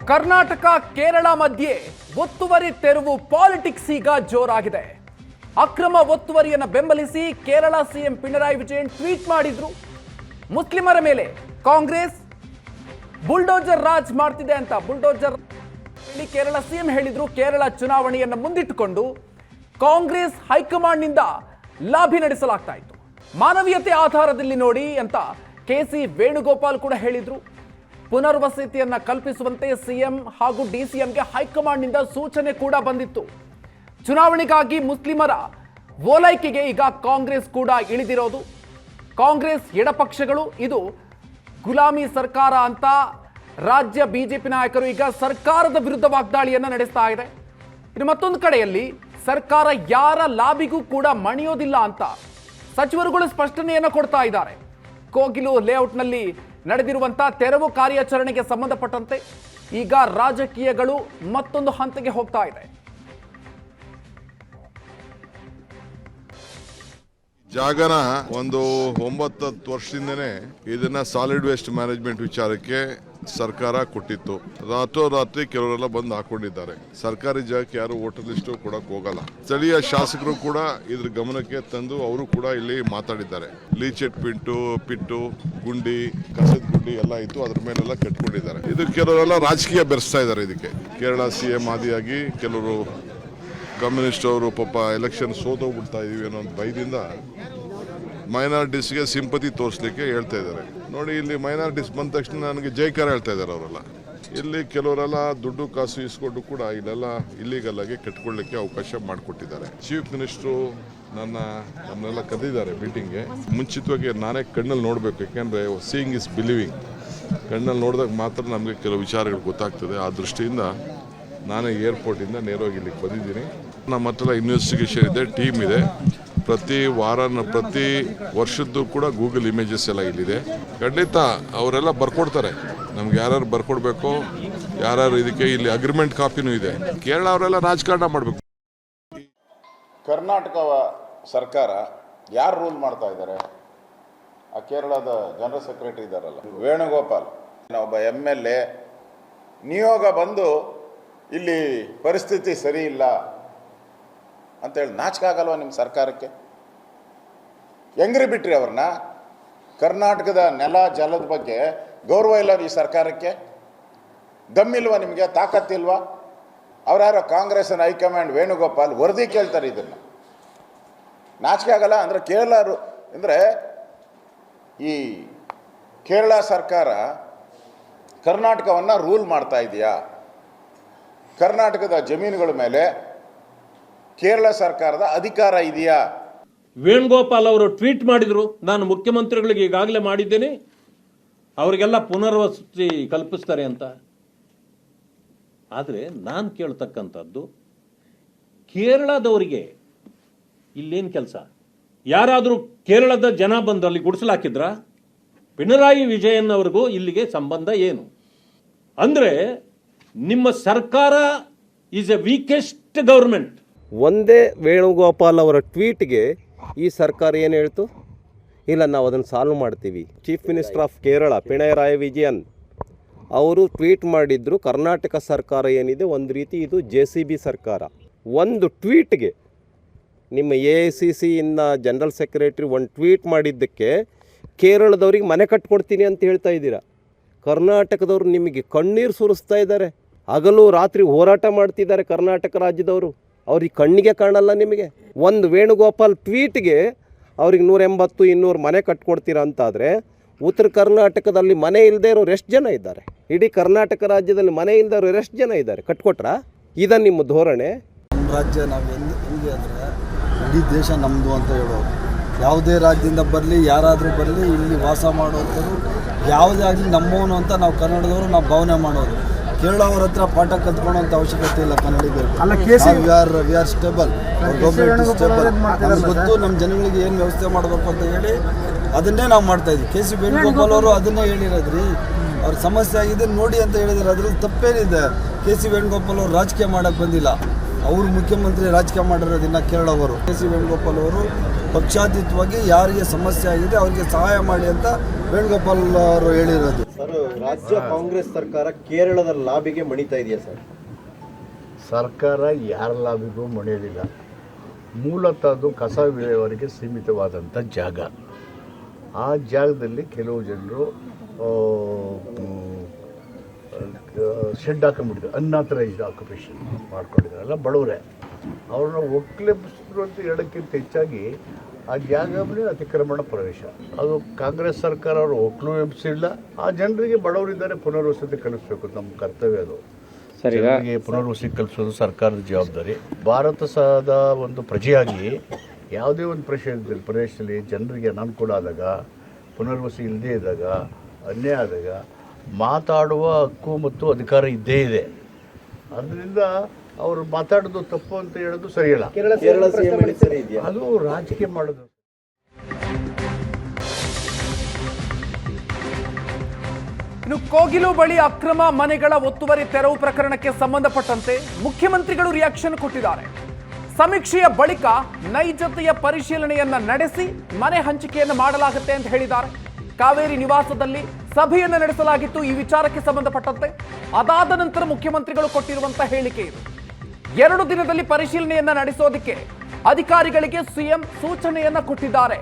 ಕರ್ನಾಟಕ ಕೇರಳ ಮಧ್ಯೆ ಒತ್ತುವರಿ ತೆರವು ಪಾಲಿಟಿಕ್ಸ್ ಈಗ ಜೋರಾಗಿದೆ. ಅಕ್ರಮ ಒತ್ತುವರಿಯನ್ನು ಬೆಂಬಲಿಸಿ ಕೇರಳ ಸಿಎಂ ಪಿಣರಾಯಿ ವಿಜಯನ್ ಟ್ವೀಟ್ ಮಾಡಿದ್ರು. ಮುಸ್ಲಿಮರ ಮೇಲೆ ಕಾಂಗ್ರೆಸ್ ಬುಲ್ಡೋಜರ್ ರಾಜ್ ಮಾಡ್ತಿದೆ ಅಂತ ಬುಲ್ಡೋಜರ್ ಕೇರಳ ಸಿಎಂ ಹೇಳಿದ್ರು. ಕೇರಳ ಚುನಾವಣೆಯನ್ನು ಮುಂದಿಟ್ಟುಕೊಂಡು ಕಾಂಗ್ರೆಸ್ ಹೈಕಮಾಂಡ್ನಿಂದ ಲಾಬಿ ನಡೆಸಲಾಗ್ತಾ ಇತ್ತು. ಮಾನವೀಯತೆ ಆಧಾರದಲ್ಲಿ ನೋಡಿ ಅಂತ ಕೆಸಿ ವೇಣುಗೋಪಾಲ್ ಕೂಡ ಹೇಳಿದ್ರು. ಪುನರ್ವಸತಿಯನ್ನ ಕಲ್ಪಿಸುವಂತೆ ಸಿಎಂ ಹಾಗೂ ಡಿಸಿಎಂಗೆ ಹೈಕಮಾಂಡ್ನಿಂದ ಸೂಚನೆ ಕೂಡ ಬಂದಿತ್ತು. ಚುನಾವಣೆಗಾಗಿ ಮುಸ್ಲಿಮರ ಓಲೈಕೆಗೆ ಈಗ ಕಾಂಗ್ರೆಸ್ ಕೂಡ ಇಳಿದಿರೋದು. ಕಾಂಗ್ರೆಸ್ ಎಡಪಕ್ಷಗಳು ಇದು ಗುಲಾಮಿ ಸರ್ಕಾರ ಅಂತ ರಾಜ್ಯ ಬಿಜೆಪಿ ನಾಯಕರು ಈಗ ಸರ್ಕಾರದ ವಿರುದ್ಧ ವಾಗ್ದಾಳಿಯನ್ನ ನಡೆಸ್ತಾ ಇದೆ. ಇನ್ನು ಮತ್ತೊಂದು ಕಡೆಯಲ್ಲಿ ಸರ್ಕಾರ ಯಾರ ಲಾಬಿಗೂ ಕೂಡ ಮಣಿಯೋದಿಲ್ಲ ಅಂತ ಸಚಿವರುಗಳು ಸ್ಪಷ್ಟನೆಯನ್ನು ಕೊಡ್ತಾ ಇದ್ದಾರೆ. ಕೋಗಿಲು ಲೇಔಟ್ನಲ್ಲಿ ನಡೆದಿರುವಂತಹ ತೆರವು ಕಾರ್ಯಾಚರಣೆಗೆ ಸಂಬಂಧಪಟ್ಟಂತೆ ಈಗ ರಾಜಕೀಯಗಳು ಮತ್ತೊಂದು ಹಂತಕ್ಕೆ ಹೋಗ್ತಾ ಇದೆ. ಜಾಗನ ಒಂದು 9-10 ವರ್ಷದಿಂದನೇ ಇದನ್ನ ಸಾಲಿಡ್ ವೇಸ್ಟ್ ಮ್ಯಾನೇಜ್ಮೆಂಟ್ ವಿಚಾರಕ್ಕೆ ಸರ್ಕಾರ ಕೊಟ್ಟಿತ್ತು. ರಾತ್ರೋರಾತ್ರಿ ಕೆಲವರೆಲ್ಲ ಬಂದು ಹಾಕೊಂಡಿದ್ದಾರೆ. ಸರ್ಕಾರಿ ಜಾಗಕ್ಕೆ ಯಾರು ವೋಟರ್ ಲಿಸ್ಟ್ ಕೊಡಕ್ ಹೋಗಲ್ಲ. ಸ್ಥಳೀಯ ಶಾಸಕರು ಕೂಡ ಇದ್ರ ಗಮನಕ್ಕೆ ತಂದು ಅವರು ಕೂಡ ಇಲ್ಲಿ ಮಾತಾಡಿದ್ದಾರೆ. ಲೀಚೆಟ್ ಪಿಟ್ಟು ಗುಂಡಿ ಕಸದ ಗುಂಡಿ ಎಲ್ಲ ಇತ್ತು, ಅದ್ರ ಮೇಲೆಲ್ಲ ಕಟ್ಕೊಂಡಿದ್ದಾರೆ. ಇದು ಕೆಲವರೆಲ್ಲ ರಾಜಕೀಯ ಬೆರೆಸ್ತಾ ಇದ್ದಾರೆ. ಇದಕ್ಕೆ ಕೇರಳ ಸಿಎಂ ಆದಿಯಾಗಿ ಕೆಲವರು ಕಮ್ಯುನಿಸ್ಟ್ ಅವರು ಪಾಪ ಎಲೆಕ್ಷನ್ ಸೋತೋಗ್ಬಿಡ್ತಾ ಇದೀವಿ ಅನ್ನೋ ಭಯದಿಂದ ಮೈನಾರಿಟೀಸ್ಗೆ ಸಿಂಪತಿ ತೋರಿಸ್ಲಿಕ್ಕೆ ಹೇಳ್ತಾ ಇದ್ದಾರೆ. ನೋಡಿ, ಇಲ್ಲಿ ಮೈನಾರಿಟೀಸ್ ಬಂದ ತಕ್ಷಣ ನನಗೆ ಜೈಕಾರ ಹೇಳ್ತಾ ಇದ್ದಾರೆ ಅವರೆಲ್ಲ. ಇಲ್ಲಿ ಕೆಲವರೆಲ್ಲ ದುಡ್ಡು ಕಾಸು ಇಸ್ಕೊಂಡು ಕೂಡ ಇಲ್ಲೆಲ್ಲ ಇಲ್ಲಿಗಲ್ ಆಗಿ ಕಟ್ಕೊಳ್ಳಿಕ್ಕೆ ಅವಕಾಶ ಮಾಡಿಕೊಟ್ಟಿದ್ದಾರೆ. ಚೀಫ್ ಮಿನಿಸ್ಟ್ರು ನನ್ನೆಲ್ಲ ಕರೆದಿದ್ದಾರೆ ಮೀಟಿಂಗ್ಗೆ. ಮುಂಚಿತವಾಗಿ ನಾನೇ ಕಣ್ಣಲ್ಲಿ ನೋಡಬೇಕು, ಯಾಕೆಂದರೆ ಸೀಯಿಂಗ್ ಇಸ್ ಬಿಲೀವಿಂಗ್. ಕಣ್ಣಲ್ಲಿ ನೋಡಿದಾಗ ಮಾತ್ರ ನಮಗೆ ಕೆಲವು ವಿಚಾರಗಳು ಗೊತ್ತಾಗ್ತದೆ. ಆ ದೃಷ್ಟಿಯಿಂದ ನಾನೇ ಏರ್ಪೋರ್ಟಿಂದ ನೇರವಾಗಿ ಇಲ್ಲಿಗೆ ಬಂದಿದ್ದೀನಿ. ನಮ್ಮ ಹತ್ರ ಇನ್ವೆಸ್ಟಿಗೇಷನ್ ಇದೆ, ಟೀಮ್ ಇದೆ. ಪ್ರತಿ ವರ್ಷದ್ದು ಕೂಡ ಗೂಗಲ್ ಇಮೇಜಸ್ ಎಲ್ಲ ಇಲ್ಲಿದೆ. ಖಂಡಿತ ಅವರೆಲ್ಲ ಬರ್ಕೊಡ್ತಾರೆ. ನಮ್ಗೆ ಯಾರ್ಯಾರು ಬರ್ಕೊಡ್ಬೇಕು, ಯಾರ್ಯಾರು ಇದಕ್ಕೆ ಇಲ್ಲಿ ಅಗ್ರಿಮೆಂಟ್ ಕಾಪಿನೂ ಇದೆ. ಕೇರಳ ಅವರೆಲ್ಲ ರಾಜಕಾರಣ ಮಾಡಬೇಕು. ಕರ್ನಾಟಕ ಸರ್ಕಾರ ಯಾರು ರೂಲ್ ಮಾಡ್ತಾ ಇದ್ದಾರೆ? ಆ ಕೇರಳದ ಜನರಲ್ ಸೆಕ್ರೆಟರಿ ಇದ್ದಾರಲ್ಲ ವೇಣುಗೋಪಾಲ್, ಒಬ್ಬ MLA ನಿಯೋಗ ಬಂದು ಇಲ್ಲಿ ಪರಿಸ್ಥಿತಿ ಸರಿ ಇಲ್ಲ ಅಂತೇಳಿ ನಾಚಿಕಾಗಲ್ವ ನಿಮ್ಮ ಸರ್ಕಾರಕ್ಕೆ? ಹೆಂಗ್ರಿ ಬಿಟ್ರಿ ಅವ್ರನ್ನ? ಕರ್ನಾಟಕದ ನೆಲ ಜಲದ ಬಗ್ಗೆ ಗೌರವ ಇಲ್ಲ ಈ ಸರ್ಕಾರಕ್ಕೆ? ದಮ್ಮಿಲ್ವಾ ನಿಮಗೆ? ತಾಕತ್ತಿಲ್ವಾ? ಅವರ್ಯಾರೋ ಕಾಂಗ್ರೆಸ್ನ ಹೈಕಮಾಂಡ್ ವೇಣುಗೋಪಾಲ್ ವರದಿ ಕೇಳ್ತಾರೆ. ಇದನ್ನು ನಾಚಿಕೆ ಆಗಲ್ಲ ಅಂದರೆ ಕೇರಳರು ಅಂದರೆ ಈ ಕೇರಳ ಸರ್ಕಾರ ಕರ್ನಾಟಕವನ್ನು ರೂಲ್ ಮಾಡ್ತಾ ಇದೆಯಾ? ಕರ್ನಾಟಕದ ಜಮೀನುಗಳ ಮೇಲೆ ಕೇರಳ ಸರ್ಕಾರದ ಅಧಿಕಾರ ಇದೆಯಾ? ವೇಣುಗೋಪಾಲ್ ಅವರು ಟ್ವೀಟ್ ಮಾಡಿದ್ರು, ನಾನು ಮುಖ್ಯಮಂತ್ರಿಗಳಿಗೆ ಈಗಾಗಲೇ ಮಾಡಿದ್ದೇನೆ, ಅವರಿಗೆಲ್ಲ ಪುನರ್ವಸತಿ ಕಲ್ಪಿಸ್ತಾರೆ ಅಂತ. ಆದರೆ ನಾನು ಕೇಳ್ತಕ್ಕಂಥದ್ದು, ಕೇರಳದವರಿಗೆ ಇಲ್ಲೇನು ಕೆಲಸ? ಯಾರಾದರೂ ಕೇರಳದ ಜನ ಬಂದು ಅಲ್ಲಿ ಗುಡಿಸಲಾಕಿದ್ರ? ಪಿಣರಾಯಿ ವಿಜಯನ್ ಅವ್ರಿಗೂ ಇಲ್ಲಿಗೆ ಸಂಬಂಧ ಏನು? ಅಂದರೆ ನಿಮ್ಮ ಸರ್ಕಾರ ಈಸ್ ಎ ವೀಕೆಸ್ಟ್ ಗವರ್ಮೆಂಟ್. ಒಂದೇ ವೇಣುಗೋಪಾಲ್ ಅವರ ಟ್ವೀಟ್ಗೆ ಈ ಸರ್ಕಾರ ಏನು ಹೇಳ್ತು? ಇಲ್ಲ, ನಾವು ಅದನ್ನು ಸಾಲ್ವ್ ಮಾಡ್ತೀವಿ. Chief minister of Kerala Pinarayi Vijayan ಅವರು ಟ್ವೀಟ್ ಮಾಡಿದ್ರು, ಕರ್ನಾಟಕ ಸರ್ಕಾರ ಏನಿದೆ ಒಂದು ರೀತಿ ಇದು JCB ಸರ್ಕಾರ. ಒಂದು ಟ್ವೀಟ್ಗೆ ನಿಮ್ಮ AICCಯಿಂದ ಜನರಲ್ ಸೆಕ್ರೆಟರಿ ಒಂದು ಟ್ವೀಟ್ ಮಾಡಿದ್ದಕ್ಕೆ ಕೇರಳದವ್ರಿಗೆ ಮನೆ ಕಟ್ಕೊಡ್ತೀನಿ ಅಂತ ಹೇಳ್ತಾ ಇದ್ದೀರಾ. ಕರ್ನಾಟಕದವರು ನಿಮಗೆ ಕಣ್ಣೀರು ಸುರಿಸ್ತಾ ಇದ್ದಾರೆ. ಹಗಲು ರಾತ್ರಿ ಹೋರಾಟ ಮಾಡ್ತಿದ್ದಾರೆ ಕರ್ನಾಟಕ ರಾಜ್ಯದವರು. ಅವ್ರಿಗೆ ಕಣ್ಣಿಗೆ ಕಾಣಲ್ಲ ನಿಮಗೆ. ಒಂದು ವೇಣುಗೋಪಾಲ್ ಟ್ವೀಟ್ಗೆ ಅವ್ರಿಗೆ 180-200 ಮನೆ ಕಟ್ಕೊಡ್ತೀರಾ ಅಂತಾದರೆ, ಉತ್ತರ ಕರ್ನಾಟಕದಲ್ಲಿ ಮನೆ ಇಲ್ಲದೆ ಇರೋರು ಎಷ್ಟು ಜನ ಇದ್ದಾರೆ? ಇಡೀ ಕರ್ನಾಟಕ ರಾಜ್ಯದಲ್ಲಿ ಮನೆ ಇಲ್ಲದೆ ಇರೋರು ಎಷ್ಟು ಜನ ಇದ್ದಾರೆ? ಕಟ್ಕೊಟ್ರಾ? ಇದನ್ನು ನಿಮ್ಮ ಧೋರಣೆ? ನಮ್ಮ ರಾಜ್ಯ ನಾವು ಹೆಂಗೆ ಅಂದರೆ ಇಡೀ ದೇಶ ನಮ್ಮದು ಅಂತ ಹೇಳೋದು. ಯಾವುದೇ ರಾಜ್ಯದಿಂದ ಬರಲಿ, ಯಾರಾದರೂ ಬರಲಿ, ಇಲ್ಲಿ ವಾಸ ಮಾಡೋದು ಯಾವುದೇ ಆಗಲಿ ನಮ್ಮವನು ಅಂತ ನಾವು ಕನ್ನಡದವರು ನಾವು ಭಾವನೆ ಮಾಡೋದು. ಕೇರಳ ಅವ್ರ ಹತ್ರ ಪಾಠ ಕಲ್ತ್ಕೊಳ್ಳೋಂಥ ಅವಶ್ಯಕತೆ ಇಲ್ಲ ಕನ್ನಡಿಗರಿಗೆ. We are stable, government stable. ನಮ್ಗೆ ಗೊತ್ತು ನಮ್ಮ ಜನಗಳಿಗೆ ಏನು ವ್ಯವಸ್ಥೆ ಮಾಡಬೇಕು ಅಂತ ಹೇಳಿ ಅದನ್ನೇ ನಾವು ಮಾಡ್ತಾಯಿದ್ವಿ. KC ವೇಣುಗೋಪಾಲ್ ಅವರು ಅದನ್ನೇ ಹೇಳಿರೋದ್ರಿ. ಅವ್ರ ಸಮಸ್ಯೆ ಆಗಿದೆ ನೋಡಿ ಅಂತ ಹೇಳಿದ್ದಾರೆ. ಅದ್ರಲ್ಲಿ ತಪ್ಪೇನಿದೆ? KC ವೇಣುಗೋಪಾಲ್ ಅವರು ರಾಜಕೀಯ ಮಾಡೋಕ್ಕೆ ಬಂದಿಲ್ಲ. ಅವರು ಮುಖ್ಯಮಂತ್ರಿ ರಾಜಕೀಯ ಮಾಡಿರೋದಿನ್ನ ಕೇರಳವರು ಕೆ.ಸಿ. ವೇಣುಗೋಪಾಲ್ ಅವರು ಪಕ್ಷಾತೀತವಾಗಿ ಯಾರಿಗೆ ಸಮಸ್ಯೆ ಆಗಿದೆ ಅವರಿಗೆ ಸಹಾಯ ಮಾಡಿ ಅಂತ ವೇಣುಗೋಪಾಲ್ ಅವರು ಹೇಳಿರೋದು. ಸರ್, ರಾಜ್ಯ ಕಾಂಗ್ರೆಸ್ ಸರ್ಕಾರ ಕೇರಳದ ಲಾಬಿಗೆ ಮಣಿತಾ ಇದೆಯಾ ಸರ್? ಸರ್ಕಾರ ಯಾರ ಲಾಭಿಗೂ ಮಣಿಯೋದಿಲ್ಲ. ಮೂಲತಃ ಅದು ಕಸ ವಿಲೇವಾರಿಗೆ ಸೀಮಿತವಾದಂಥ ಜಾಗ. ಆ ಜಾಗದಲ್ಲಿ ಕೆಲವು ಜನರು ಶೆಡ್ ಹಾಕೊಂಡ್ಬಿಟ್ಟಿದ್ದಾರೆ, ಅನ್ಆಥರೈಸ್ಡ್ ಆಕ್ಯುಪೇಷನ್ ಮಾಡ್ಕೊಂಡಿದ್ದಾರಲ್ಲ, ಬಡವರೇ. ಅವ್ರನ್ನ ಒಕ್ಕಲೆಬ್ಬಿಸಿದ್ರು ಅಂತ ಹೇಳೋಕ್ಕಿಂತ ಹೆಚ್ಚಾಗಿ ಆ ಜಾಗ ಮೇಲೆ ಅತಿಕ್ರಮಣ ಪ್ರವೇಶ. ಅದು ಕಾಂಗ್ರೆಸ್ ಸರ್ಕಾರ ಅವರು ಒಕ್ಕಲು ಎಬ್ಬಿಸಿಲ್ಲ. ಆ ಜನರಿಗೆ ಬಡವರಿದ್ದಾರೆ, ಪುನರ್ವಸತಿ ಕಲಿಸ್ಬೇಕು, ನಮ್ಮ ಕರ್ತವ್ಯ ಅದು. ಜನರಿಗೆ ಪುನರ್ವಸತಿ ಕಲಿಸೋದು ಸರ್ಕಾರದ ಜವಾಬ್ದಾರಿ. ಭಾರತದ ಒಂದು ಪ್ರಜೆಯಾಗಿ ಯಾವುದೇ ಒಂದು ಪ್ರದೇಶದಲ್ಲಿ ಜನರಿಗೆ ಅನಾನುಕೂಲ ಆದಾಗ, ಪುನರ್ವಸತಿ ಇಲ್ಲದೇ ಇದ್ದಾಗ, ಅನ್ಯಾಯ ಆದಾಗ ಮಾತಾಡುವ ಹಕ್ಕು ಮತ್ತು ಅಧಿಕಾರ ಇದ್ದೇ ಇದೆ. ಅದರಿಂದ ಅವರು ಮಾತಾಡೋದು ತಪ್ಪು ಅಂತ ಹೇಳೋದು ಸರಿಯಲ್ಲ. ಅದು ರಾಜಕೀಯ ಮಾಡೋದು. ಇನ್ನು ಕೋಗಿಲು ಬಳಿ ಅಕ್ರಮ ಮನೆಗಳ ಒತ್ತುವರಿ ತೆರವು ಪ್ರಕರಣಕ್ಕೆ ಸಂಬಂಧಪಟ್ಟಂತೆ ಮುಖ್ಯಮಂತ್ರಿಗಳು ರಿಯಾಕ್ಷನ್ ಕೊಟ್ಟಿದ್ದಾರೆ. ಸಮೀಕ್ಷೆಯ ಬಳಿಕ ನೈಜತೆಯ ಪರಿಶೀಲನೆಯನ್ನ ನಡೆಸಿ ಮನೆ ಹಂಚಿಕೆಯನ್ನು ಮಾಡಲಾಗುತ್ತೆ ಅಂತ ಹೇಳಿದ್ದಾರೆ. ಕಾವೇರಿ ನಿವಾಸದಲ್ಲಿ ಸಭೆಯನ್ನು ನಡೆಸಲಾಗಿತ್ತು ಈ ವಿಚಾರಕ್ಕೆ ಸಂಬಂಧಪಟ್ಟಂತೆ. ಅದಾದ ನಂತರ ಮುಖ್ಯಮಂತ್ರಿಗಳು ಕೊಟ್ಟಿರುವಂತಹ ಹೇಳಿಕೆ ಇದು. 2 ದಿನದಲ್ಲಿ ಪರಿಶೀಲನೆಯನ್ನ ನಡೆಸೋದಕ್ಕೆ ಅಧಿಕಾರಿಗಳಿಗೆ ಸಿಎಂ ಸೂಚನೆಯನ್ನ ಕೊಟ್ಟಿದ್ದಾರೆ.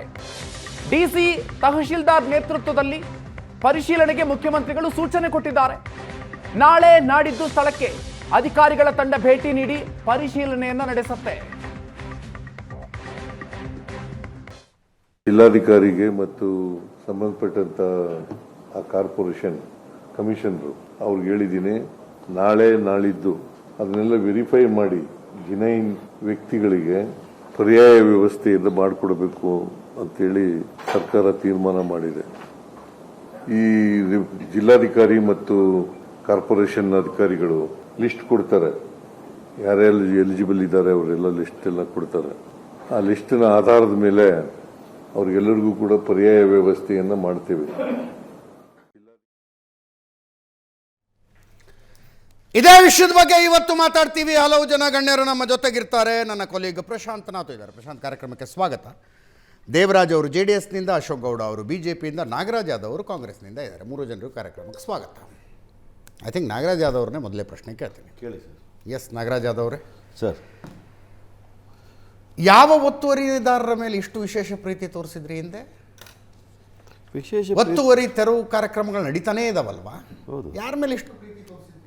ಡಿಸಿ ತಹಶೀಲ್ದಾರ್ ನೇತೃತ್ವದಲ್ಲಿ ಪರಿಶೀಲನೆಗೆ ಮುಖ್ಯಮಂತ್ರಿಗಳು ಸೂಚನೆ ಕೊಟ್ಟಿದ್ದಾರೆ. ನಾಳೆ ನಾಡಿದ್ದು ಸ್ಥಳಕ್ಕೆ ಅಧಿಕಾರಿಗಳ ತಂಡ ಭೇಟಿ ನೀಡಿ ಪರಿಶೀಲನೆಯನ್ನ ನಡೆಸುತ್ತೆ. ಜಿಲ್ಲಾಧಿಕಾರಿಗೆ ಮತ್ತು ಸಂಬಂಧಪಟ್ಟಂತ ಆ ಕಾರ್ಪೊರೇಷನ್ ಕಮಿಷನರು ಅವ್ರಿಗೆ ಹೇಳಿದ್ದೀನಿ, ನಾಳೆ ನಾಳಿದ್ದು ಅದನ್ನೆಲ್ಲ ವೆರಿಫೈ ಮಾಡಿ ಜಿನೈನ್ ವ್ಯಕ್ತಿಗಳಿಗೆ ಪರ್ಯಾಯ ವ್ಯವಸ್ಥೆಯನ್ನು ಮಾಡಿಕೊಡಬೇಕು ಅಂತೇಳಿ ಸರ್ಕಾರ ತೀರ್ಮಾನ ಮಾಡಿದೆ. ಈ ಜಿಲ್ಲಾಧಿಕಾರಿ ಮತ್ತು ಕಾರ್ಪೊರೇಷನ್ ಅಧಿಕಾರಿಗಳು ಲಿಸ್ಟ್ ಕೊಡ್ತಾರೆ, ಯಾರ್ಯಾರು ಎಲಿಜಿಬಲ್ ಇದ್ದಾರೆ ಅವರೆಲ್ಲ ಲಿಸ್ಟ್ ಎಲ್ಲ ಕೊಡ್ತಾರೆ. ಆ ಲಿಸ್ಟಿನ ಆಧಾರದ ಮೇಲೆ ಅವ್ರಿಗೆಲ್ಲರಿಗೂ ಕೂಡ ಪರ್ಯಾಯ ವ್ಯವಸ್ಥೆಯನ್ನ ಮಾಡ್ತೇವೆ. ಇದೇ ವಿಷಯದ ಬಗ್ಗೆ ಇವತ್ತು ಮಾತಾಡ್ತೀವಿ. ಹಲವು ಜನ ಗಣ್ಯರು ನಮ್ಮ ಜೊತೆಗಿರ್ತಾರೆ. ನನ್ನ ಕೊಲೀಗ್ ಪ್ರಶಾಂತ್ ನಾಥ್ ಇದ್ದಾರೆ. ಪ್ರಶಾಂತ್, ಕಾರ್ಯಕ್ರಮಕ್ಕೆ ಸ್ವಾಗತ. ದೇವರಾಜ್ ಅವರು JDSನಿಂದ, ಅಶೋಕ್ ಗೌಡ ಅವರು BJPಯಿಂದ, ನಾಗರಾಜ್ ಯಾದವ್ ಅವರು ಕಾಂಗ್ರೆಸ್ನಿಂದ ಇದ್ದಾರೆ. 3 ಜನರು ಕಾರ್ಯಕ್ರಮಕ್ಕೆ ಸ್ವಾಗತ. ಐ ಥಿಂಕ್ ನಾಗರಾಜ್ ಯಾದವ್ ಅವ್ರನ್ನೇ ಮೊದಲೇ ಪ್ರಶ್ನೆ ಕೇಳ್ತೀನಿ. ಕೇಳಿ ಸರ್. ಎಸ್, ನಾಗರಾಜ್ ಯಾದವ್ ಅವರೇ ಸರ್, ಯಾವ ಒತ್ತುವರಿದಾರರ ಮೇಲೆ ಇಷ್ಟು ವಿಶೇಷ ಪ್ರೀತಿ ತೋರಿಸಿದ್ರಿ? ಹಿಂದೆ ಒತ್ತುವರಿ ತೆರವು ಕಾರ್ಯಕ್ರಮಗಳು ನಡೀತಾನೇ ಇದಾವಲ್ವಾ? ಹೌದು. ಯಾರ ಮೇಲೆ ಇಷ್ಟು ಪ್ರೀತಿ ತೋರಿಸಿದ್ರಿ?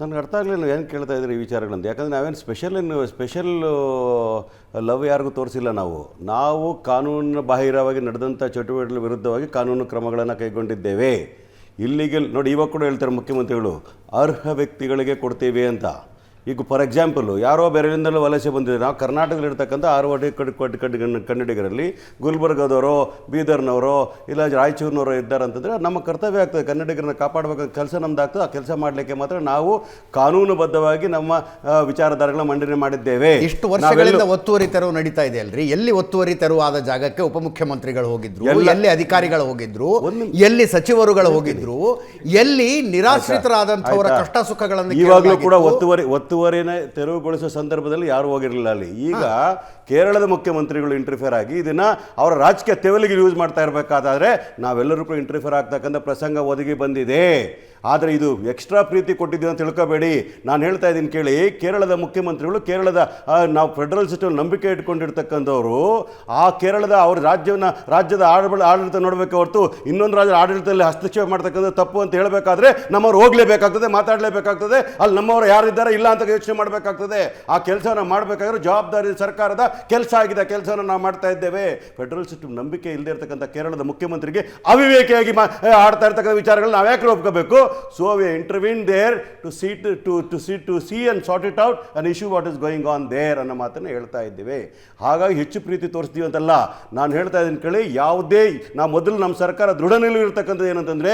ನನಗೆ ಅರ್ಥ ಆಗಲಿಲ್ಲ ಏನು ಕೇಳ್ತಾ ಇದ್ರಿ ಈ ವಿಚಾರಗಳಂತ. ಯಾಕಂದರೆ ನಾವೇನು ಸ್ಪೆಷಲ್ ಲವ್ ಯಾರಿಗೂ ತೋರಿಸಿಲ್ಲ. ನಾವು ಕಾನೂನಿನ ಬಾಹಿರವಾಗಿ ನಡೆದಂಥ ಚಟುವಟಿಕೆಗಳ ವಿರುದ್ಧವಾಗಿ ಕಾನೂನು ಕ್ರಮಗಳನ್ನು ಕೈಗೊಂಡಿದ್ದೇವೆ. ಇಲ್ಲಿಗೆ ನೋಡಿ, ಇವಾಗ ಕೂಡ ಹೇಳ್ತಾರೆ ಮುಖ್ಯಮಂತ್ರಿಗಳು, ಅರ್ಹ ವ್ಯಕ್ತಿಗಳಿಗೆ ಕೊಡ್ತೀವಿ ಅಂತ. ಈಗ ಫಾರ್ ಎಕ್ಸಾಂಪಲು, ಯಾರೋ ಬೇರೆಯಿಂದಲೂ ವಲಸೆ ಬಂದಿದ್ದಾರೆ. ನಾವು ಕರ್ನಾಟಕದಲ್ಲಿರ್ತಕ್ಕಂಥ 6 ಕನ್ನಡಿಗರಲ್ಲಿ ಗುಲ್ಬರ್ಗದವರೋ, ಬೀದರ್ನವರೋ, ಇಲ್ಲ ರಾಯಚೂರಿನವರೋ ಇದ್ದಾರೆ ಅಂತಂದರೆ ನಮ್ಮ ಕರ್ತವ್ಯ ಆಗ್ತದೆ. ಕನ್ನಡಿಗರನ್ನ ಕಾಪಾಡಬೇಕಂತ ಕೆಲಸ ನಮ್ದು ಆಗ್ತದೆ. ಆ ಕೆಲಸ ಮಾಡಲಿಕ್ಕೆ ಮಾತ್ರ ನಾವು ಕಾನೂನುಬದ್ಧವಾಗಿ ನಮ್ಮ ವಿಚಾರಧಾರೆಗಳನ್ನ ಮಂಡನೆ ಮಾಡಿದ್ದೇವೆ. ಇಷ್ಟು ವರ್ಷಗಳಿಂದ ಒತ್ತುವರಿ ತೆರವು ನಡೀತಾ ಇದೆ ಅಲ್ರಿ. ಎಲ್ಲಿ ಒತ್ತುವರಿ ತೆರವು ಆದ ಜಾಗಕ್ಕೆ ಉಪಮುಖ್ಯಮಂತ್ರಿಗಳು ಹೋಗಿದ್ರು, ಎಲ್ಲಿ ಅಧಿಕಾರಿಗಳು ಹೋಗಿದ್ರು, ಎಲ್ಲಿ ಸಚಿವರುಗಳು ಹೋಗಿದ್ರು, ಎಲ್ಲಿ ನಿರಾಶ್ರಿತರಾದಂಥವರ ಕಷ್ಟ ಸುಖಗಳನ್ನು ಇವಾಗಲೂ ಕೂಡ ಒತ್ತುವರಿನ ತೆರವುಗೊಳಿಸುವ ಸಂದರ್ಭದಲ್ಲಿ ಯಾರು ಹೋಗಿರಲಿಲ್ಲ ಅಲ್ಲಿ. ಈಗ ಕೇರಳದ ಮುಖ್ಯಮಂತ್ರಿಗಳು ಇಂಟರ್ಫಿಯರ್ ಆಗಿ ಇದನ್ನ ಅವರ ರಾಜಕೀಯ ತೆವಲಿಗೆ ಯೂಸ್ ಮಾಡ್ತಾ ಇರಬೇಕಾದ್ರೆ ನಾವೆಲ್ಲರೂ ಕೂಡ ಇಂಟರ್ಫಿಯರ್ ಆಗ್ತಕ್ಕಂಥ ಪ್ರಸಂಗ ಒದಗಿ ಬಂದಿದೆ. ಆದರೆ ಇದು ಎಕ್ಸ್ಟ್ರಾ ಪ್ರೀತಿ ಕೊಟ್ಟಿದ್ದೀವಿ ಅಂತ ತಿಳ್ಕೊಬೇಡಿ. ನಾನು ಹೇಳ್ತಾ ಇದ್ದೀನಿ ಕೇಳಿ, ಕೇರಳದ ಮುಖ್ಯಮಂತ್ರಿಗಳು, ಕೇರಳದ ನಾವು ಫೆಡರಲ್ ಸಿಸ್ಟಮ್ ನಂಬಿಕೆ ಇಟ್ಕೊಂಡಿರ್ತಕ್ಕಂಥವ್ರು, ಆ ಕೇರಳದ ಅವ್ರ ರಾಜ್ಯದ ಆಡಳಿತ ನೋಡಬೇಕು ಹೊರತು ಇನ್ನೊಂದು ರಾಜ್ಯದ ಆಡಳಿತದಲ್ಲಿ ಹಸ್ತಕ್ಷೇಪ ಮಾಡ್ತಕ್ಕಂಥ ತಪ್ಪು ಅಂತ ಹೇಳಬೇಕಾದ್ರೆ ನಮ್ಮವ್ರು ಹೋಗಲೇಬೇಕಾಗ್ತದೆ, ಮಾತಾಡಲೇಬೇಕಾಗ್ತದೆ. ಅಲ್ಲಿ ನಮ್ಮವರು ಯಾರಿದ್ದಾರೆ ಇಲ್ಲ ಅಂತ ಯೋಚನೆ ಮಾಡಬೇಕಾಗ್ತದೆ. ಆ ಕೆಲಸನ ಮಾಡಬೇಕಾದ್ರೆ ಜವಾಬ್ದಾರಿ ಸರ್ಕಾರದ ಕೆಲಸ ಆಗಿದೆ. ಕೆಲಸವನ್ನು ನಾವು ಮಾಡ್ತಾ ಇದ್ದೇವೆ. ಫೆಡರಲ್ ಸಿಸ್ಟಮ್ ನಂಬಿಕೆ ಇಲ್ಲದೆ ಇರತಕ್ಕಂಥ ಕೇರಳದ ಮುಖ್ಯಮಂತ್ರಿಗೆ ಅವಿವೇಕಿಯಾಗಿ ಆಡ್ತಾ ಇರ್ತಕ್ಕಂಥ ವಿಚಾರಗಳು ನಾವ್ಯಾಕೆ ಒಪ್ಕೋಬೇಕು? So we intervened there to see and sort it out an issue what is going on there ಅನ್ನೋ ಮಾತನ್ನು ಹೇಳ್ತಾ ಇದ್ದೇವೆ. ಹಾಗಾಗಿ ಹೆಚ್ಚು ಪ್ರೀತಿ ತೋರಿಸ್ತೀವಿ ಅಂತಲ್ಲ ನಾನು ಹೇಳ್ತಾ ಇದ್ದೀನಿ ಕೇಳಿ. ಯಾವುದೇ ನಾವು ಮೊದಲು ನಮ್ಮ ಸರ್ಕಾರ ದೃಢ ನಿಲುವು ಇರ್ತಕ್ಕಂಥದ್ದು ಏನಂತಂದರೆ,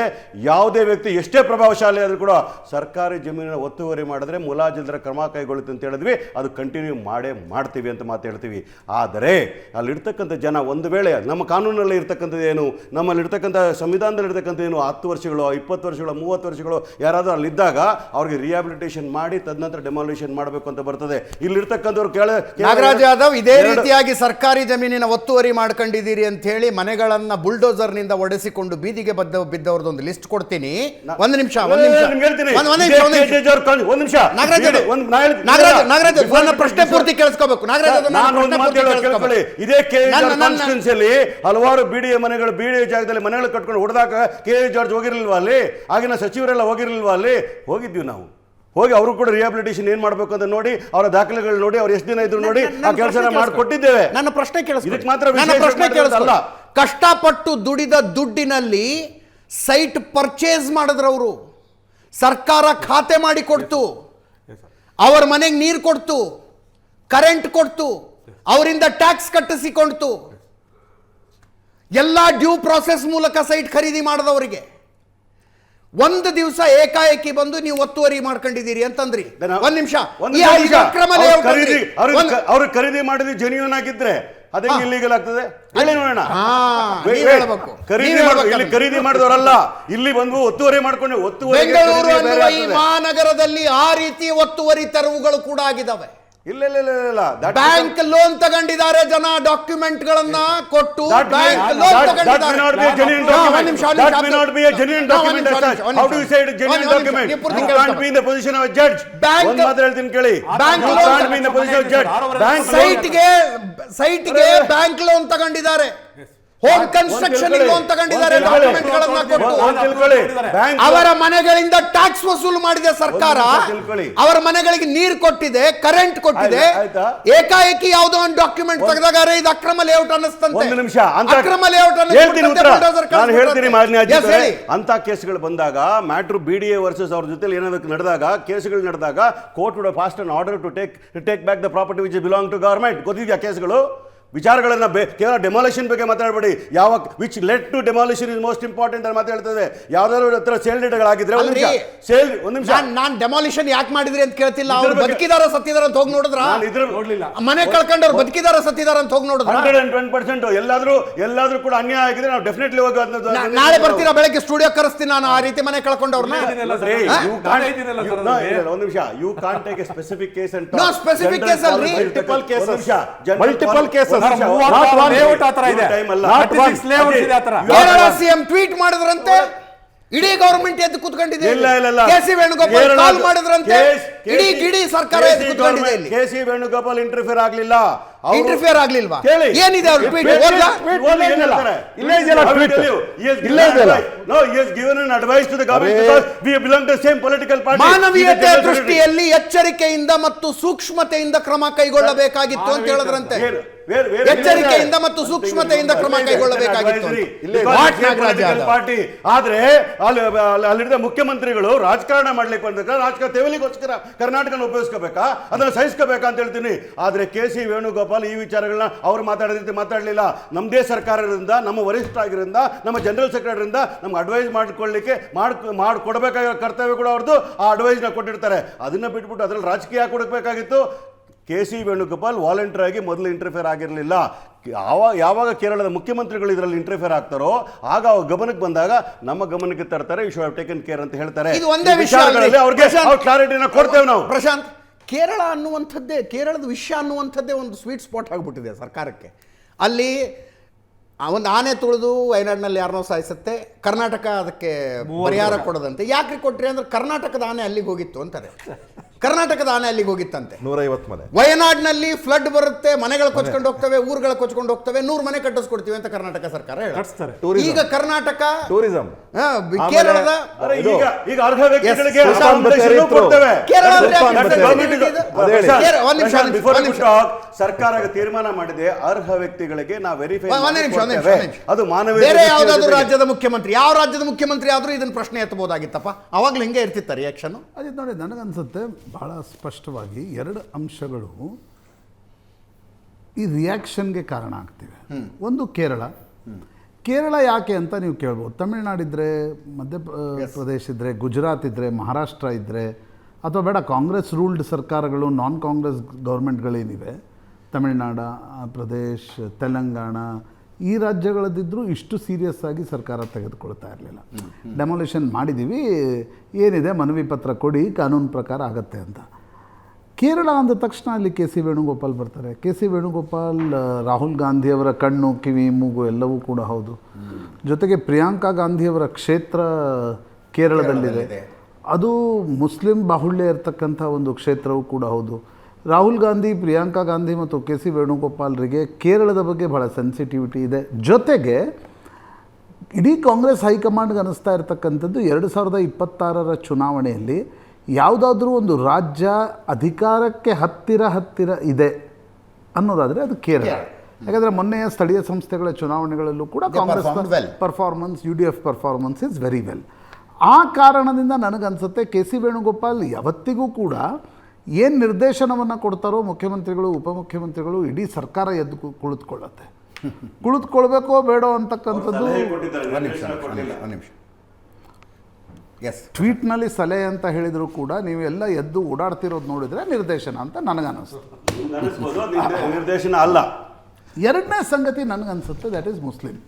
ಯಾವುದೇ ವ್ಯಕ್ತಿ ಎಷ್ಟೇ ಪ್ರಭಾವಶಾಲಿ ಆದರೂ ಕೂಡ ಸರ್ಕಾರಿ ಜಮೀನಿನ ಒತ್ತುವರಿ ಮಾಡಿದ್ರೆ ಮುಲಾಜಿಲ್ಲದ ಕ್ರಮ ಕೈಗೊಳ್ಳುತ್ತೆ ಅಂತ ಹೇಳಿದ್ವಿ. ಅದು ಕಂಟಿನ್ಯೂ ಮಾಡ್ತೀವಿ ಅಂತ ಮಾತು ಹೇಳ್ತೀವಿ. ಆದರೆ ಅಲ್ಲಿರ್ತಕ್ಕಂಥ ಜನ ಒಂದು ವೇಳೆ ನಮ್ಮ ಕಾನೂನಲ್ಲಿ ಇರ್ತಕ್ಕಂಥದ್ದು ಏನು, ನಮ್ಮಲ್ಲಿರ್ತಕ್ಕಂಥ ಸಂವಿಧಾನದಲ್ಲಿ ಇರ್ತಕ್ಕಂಥ ಏನು, 10 ವರ್ಷಗಳು, 20 ವರ್ಷಗಳು, 30 30 ವರ್ಷಗಳು ಯಾರಾದರೂ ಅಲ್ಲಿದ್ದಾಗ ಅವ್ರಿಗೆ ರಿಹ್ಯಾಬಿಲಿಟೇಷನ್ ಮಾಡಿ ತದನಂತರ ಡೆಮಾಲಿಷನ್ ಮಾಡಬೇಕು ಅಂತ ಬರ್ತದೆ. ಇಲ್ಲಿರ್ತಕ್ಕಂಥವ್ರು ನಾಗರಾಜ್ ಯಾದವ್ ಇದೇ ರೀತಿಯಾಗಿ ಸರ್ಕಾರಿ ಜಮೀನಿನ ಒತ್ತುವರಿ ಮಾಡ್ಕೊಂಡಿದ್ದೀರಿ ಅಂತ ಹೇಳಿ ಮನೆಗಳನ್ನ ಬುಲ್ಡೋಸರ್ನಿಂದ ಒಡೆಸಿಕೊಂಡು ಬೀದಿಗೆ ಬಿದ್ದವ್ರದೊಂದು ಲಿಸ್ಟ್ ಕೊಡ್ತೀನಿ. ಒಂದು ನಿಮಿಷ ನನ್ನ ಪ್ರಶ್ನೆ ಪೂರ್ತಿ ಕೇಳಿಸ್ಕೋಬೇಕು. ಇದೇ ಕಾನ್ಸ್ಟಿಟ್ಯೂನ್ಸಿಯಲ್ಲಿ ಹಲವಾರು ಬಿಡಿಎ ಮನೆಗಳು ಬಿಡಿಎ ಜಾಗದಲ್ಲಿ ಮನೆಗಳು ಕಟ್ಕೊಂಡು ಹೊಡೆದಾಗ ಕೆ ಜಾರ್ಜ್ ಹೋಗಿರ್ಲಿಲ್ವಾ ಅಲ್ಲಿ? ಆಗಿನ ಸಚಿವರೆಲ್ಲ ಹೋಗಿರ್ಲಿಲ್ವಾ ಅಲ್ಲಿ? ಹೋಗಿದ್ವಿ ನಾವು. ಹೋಗಿ ಅವರು ಕೂಡ ರಿಹ್ಯಾಬಿಲಿಟೇಷನ್ ಏನ್ ಮಾಡಬೇಕು ಅಂತ ನೋಡಿ, ಅವರ ದಾಖಲೆಗಳು ನೋಡಿ, ಅವ್ರು ಎಷ್ಟು ದಿನ ಇದ್ರು ನೋಡಿ, ಆ ಕೆಲಸ ಮಾಡಿಕೊಟ್ಟಿದ್ದೇವೆ. ನನ್ನ ಪ್ರಶ್ನೆ ಇದಕ್ಕೆ ಮಾತ್ರ ಕಷ್ಟಪಟ್ಟು ದುಡಿದ ದುಡ್ಡಿನಲ್ಲಿ ಸೈಟ್ ಪರ್ಚೇಸ್ ಮಾಡಿದ್ರವರು, ಸರ್ಕಾರ ಖಾತೆ ಮಾಡಿ ಕೊಡ್ತು, ಅವರ ಮನೆಗೆ ನೀರು ಕೊಡ್ತು, ಕರೆಂಟ್ ಕೊಡ್ತು, ಅವರಿಂದ ಟ್ಯಾಕ್ಸ್ ಕಟ್ಟಿಸಿಕೊಡ್ತು, ಎಲ್ಲ ಡ್ಯೂ ಪ್ರಾಸೆಸ್ ಮೂಲಕ ಸೈಟ್ ಖರೀದಿ ಮಾಡಿದವರಿಗೆ ಒಂದು ದಿವಸ ಏಕಾಏಕಿ ಬಂದು ನೀವು ಒತ್ತುವರಿ ಮಾಡ್ಕೊಂಡಿದ್ದೀರಿ ಅಂತಂದ್ರಿ. ಒಂದ್ ನಿಮಿಷ, ಅವ್ರು ಖರೀದಿ ಮಾಡಿದ ಜೆನ್ಯೂನ್ ಆಗಿದ್ರೆ ಅದೇ ಇಲ್ಲಿಗಲ್ ಆಗ್ತದೆ? ಹೇಳಿ ನೋಡೋಣ. ಖರೀದಿ ಮಾಡಿದವರಲ್ಲ, ಇಲ್ಲಿ ಬಂದು ಒತ್ತುವರಿ ಮಾಡ್ಕೊಂಡು ಬೆಂಗಳೂರು ಅನ್ನುವ ಈ ಮಹಾನಗರದಲ್ಲಿ ಆ ರೀತಿ ಒತ್ತುವರಿ ತೆರವುಗಳು ಕೂಡ ಆಗಿದ್ದಾವೆ. ಇಲ್ಲ ಇಲ್ಲ ಇಲ್ಲ ಇಲ್ಲ, ಬ್ಯಾಂಕ್ ಲೋನ್ ತಗೊಂಡಿದ್ದಾರೆ ಜನ, ಡಾಕ್ಯುಮೆಂಟ್ ಗಳನ್ನ ಕೊಟ್ಟು ಬ್ಯಾಂಕ್ ಲೋನ್ ತಗೊಂಡಿದ್ದಾರೆ. ಸೈಟ್ಗೆ ಬ್ಯಾಂಕ್ ಲೋನ್ ತಗೊಂಡಿದ್ದಾರೆ, ಹೋಮ್ ಕನ್ಸ್ಟ್ರಕ್ಷನ್ ಲೋನ್ ತಗೊಂಡಿದ್ದಾರೆ, ಡಾಕ್ಯುಮೆಂಟ್ ಗಳನ್ನ ಕೊಟ್ಟು ಅವರ ಮನೆಗಳಿಂದ ಟ್ಯಾಕ್ಸ್ ವಸೂಲು ಮಾಡಿದೆ ಸರ್ಕಾರ, ಅವರ ಮನೆಗಳಿಗೆ ನೀರು ಕೊಟ್ಟಿದೆ, ಕರೆಂಟ್ ಕೊಟ್ಟಿದೆ. ಏಕಾಏಕಿ ಯಾವುದೋ ಒಂದು ಡಾಕ್ಯುಮೆಂಟ್ ತೆಗೆದಾಗ ಇದು ಅಕ್ರಮ ಲೇಔಟ್ ಅನ್ನಿಸ್ತಂತೆ. ಒಂದು ನಿಮಿಷ, ಅಕ್ರಮ ಲೇಔಟ್ ನಾನು ಹೇಳ್ತೀನಿ ಮಾನ್ಯ ಅಧ್ಯಕ್ಷರೇ, ಅಂತ ಕೇಸ್ಗಳು ಬಂದಾಗ ಮ್ಯಾಟ್ರು ಬಿಡಿಎ ವರ್ಸಸ್ ಅವ್ರ ಜೊತೆ ಏನಾದ್ರು ನಡೆದಾಗ, ಕೇಸ್ಗಳು ನಡೆದಾಗ court would fast in order to take back the property which belong to government. ಗೊತ್ತಿದೆಯಾ ಕೇಸ್ಗಳು? ವಿಚಾರಗಳನ್ನ ಕೇವಲ ಡೆಮಾಲಿಷನ್ ಬಗ್ಗೆ ಮಾತಾಡಬೇಡಿ. ಯಾವ which led to demolition is most important ಅಂತ ಮಾತಾಡ್ತದೆ. ಯಾವ್ದಾದ್ರು ಹತ್ರ ಸೇಲ್ ಡೇಟ್ಗಳಾಗಿದ್ರೆ ಒಂದು ನಿಮಿಷ, ನಾನು ಡೆಮಾಲಿಷನ್ ಯಾಕೆ ಮಾಡಿದ್ರಿ ಅಂತ ಕೇಳ್ತಿಲ್ಲ. ಅವ್ರು ಬದುಕಿದಾರ ಸತ್ತಿದಾರ ಅಂತ ಹೋಗಿ ನೋಡಿದ್ರ? ಮನೆ ಕಳ್ಕೊಂಡವ್ರು ಬದುಕಿದಾರ ಸತ್ತಿದಾರ ಅಂತ ಹೋಗಿ ನೋಡಿದ್ರ? 110% ಎಲ್ಲಾದ್ರೂ ಕೂಡ ಅನ್ಯಾಯ ಆಗಿದ್ರೆ ನಾವು ಡೆಫಿನೆಟ್ಲಿ ಹೋಗಿ ನಾಳೆ ಬರ್ತೀರಾ? ಬೆಳಗ್ಗೆ ಸ್ಟುಡಿಯೋ ಕರೆಸ್ತೀನಿ ನಾನು ಆ ರೀತಿ ಮನೆ ಕಳ್ಕೊಂಡವ್ರನ್ನ. ಒಂದು ನಿಮಿಷ, you can't take a specific case and no specific case ಅಲ್ರಿ, multiple cases. Kerala CM tweet ಮಾಡಿದ್ರಂತೆ, ಇಡೀ ಗವರ್ಮೆಂಟ್ ಎದ್ದು ಕೂತ್ಕೊಂಡಿದೆ. ಕೆ.ಸಿ. ವೇಣುಗೋಪಾಲ್ ಕಾಲ್ ಮಾಡಿದ್ರಂತೆ, ಇಡೀ ಸರ್ಕಾರ ಎದ್ದು ಕೂತ್ಕೊಂಡಿದೆ. ಕೆ.ಸಿ. ವೇಣುಗೋಪಾಲ್ ಇಂಟರ್ಫಿಯರ್ ಆಗ್ಲಿಲ್ಲ. ಇಂಟರ್ಫಿಯರ್ ಆಗ್ಲಿಲ್ವಾ? ಏನಿದೆ ಅವ್ರ ಟ್ವೀಟ್? ಮಾನವೀಯತೆ ದೃಷ್ಟಿಯಲ್ಲಿ ಎಚ್ಚರಿಕೆಯಿಂದ ಮತ್ತು ಸೂಕ್ಷ್ಮತೆಯಿಂದ ಕ್ರಮ ಕೈಗೊಳ್ಳಬೇಕಾಗಿತ್ತು ಅಂತ ಹೇಳಿದ್ರಂತೆ. ಎಚ್ಚರಿಕೆಯಿಂದ ಮತ್ತು ಸೂಕ್ಷ್ಮತೆಯಿಂದ ಕ್ರಮ ಕೈಗೊಳ್ಳಬೇಕಾಗಿತ್ತು. ಪಾರ್ಟಿ ಆದ್ರೆ ಅಲ್ಲಿದ್ದ ಮುಖ್ಯಮಂತ್ರಿಗಳು ರಾಜಕಾರಣ ಮಾಡ್ಲಿಕ್ಕೆ ಬಂದಾಗ ರಾಜಕಾರಣ ತೆವಲಿಗೋಸ್ಕರ ಕರ್ನಾಟಕನ ಉಪಯೋಗಿಸ್ಕೋಬೇಕಾ, ಅದನ್ನ ಸಹಿಸ್ಕೋಬೇಕಾ ಅಂತ ಹೇಳ್ತೀನಿ. ಆದ್ರೆ ಕೆ.ಸಿ. ವೇಣುಗೋಪಾಲ್ ಈ ವಿಚಾರಗಳನ್ನ ಅವ್ರು ಮಾತಾಡೋದಕ್ಕೆ ಮಾತಾಡಲಿಲ್ಲ. ನಮ್ಮದೇ ಸರ್ಕಾರದಿಂದ, ನಮ್ಮ ವರಿಷ್ಠ ಆಗಿರೋದ್ರಿಂದ, ನಮ್ಮ ಜನರಲ್ ಸೆಕ್ರೆಟರಿಯಿಂದ ನಮ್ಗೆ ಅಡ್ವೈಸ್ ಮಾಡ್ಕೊಳ್ಳಿಕ್ಕೆ ಮಾಡಿಕೊಡ್ಬೇಕಾಗಿರೋ ಕರ್ತವ್ಯ ಕೂಡ ಅವ್ರದ್ದು. ಆ ಅಡ್ವೈಸ್ನ ಕೊಟ್ಟಿರ್ತಾರೆ. ಅದನ್ನ ಬಿಟ್ಬಿಟ್ಟು ಅದ್ರಲ್ಲಿ ರಾಜಕೀಯ ಕೊಡಬೇಕಾಗಿತ್ತು. ಕೆ.ಸಿ. ವೇಣುಗೋಪಾಲ್ ವಾಲಂಟಿಯರ್ ಆಗಿ ಮೊದಲು ಇಂಟರ್ಫಿಯರ್ ಆಗಿರಲಿಲ್ಲ. ಯಾವಾಗ ಕೇರಳದ ಮುಖ್ಯಮಂತ್ರಿಗಳು ಇದರಲ್ಲಿ ಇಂಟರ್ಫಿಯರ್ ಆಗ್ತಾರೋ ಆಗ ಅವ್ರ ಗಮನಕ್ಕೆ ಬಂದಾಗ ನಮ್ಮ ಗಮನಕ್ಕೆ ತರ್ತಾರೆ. You should have taken care ಅಂತ ಹೇಳ್ತಾರೆ. ಇದು ಒಂದೇ ವಿಷಯಗಳಲ್ಲಿ ಅವ್ರಿಗೆ ಕ್ಲಾರಿಟಿನ ಕೊಡ್ತೇವೆ ನಾವು. ಪ್ರಶಾಂತ್, ಕೇರಳ ಅನ್ನುವಂಥದ್ದೇ, ಕೇರಳದ ವಿಷಯ ಅನ್ನುವಂಥದ್ದೇ ಒಂದು ಸ್ವೀಟ್ ಸ್ಪಾಟ್ ಆಗಿಬಿಟ್ಟಿದೆ ಸರ್ಕಾರಕ್ಕೆ. ಅಲ್ಲಿ ಒಂದು ಆನೆ ತುಳಿದು ವಯನಾಡಿನಲ್ಲಿ ಯಾರನ್ನೋ ಸಾಯಿಸುತ್ತೆ, ಕರ್ನಾಟಕ ಅದಕ್ಕೆ ಪರಿಹಾರ ಕೊಡೋದಂತೆ. ಯಾಕೆ ಕೊಟ್ರಿ ಅಂದ್ರೆ ಕರ್ನಾಟಕದ ಆನೆ ಅಲ್ಲಿಗೆ ಹೋಗಿತ್ತು ಅಂತಾರೆ. ಕರ್ನಾಟಕದ ಆನೆ ಅಲ್ಲಿಗೆ ಹೋಗಿತ್ತಂತೆ. 150 ಮನೆ ವಯನಾಡಿನಲ್ಲಿ ಫ್ಲಡ್ ಬರುತ್ತೆ, ಮನೆಗಳು ಕೊಚ್ಕೊಂಡು ಹೋಗ್ತವೆ, ಊರುಗಳು ಕೊಚ್ಕೊಂಡು ಹೋಗ್ತವೆ, 100 ಮನೆ ಕಟ್ಟಿಸ್ಕೊಡ್ತೀವಿ ಅಂತ ಕರ್ನಾಟಕ ಸರ್ಕಾರ ಹೇಳುತ್ತೆ. ಈಗ ಕರ್ನಾಟಕ ಟೂರಿಸಂ, ಕೇರಳದ ಈಗ ಅರ್ಹ ವ್ಯಕ್ತಿಗಳಿಗೆ ಸರ್ಕಾರ ತೀರ್ಮಾನ ಮಾಡಿದೆ, ಅರ್ಹ ವ್ಯಕ್ತಿಗಳಿಗೆ ನಾವು ವೆರಿಫೈ. ಅದು ಮಾನವೀಯ. ಬೇರೆ ಯಾವ್ದಾದ್ರು ರಾಜ್ಯದ ಮುಖ್ಯಮಂತ್ರಿ, ಯಾವ ರಾಜ್ಯದ ಮುಖ್ಯಮಂತ್ರಿ ಆದ್ರೂ ಇದನ್ನ ಪ್ರಶ್ನೆ ಎತ್ತಬಹುದಾಗಿತ್ತಪ್ಪ. ಅವಾಗ್ಲೂ ಹಿಂಗೆ ಇರ್ತಿತ್ತ ರಿಯಾಕ್ಷನ್? ಅದೇ ನೋಡಿ, ನನಗನ್ಸುತ್ತೆ ಬಹಳ ಸ್ಪಷ್ಟವಾಗಿ 2 ಅಂಶಗಳು ಈ ರಿಯಾಕ್ಷನ್ಗೆ ಕಾರಣ ಆಗ್ತಿವೆ. ಒಂದು ಕೇರಳ ಯಾಕೆ ಅಂತ ನೀವು ಕೇಳ್ಬೋದು. ತಮಿಳ್ನಾಡಿದ್ರೆ, ಮಧ್ಯಪ್ರದೇಶ ಇದ್ದರೆ, ಗುಜರಾತ್ ಇದ್ದರೆ, ಮಹಾರಾಷ್ಟ್ರ ಇದ್ದರೆ, ಅಥವಾ ಬೇಡ ಕಾಂಗ್ರೆಸ್ ರೂಲ್ಡ್ ಸರ್ಕಾರಗಳು, ನಾನ್ ಕಾಂಗ್ರೆಸ್ ಗೌರ್ಮೆಂಟ್ಗಳೇನಿವೆ, ತಮಿಳ್ನಾಡು, ಪ್ರದೇಶ್, ತೆಲಂಗಾಣ, ಈ ರಾಜ್ಯಗಳದ್ದಿದ್ದರೂ ಇಷ್ಟು ಸೀರಿಯಸ್ ಆಗಿ ಸರ್ಕಾರ ತೆಗೆದುಕೊಳ್ತಾ ಇರಲಿಲ್ಲ. ಡೆಮೊಲಿಷನ್ ಮಾಡಿದ್ದೀವಿ, ಏನಿದೆ ಮನವಿ ಪತ್ರ ಕೊಡಿ, ಕಾನೂನು ಪ್ರಕಾರ ಆಗತ್ತೆ ಅಂತ. ಕೇರಳ ಅಂದ ತಕ್ಷಣ ಅಲ್ಲಿ ಕೆ ಸಿ ವೇಣುಗೋಪಾಲ್ ಬರ್ತಾರೆ. ಕೆ ಸಿ ವೇಣುಗೋಪಾಲ್ ರಾಹುಲ್ ಗಾಂಧಿಯವರ ಕಣ್ಣು, ಕಿವಿ, ಮೂಗು ಎಲ್ಲವೂ ಕೂಡ ಹೌದು. ಜೊತೆಗೆ ಪ್ರಿಯಾಂಕಾ ಗಾಂಧಿಯವರ ಕ್ಷೇತ್ರ ಕೇರಳದಲ್ಲಿದೆ, ಅದು ಮುಸ್ಲಿಂ ಬಾಹುಳ್ಯ ಇರತಕ್ಕಂಥ ಒಂದು ಕ್ಷೇತ್ರವೂ ಕೂಡ ಹೌದು. ರಾಹುಲ್ ಗಾಂಧಿ, ಪ್ರಿಯಾಂಕಾ ಗಾಂಧಿ ಮತ್ತು ಕೆ ಸಿ ವೇಣುಗೋಪಾಲ್ರಿಗೆ ಕೇರಳದ ಬಗ್ಗೆ ಭಾಳ ಸೆನ್ಸಿಟಿವಿಟಿ ಇದೆ. ಜೊತೆಗೆ ಇಡೀ ಕಾಂಗ್ರೆಸ್ ಹೈಕಮಾಂಡ್ಗೆ ಅನ್ನಿಸ್ತಾ ಇರತಕ್ಕಂಥದ್ದು 2026 ಚುನಾವಣೆಯಲ್ಲಿ ಯಾವುದಾದ್ರೂ ಒಂದು ರಾಜ್ಯ ಅಧಿಕಾರಕ್ಕೆ ಹತ್ತಿರ ಇದೆ ಅನ್ನೋದಾದರೆ ಅದು ಕೇರಳ. ಯಾಕಂದರೆ ಮೊನ್ನೆಯ ಸ್ಥಳೀಯ ಸಂಸ್ಥೆಗಳ ಚುನಾವಣೆಗಳಲ್ಲೂ ಕೂಡ Congress performance, UDF performance is very well. ಆ ಕಾರಣದಿಂದ ನನಗನ್ಸುತ್ತೆ ಕೆ ಸಿ ವೇಣುಗೋಪಾಲ್ ಯಾವತ್ತಿಗೂ ಕೂಡ ಏನು ನಿರ್ದೇಶನವನ್ನು ಕೊಡ್ತಾರೋ ಮುಖ್ಯಮಂತ್ರಿಗಳು, ಉಪಮುಖ್ಯಮಂತ್ರಿಗಳು, ಇಡೀ ಸರ್ಕಾರ ಎದ್ದು ಕುಳಿತುಕೊಳ್ಳುತ್ತೆ. ಕುಳಿತುಕೊಳ್ಬೇಕೋ ಬೇಡೋ ಅಂತಕ್ಕಂಥದ್ದು ಟ್ವೀಟ್ನಲ್ಲಿ ಸಲಹೆ ಅಂತ ಹೇಳಿದರೂ ಕೂಡ ನೀವೆಲ್ಲ ಎದ್ದು ಓಡಾಡ್ತಿರೋದು ನೋಡಿದರೆ ನಿರ್ದೇಶನ ಅಂತ ನನಗನ್ನಿಸ್ತು. ನಿರ್ದೇಶನ ಅಲ್ಲ. ಎರಡನೇ ಸಂಗತಿ ನನಗನ್ಸುತ್ತೆ ದ್ಯಾಟ್ ಈಸ್ ಮುಸ್ಲಿಂ.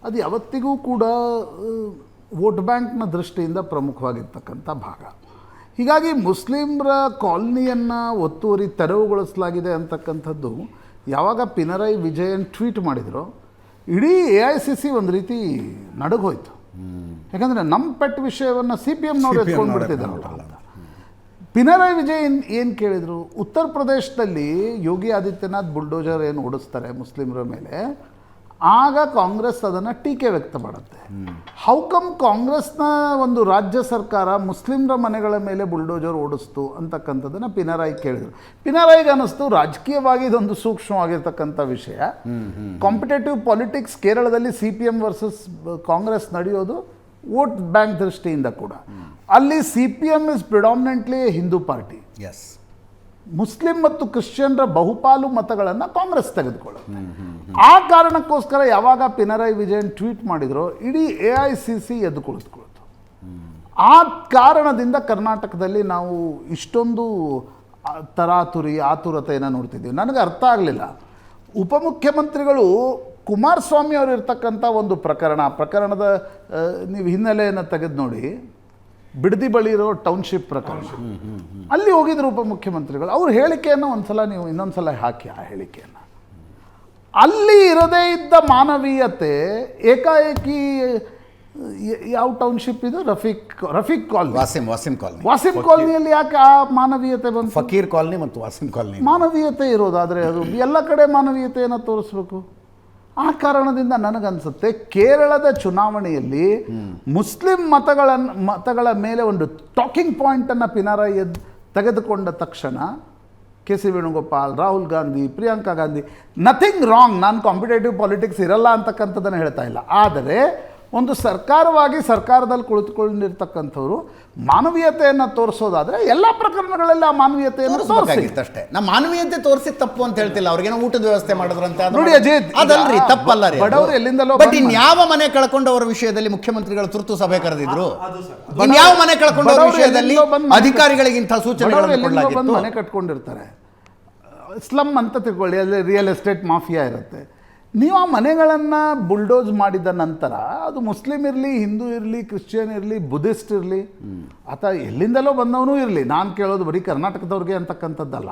ಅದು ಯಾವತ್ತಿಗೂ ಕೂಡ ವೋಟ್ ಬ್ಯಾಂಕ್ನ ದೃಷ್ಟಿಯಿಂದ ಪ್ರಮುಖವಾಗಿರ್ತಕ್ಕಂಥ ಭಾಗ. ಹೀಗಾಗಿ ಮುಸ್ಲಿಮರ ಕಾಲನಿಯನ್ನು ಒತ್ತುವರಿ ತೆರವುಗೊಳಿಸಲಾಗಿದೆ ಅಂತಕ್ಕಂಥದ್ದು ಯಾವಾಗ ಪಿನರಾಯಿ ವಿಜಯನ್ ಟ್ವೀಟ್ ಮಾಡಿದ್ರು, ಇಡೀ AICC ಒಂದು ರೀತಿ ನಡಗೋಯ್ತು. ಯಾಕಂದರೆ ನಮ್ಮ ಪೆಟ್ ವಿಷಯವನ್ನು CPMನವ್ರು ಎತ್ಕೊಂಡು ಬಿಡ್ತಿದ್ದಾರಲ್ಲ ಅಂತ. ಪಿನರಾಯಿ ವಿಜಯನ್ ಏನು ಕೇಳಿದರು, ಉತ್ತರ ಪ್ರದೇಶದಲ್ಲಿ ಯೋಗಿ ಆದಿತ್ಯನಾಥ್ ಬುಲ್ಡೋಜರ್ ಏನು ಓಡಿಸ್ತಾರೆ ಮುಸ್ಲಿಮರ ಮೇಲೆ, ಆಗ ಕಾಂಗ್ರೆಸ್ ಅದನ್ನು ಟೀಕೆ ವ್ಯಕ್ತ ಮಾಡುತ್ತೆ. ಹೌಕಮ್ ಕಾಂಗ್ರೆಸ್ನ ಒಂದು ರಾಜ್ಯ ಸರ್ಕಾರ ಮುಸ್ಲಿಮರ ಮನೆಗಳ ಮೇಲೆ ಬುಲ್ಡೋಜರ್ ಓಡಿಸ್ತು ಅಂತಕ್ಕಂಥದ್ದನ್ನು ಪಿನರಾಯಿ ಕೇಳಿದರು. ಪಿನರಾಯಿಗೆ ಅನ್ನಿಸ್ತು ರಾಜಕೀಯವಾಗಿ ಇದೊಂದು ಸೂಕ್ಷ್ಮವಾಗಿರ್ತಕ್ಕಂಥ ವಿಷಯ. ಕಾಂಪಿಟೇಟಿವ್ ಪಾಲಿಟಿಕ್ಸ್ ಕೇರಳದಲ್ಲಿ CPM ವರ್ಸಸ್ ಕಾಂಗ್ರೆಸ್ ನಡೆಯೋದು ವೋಟ್ ಬ್ಯಾಂಕ್ ದೃಷ್ಟಿಯಿಂದ ಕೂಡ. ಅಲ್ಲಿ CPM is predominantly Hindu party. Yes, Muslim ಮತ್ತು ಕ್ರಿಶ್ಚಿಯನ್ರ ಬಹುಪಾಲು ಮತಗಳನ್ನು ಕಾಂಗ್ರೆಸ್ ತೆಗೆದುಕೊಳ್ಳುತ್ತೆ. ಆ ಕಾರಣಕ್ಕೋಸ್ಕರ ಯಾವಾಗ ಪಿನರಾಯಿ ವಿಜಯನ್ ಟ್ವೀಟ್ ಮಾಡಿದ್ರು, ಇಡೀ AICC ಎದ್ದು ಕುಳಿತುಕೊಳ್ತು. ಆ ಕಾರಣದಿಂದ ಕರ್ನಾಟಕದಲ್ಲಿ ನಾವು ಇಷ್ಟೊಂದು ಆತುರತೆಯನ್ನು ನೋಡ್ತಿದ್ದೀವಿ. ನನಗೆ ಅರ್ಥ ಆಗಲಿಲ್ಲ, ಉಪಮುಖ್ಯಮಂತ್ರಿಗಳು ಕುಮಾರಸ್ವಾಮಿ ಅವರು ಇರ್ತಕ್ಕಂಥ ಒಂದು ಪ್ರಕರಣದ ನೀವು ಹಿನ್ನೆಲೆಯನ್ನು ತೆಗೆದು ನೋಡಿ, ಬಿಡದಿ ಬಳಿ ಇರೋ ಟೌನ್ಶಿಪ್ ಪ್ರಕರಣ, ಅಲ್ಲಿ ಹೋಗಿದ್ರು ಉಪಮುಖ್ಯಮಂತ್ರಿಗಳು. ಅವ್ರ ಹೇಳಿಕೆಯನ್ನು ನೀವು ಇನ್ನೊಂದ್ಸಲ ಹಾಕಿ. ಆ ಹೇಳಿಕೆಯನ್ನು ಅಲ್ಲಿ ಇರದೇ ಇದ್ದ ಮಾನವೀಯತೆ ಏಕಾಏಕಿ ಯಾವ ಟೌನ್ಶಿಪ್ ಇದು, ರಫೀಕ್ ಕಾಲನಿ, ವಾಸಿಂ ಕಾಲನಿಯಲ್ಲಿ ಯಾಕೆ ಆ ಮಾನವೀಯತೆ ಬಂತು? ಫಕೀರ್ ಕಾಲನಿ ಮತ್ತು ವಾಸಿಂ ಕಾಲನಿ ಮಾನವೀಯತೆ ಇರೋದಾದರೆ ಅದು ಎಲ್ಲ ಕಡೆ ಮಾನವೀಯತೆಯನ್ನು ತೋರಿಸ್ಬೇಕು. ಆ ಕಾರಣದಿಂದ ನನಗನ್ಸುತ್ತೆ ಕೇರಳದ ಚುನಾವಣೆಯಲ್ಲಿ ಮುಸ್ಲಿಂ ಮತಗಳ ಮೇಲೆ ಒಂದು ಟಾಕಿಂಗ್ ಪಾಯಿಂಟನ್ನು ಪಿನರಾಯಿ ತೆಗೆದುಕೊಂಡ ತಕ್ಷಣ K C Venugopal, Rahul Gandhi, Priyanka Gandhi, nothing wrong, ನಾನು ಕಾಂಪಿಟೇಟಿವ್ ಪಾಲಿಟಿಕ್ಸ್ ಇರಲ್ಲ ಅಂತಕ್ಕಂಥದ್ದನ್ನು ಹೇಳ್ತಾ ಇಲ್ಲ. ಆದರೆ ಒಂದು ಸರ್ಕಾರದಲ್ಲಿ ಕುಳಿತುಕೊಂಡಿರ್ತಕ್ಕಂಥವ್ರು ಮಾನವೀಯತೆಯನ್ನು ತೋರಿಸೋದಾದರೆ ಎಲ್ಲ ಪ್ರಕರಣಗಳಲ್ಲಿ ಆ ಮಾನವೀಯತೆಯನ್ನು ತೋರಿಸಿತ್ತಷ್ಟೇ. ನಮ್ಮ ಮಾನವೀಯತೆ ತೋರಿಸಿ ತಪ್ಪು ಅಂತ ಹೇಳ್ತಿಲ್ಲ. ಅವ್ರಿಗೇನೋ ಊಟದ ವ್ಯವಸ್ಥೆ ಮಾಡಿದ್ರಂತೆ, ನೋಡಿ ಅಜಯ್, ಅದಲ್ರಿ ತಪ್ಪಲ್ಲ ರೀ. ಬಡವರು ಎಲ್ಲಿಂದಲೋ ಬಟ್ ಇನ್ಯಾವ ಮನೆ ಕಳ್ಕೊಂಡವರ ವಿಷಯದಲ್ಲಿ ಮುಖ್ಯಮಂತ್ರಿಗಳು ತುರ್ತು ಸಭೆ ಕರೆದಿದ್ರು? ಇನ್ಯಾವ ಮನೆ ಕಳ್ಕೊಂಡವರ ವಿಷಯದಲ್ಲಿ ಅಧಿಕಾರಿಗಳಿಗಿಂತ ಸೂಚನೆಗಳನ್ನು ಬಂದು ಮನೆ ಕಟ್ಕೊಂಡಿರ್ತಾರೆ. ಸ್ಲಮ್ ಅಂತ ತಿಳ್ಕೊಳ್ಳಿ, ಅಲ್ಲಿ ರಿಯಲ್ ಎಸ್ಟೇಟ್ ಮಾಫಿಯಾ ಇರುತ್ತೆ. ನೀವು ಆ ಮನೆಗಳನ್ನು ಬುಲ್ಡೋಸ್ ಮಾಡಿದ ನಂತರ ಅದು ಮುಸ್ಲಿಂ ಇರಲಿ, ಹಿಂದೂ ಇರಲಿ, ಕ್ರಿಶ್ಚಿಯನ್ ಇರಲಿ, ಬುದ್ಧಿಸ್ಟ್ ಇರಲಿ, ಅಥವಾ ಎಲ್ಲಿಂದಲೋ ಬಂದವನೂ ಇರಲಿ, ನಾನು ಕೇಳೋದು ಬರೀ ಕರ್ನಾಟಕದವ್ರಿಗೆ ಅಂತಕ್ಕಂಥದ್ದಲ್ಲ.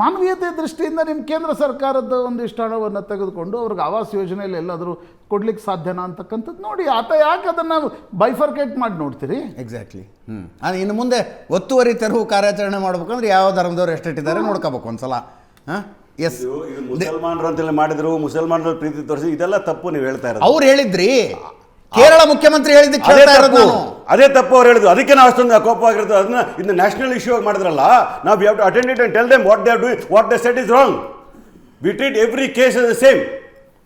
ಮಾನವೀಯತೆ ದೃಷ್ಟಿಯಿಂದ ನಿಮ್ಮ ಕೇಂದ್ರ ಸರ್ಕಾರದ ಒಂದಿಷ್ಟು ಹಣವನ್ನು ತೆಗೆದುಕೊಂಡು ಅವ್ರಿಗೆ ಆವಾಸ್ ಯೋಜನೆಯಲ್ಲಿ ಎಲ್ಲಾದರೂ ಕೊಡ್ಲಿಕ್ಕೆ ಸಾಧ್ಯನಾ ಅಂತಕ್ಕಂಥದ್ದು ನೋಡಿ. ಆತ ಯಾಕೆ ಅದನ್ನು ಬೈಫರ್ಕೇಟ್ ಮಾಡಿ ನೋಡ್ತೀರಿ? ಎಕ್ಸಾಕ್ಟ್ಲಿ. ಇನ್ನು ಮುಂದೆ ಒತ್ತುವರಿ ತೆರವು ಕಾರ್ಯಾಚರಣೆ ಮಾಡ್ಬೇಕಂದ್ರೆ ಯಾವ ಧರ್ಮದವ್ರು ಎಷ್ಟಿಟ್ಟಿದ್ದಾರೆ ನೋಡ್ಕೋಬೇಕು ಒಂದ್ಸಲ. ಎಸ್, ಮುಸಲ್ಮಾನರು ಅಂತೆಲ್ಲ ಮಾಡಿದ್ರು, ಮುಸಲ್ಮಾನರ ಪ್ರೀತಿ ತೋರಿಸಿ, ಇದೆಲ್ಲ ತಪ್ಪು ನೀವು ಹೇಳ್ತಾ ಇರೋದು. ಅವ್ರು ಹೇಳಿದ್ರಿ, ಕೇರಳ ಮುಖ್ಯಮಂತ್ರಿ ಹೇಳಿದ್ದಕ್ಕೆ ಅದೇ ತಪ್ಪು ಅವ್ರು ಹೇಳಿದ್ರು. ಅದಕ್ಕೆ ನಾವು ಅಷ್ಟೊಂದು ಕೋಪವಾಗಿರುತ್ತೆ. ಅದನ್ನ ಇದನ್ನ ನ್ಯಾಷನಲ್ ಇಶ್ಯೂ ಆಗಿ ಮಾಡಿದ್ರಲ್ಲ, ನಾವು we have to attend it and tell them what they are doing, what they said is wrong. We treat every case the same.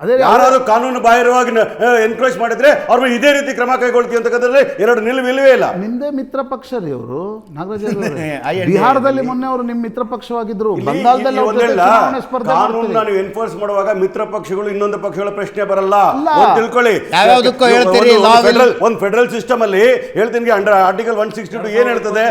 ಯಾರಾದ್ರೂ ಕಾನೂನು ಬಾಹಿರವಾಗಿ ಎನ್ಕ್ರೋಚ್ ಮಾಡಿದ್ರೆ ಅವ್ರ ಮೇಲೆ ಇದೇ ರೀತಿ ಕ್ರಮ ಕೈಗೊಳ್ತೀವಿ ಅಂತಕ್ಕಂಥದ್ರಲ್ಲಿ ಎರಡು ನಿಲುವಿಲ್ಲವೇ ಇಲ್ಲ. ನಿಂದೇ ಮಿತ್ರ ಪಕ್ಷ ರೀ ಅವರು, ನಾಗರಾಜ್. ಬಿಹಾರದಲ್ಲಿ ಮೊನ್ನೆ ಅವರು ನಿಮ್ಮ ಮಿತ್ರ ಪಕ್ಷವಾಗಿದ್ರು, ಬಂಗಾಳದಲ್ಲಿ ಕಾನೂನು ನೀವು ಎನ್ಫೋರ್ಸ್ ಮಾಡುವಾಗ ಮಿತ್ರ ಪಕ್ಷಗಳು ಇನ್ನೊಂದು ಪಕ್ಷಗಳ ಪ್ರಶ್ನೆ ಬರಲ್ಲ. ತಿಳ್ಕೊಳ್ಳಿ, ಒಂದು ಫೆಡರಲ್ ಸಿಸ್ಟಮ್ ಅಲ್ಲಿ ಹೇಳ್ತೀನಿ, ಅಂಡರ್ ಆರ್ಟಿಕಲ್ 162 ಏನ್ ಹೇಳ್ತದೆ,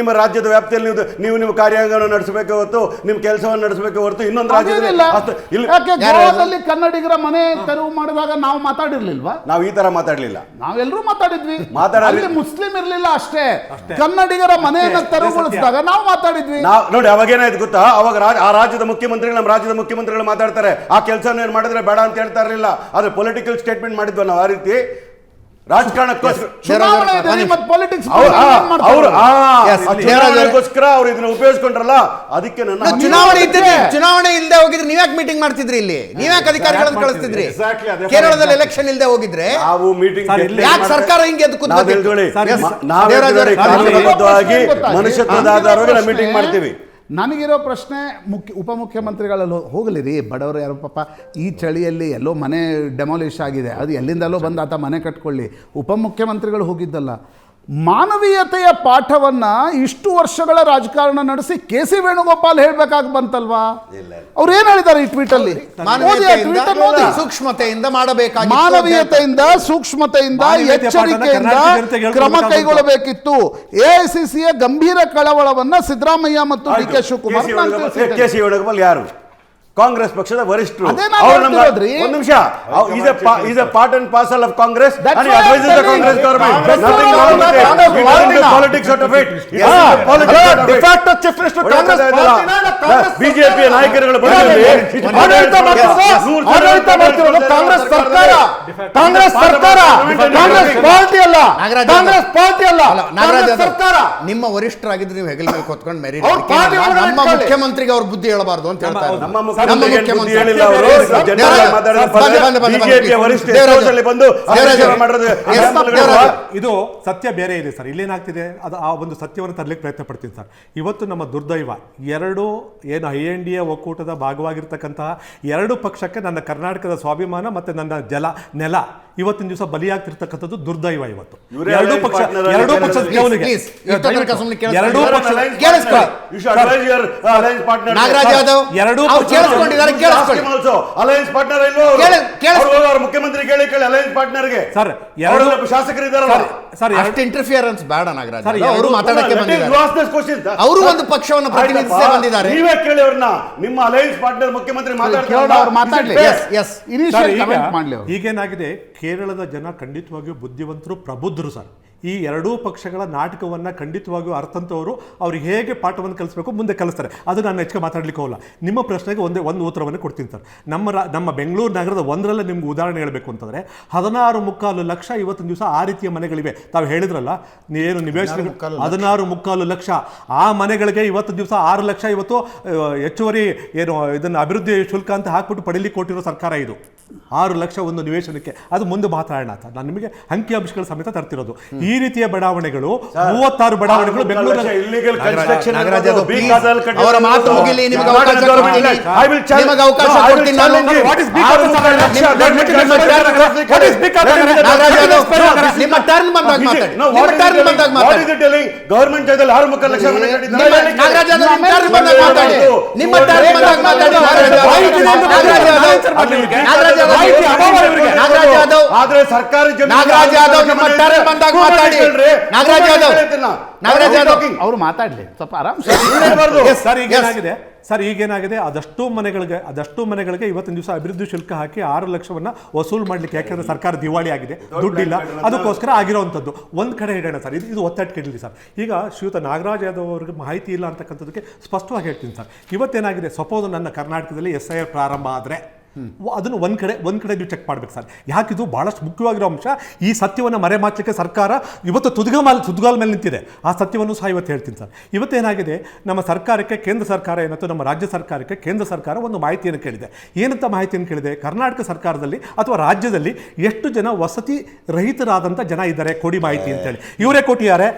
ನಿಮ್ಮ ರಾಜ್ಯದ ವ್ಯಾಪ್ತಿಯಲ್ಲಿ ನೀವು ನಿಮ್ಮ ಕಾರ್ಯಾಂಗವನ್ನು ನಡೆಸಬೇಕು ಹೊರತು, ನಿಮ್ಮ ಕೆಲಸವನ್ನು ನಡೆಸಬೇಕು ಹೊರತು ಇನ್ನೊಂದು ರಾಜ್ಯದಲ್ಲಿ ಕನ್ನಡಿ ಕನ್ನಡಿಗರ ಮನೆ ತೆರವು ಮಾಡಿದಾಗ ನಾವು ಮಾತಾಡಿರ್ಲಿಲ್ವಾ? ನಾವು ಈ ತರ ಮಾತಾಡ್ಲಿಲ್ಲ, ನಾವೆಲ್ಲರೂ ಮಾತಾಡಿದ್ವಿ. ಮಾತಾಡಲಿ. ಅಲ್ಲಿ ಮುಸ್ಲಿಂ ಇರ್ಲಿಲ್ಲ ಅಷ್ಟೇ, ಕನ್ನಡಿಗರ ಮನೆಯನ್ನ ತೆರವುಗೊಳಿಸಿದಾಗ ನಾವು ಮಾತಾಡಿದ್ವಿ. ನೋಡಿ ಅವಾಗ ಏನಾಯ್ತು ಗೊತ್ತಾ, ಅವಾಗ ಆ ರಾಜ್ಯದ ಮುಖ್ಯಮಂತ್ರಿಗಳು, ನಮ್ಮ ರಾಜ್ಯದ ಮುಖ್ಯಮಂತ್ರಿಗಳು ಮಾತಾಡ್ತಾರೆ, ಆ ಕೆಲಸನ ಏನ್ ಮಾಡಿದ್ರೆ ಬೇಡ ಅಂತ ಹೇಳ್ತಾ ಇರಲಿಲ್ಲ, ಆದ್ರೆ ಪೊಲಿಟಿಕಲ್ ಸ್ಟೇಟ್ಮೆಂಟ್ ಮಾಡಿದ್ವಿ ನಾವು ಆ ರೀತಿ ರಾಜಕಾರಣಕ್ಕೋಸ್ಕರ. ಚುನಾವಣೆಗೋಸ್ಕರ ಅವ್ರು ಇದನ್ನ ಉಪಯೋಗಿಸ್ಕೊಂಡ್ರಲ್ಲ, ಅದಕ್ಕೆ ನನ್ನ ಚುನಾವಣೆ ಇಲ್ಲದೆ ಹೋಗಿದ್ರೆ ನೀವ್ಯಾಕೆ ಮೀಟಿಂಗ್ ಮಾಡ್ತಿದ್ರಿ ಇಲ್ಲಿ? ನೀವ್ಯಾಕೆ ಅಧಿಕಾರಿಗಳನ್ನು ಕಳಿಸ್ತಿದ್ರಿ? ಕೇರಳದಲ್ಲಿ ಎಲೆಕ್ಷನ್ ಇಲ್ಲದೆ ಹೋಗಿದ್ರೆ ನಾವು ಮೀಟಿಂಗ್ ಯಾಕೆ ಸರ್ಕಾರ ಹಿಂಗೆ ಕಾನೂನುಬದ್ಧವಾಗಿ ಮನುಷ್ಯತ್ವದ ಆಧಾರವಾಗಿ ನಾವು ಮೀಟಿಂಗ್ ಮಾಡ್ತೀವಿ. ನನಗಿರೋ ಪ್ರಶ್ನೆ, ಉಪಮುಖ್ಯಮಂತ್ರಿಗಳಲ್ಲಿ ಹೋಗಲಿ ರೀ, ಬಡವರು ಯಾರು ಪಾಪ ಈ ಚಳಿಯಲ್ಲಿ ಎಲ್ಲೋ ಮನೆ ಡೆಮಾಲಿಷ್ ಆಗಿದೆ, ಅದು ಎಲ್ಲಿಂದಲೋ ಬಂದು ಆತ ಮನೆ ಕಟ್ಕೊಳ್ಳಿ. ಉಪಮುಖ್ಯಮಂತ್ರಿಗಳು ಹೋಗಿದ್ದಲ್ಲ, ಮಾನವೀಯತೆಯ ಪಾಠವನ್ನ ಇಷ್ಟು ವರ್ಷಗಳ ರಾಜಕಾರಣ ನಡೆಸಿ ಕೆ.ಸಿ. ವೇಣುಗೋಪಾಲ್ ಹೇಳ್ಬೇಕಾಗಿ ಬಂತಲ್ವಾ? ಅವ್ರು ಏನ್ ಹೇಳಿದ್ದಾರೆ ಈ ಟ್ವೀಟ್ ಅಲ್ಲಿ? ಸೂಕ್ಷ್ಮತೆಯಿಂದ ಮಾಡಬೇಕಾಗಿ, ಮಾನವೀಯತೆಯಿಂದ, ಸೂಕ್ಷ್ಮತೆಯಿಂದ, ಎಚ್ಚರಿಕೆಯಿಂದ ಕ್ರಮ ಕೈಗೊಳ್ಳಬೇಕಿತ್ತು. ಎಐಸಿಸಿಯ ಗಂಭೀರ ಕಳವಳವನ್ನ ಸಿದ್ದರಾಮಯ್ಯ ಮತ್ತು ಡಿ.ಕೆ. ಶಿವಕುಮಾರ್. ಕೆ.ಸಿ. ವೇಣುಗೋಪಾಲ್ ಯಾರು? ಕಾಂಗ್ರೆಸ್ ಪಕ್ಷದ ವರಿಷ್ಠರು. ಒಂದು ನಿಮಿಷ, is A part and parcel of Congress and he advises the Congress government. Nothing wrong with it. The politics out of it. De facto chief minister Congress BJP ನಾಯಕರುಗಳು ಬಂದಿರಲಿ, ಆಡಳಿತ ಮಾಡ್ತಿರೋದು ಕಾಂಗ್ರೆಸ್ ಸರ್ಕಾರ, ಕಾಂಗ್ರೆಸ್ ಸರ್ಕಾರ, ಕಾಂಗ್ರೆಸ್ ಪಾರ್ಟಿ ಅಲ್ಲ, ಕಾಂಗ್ರೆಸ್ ಪಾರ್ಟಿ ಅಲ್ಲ, ಕಾಂಗ್ರೆಸ್ ಸರ್ಕಾರ. ನಿಮ್ಮ ವರಿಷ್ಠರಾಗಿದ್ರೆ ನೀವು ಹೆಗಲ ಮೇಲೆ ಕೊತ್ಕೊಂಡು ಮೆರಿ, ನಮ್ಮ ಮುಖ್ಯಮಂತ್ರಿಗೆ ಅವ್ರ ಬುದ್ಧಿ ಹೇಳಬಾರ್ದು ಅಂತ ಹೇಳ್ತಾರೆ. ಇದು ಸತ್ಯ ಬೇರೆ ಇದೆ ಸರ್. ಇಲ್ಲೇನಾಗ್ತಿದೆ, ಅದು ಆ ಒಂದು ಸತ್ಯವನ್ನು ತರಲಿಕ್ಕೆ ಪ್ರಯತ್ನ ಪಡ್ತೀನಿ ಸರ್. ಇವತ್ತು ನಮ್ಮ ದುರ್ದೈವ, ಎರಡು ಏನು INDA ಒಕ್ಕೂಟದ ಭಾಗವಾಗಿರ್ತಕ್ಕಂತಹ ಎರಡು ಪಕ್ಷಕ್ಕೆ ನನ್ನ ಕರ್ನಾಟಕದ ಸ್ವಾಭಿಮಾನ ಮತ್ತೆ ನನ್ನ ನೆಲ ಇವತ್ತಿನ ದಿವಸ ಬಲಿಯಾಗ್ತಿರ್ತಕ್ಕಂಥದ್ದು ದುರ್ದೈವ. ಇವತ್ತು ಎರಡೂ ಪಕ್ಷ ನಾಗರಾಜ್ ಯಾದವ್ ಎರಡೂ ಅಲಯನ್ಸ್ ಪಾರ್ಟ್ನರ್ ಮುಖ್ಯಮಂತ್ರಿ ಕೇಳಿ ಅಲಯನ್ಸ್ ಪಾರ್ಟ್ನರ್ಗೆ ಸರ್ ಎರಡು ಶಾಸಕರು ಇದ್ದಾರಲ್ಲ ಸರ್, ಅಷ್ಟು ಇಂಟರ್ಫಿಯರೆನ್ಸ್ ಬೇಡ ನಾಗರಾಜ್. ಅವರು ಮಾತಾಡಕ್ಕೆ ಬಂದಿದ್ದಾರೆ, ಅವರು ಒಂದು ಪಕ್ಷವನ್ನು ಪ್ರತಿನಿಧಿಸಿ ಬಂದಿದ್ದಾರೆ. ನೀವೇ ಕೇಳಿ ಅವ್ರನ್ನ, ನಿಮ್ಮ ಅಲಯನ್ಸ್ ಪಾರ್ಟ್ನರ್ ಮುಖ್ಯಮಂತ್ರಿ ಮಾತಾಡ್ಲಿ. ಈಗೇನಾಗಿದೆ, ಕೇರಳದ ಜನ ಖಂಡಿತವಾಗಿಯೂ ಬುದ್ಧಿವಂತರು, ಪ್ರಬುದ್ಧರು ಸರ್. ಈ ಎರಡೂ ಪಕ್ಷಗಳ ನಾಟಕವನ್ನು ಖಂಡಿತವಾಗಿಯೂ ಅರ್ಥಂತವರು ಅವ್ರಿಗೆ ಹೇಗೆ ಪಾಠವನ್ನು ಕಲಿಸಬೇಕು ಮುಂದೆ ಕಲಿಸ್ತಾರೆ. ಅದು ನಾನು ಹೆಚ್ಚಿಗೆ ಮಾತಾಡ್ಲಿಕ್ಕೆ ಹೋಗಲ್ಲ. ನಿಮ್ಮ ಪ್ರಶ್ನೆಗೆ ಒಂದು ಉತ್ತರವನ್ನು ಕೊಡ್ತೀನಿ ಸರ್. ನಮ್ಮ ಬೆಂಗಳೂರು ನಗರದ ಒಂದರಲ್ಲೇ ನಿಮ್ಗೆ ಉದಾಹರಣೆ ಹೇಳಬೇಕು ಅಂತಂದರೆ 16.25 ಲಕ್ಷ ಇವತ್ತಿನ ದಿವಸ ಆ ರೀತಿಯ ಮನೆಗಳಿವೆ. ತಾವು ಹೇಳಿದ್ರಲ್ಲ, ಏನು ನಿವೇಶನ 16.25 ಲಕ್ಷ ಆ ಮನೆಗಳಿಗೆ ಇವತ್ತು ದಿವಸ 6 ಲಕ್ಷ ಇವತ್ತು ಹೆಚ್ಚುವರಿ ಏನು ಇದನ್ನು ಅಭಿವೃದ್ಧಿ ಶುಲ್ಕ ಅಂತ ಹಾಕ್ಬಿಟ್ಟು ಪಡೀಲಿಕ್ಕೆ ಕೊಟ್ಟಿರೋ ಸರ್ಕಾರ ಇದು. 6 ಲಕ್ಷ ಒಂದು ನಿವೇಶನಕ್ಕೆ. ಅದು ಮುಂದೆ ಮಾತಾಡೋಣ ಅಂತ ನಾನು ನಿಮಗೆ ಅಂಕಿ ಅಂಶಗಳ ಸಮೇತ ತರ್ತಿರೋದು. ಈ ರೀತಿಯ ಬಡಾವಣೆಗಳು 36 ಬಡಾವಣೆಗಳು ಬೆಂಗಳೂರಲ್ಲಿ ಗವರ್ಮೆಂಟ್ ಜಾಗದಲ್ಲಿ 6 ಲಕ್ಷ ಆದ್ರೆ ಸರ್ಕಾರಿ ಅವರು ಮಾತಾಡ್ಲಿ ಸ್ವಲ್ಪ ಆರಾಮ್. ಸರ್ ಈಗೇನಾಗಿದೆ, ಅದಷ್ಟು ಮನೆಗಳಿಗೆ ಇವತ್ತಿನ ದಿವಸ ಅಭಿವೃದ್ಧಿ ಶುಲ್ಕ ಹಾಕಿ 6 ಲಕ್ಷವನ್ನ ವಸೂಲು ಮಾಡ್ಲಿಕ್ಕೆ, ಯಾಕೆಂದ್ರೆ ಸರ್ಕಾರ ದಿವಾಳಿ ಆಗಿದೆ, ದುಡ್ಡಿಲ್ಲ, ಅದಕ್ಕೋಸ್ಕರ ಆಗಿರೋವಂಥದ್ದು. ಒಂದ್ ಕಡೆ ಇಡೋಣ ಸರ್, ಇದು ಒತ್ತಟ್ಟಿಗಿರಲಿ ಸರ್. ಈಗ ಶ್ರೀಯುತ ನಾಗರಾಜ್ ಯಾದವ್ ಅವರಿಗೆ ಮಾಹಿತಿ ಇಲ್ಲ ಅಂತಕ್ಕಂಥದಕ್ಕೆ ಸ್ಪಷ್ಟವಾಗಿ ಹೇಳ್ತೀನಿ ಸರ್. ಇವತ್ತೇನಾಗಿದೆ, ಸಪೋಸ್ ನನ್ನ ಕರ್ನಾಟಕದಲ್ಲಿ SIR ಪ್ರಾರಂಭ ಆದರೆ ಅದನ್ನು ಒಂದ್ ಕಡೆ ನೀವು ಚೆಕ್ ಮಾಡ್ಬೇಕು ಸರ್. ಯಾಕಿದು ಬಹಳಷ್ಟು ಮುಖ್ಯವಾಗಿರೋ ಅಂಶ. ಈ ಸತ್ಯವನ್ನು ಮರೆಮಾಚಲಿಕ್ಕೆ ಸರ್ಕಾರ ಇವತ್ತು ತುದಿಗಾಲ ಮೇಲೆ ನಿಂತಿದೆ. ಆ ಸತ್ಯವನ್ನು ಸಹ ಇವತ್ತು ಹೇಳ್ತೀನಿ ಸರ್. ಇವತ್ತೇನಾಗಿದೆ, ನಮ್ಮ ಸರ್ಕಾರಕ್ಕೆ ಕೇಂದ್ರ ಸರ್ಕಾರ ಏನಂತ ನಮ್ಮ ರಾಜ್ಯ ಸರ್ಕಾರಕ್ಕೆ ಕೇಂದ್ರ ಸರ್ಕಾರ ಒಂದು ಮಾಹಿತಿಯನ್ನು ಕೇಳಿದೆ. ಏನಂತ ಮಾಹಿತಿಯನ್ನು ಕೇಳಿದೆ, ಕರ್ನಾಟಕ ಸರ್ಕಾರದಲ್ಲಿ ಅಥವಾ ರಾಜ್ಯದಲ್ಲಿ ಎಷ್ಟು ಜನ ವಸತಿ ರಹಿತರಾದಂಥ ಜನ ಇದ್ದಾರೆ ಕೊಡಿ ಮಾಹಿತಿ ಅಂತೇಳಿ. ಇವರೇ ಕೊಟ್ಟಿದ್ದಾರೆ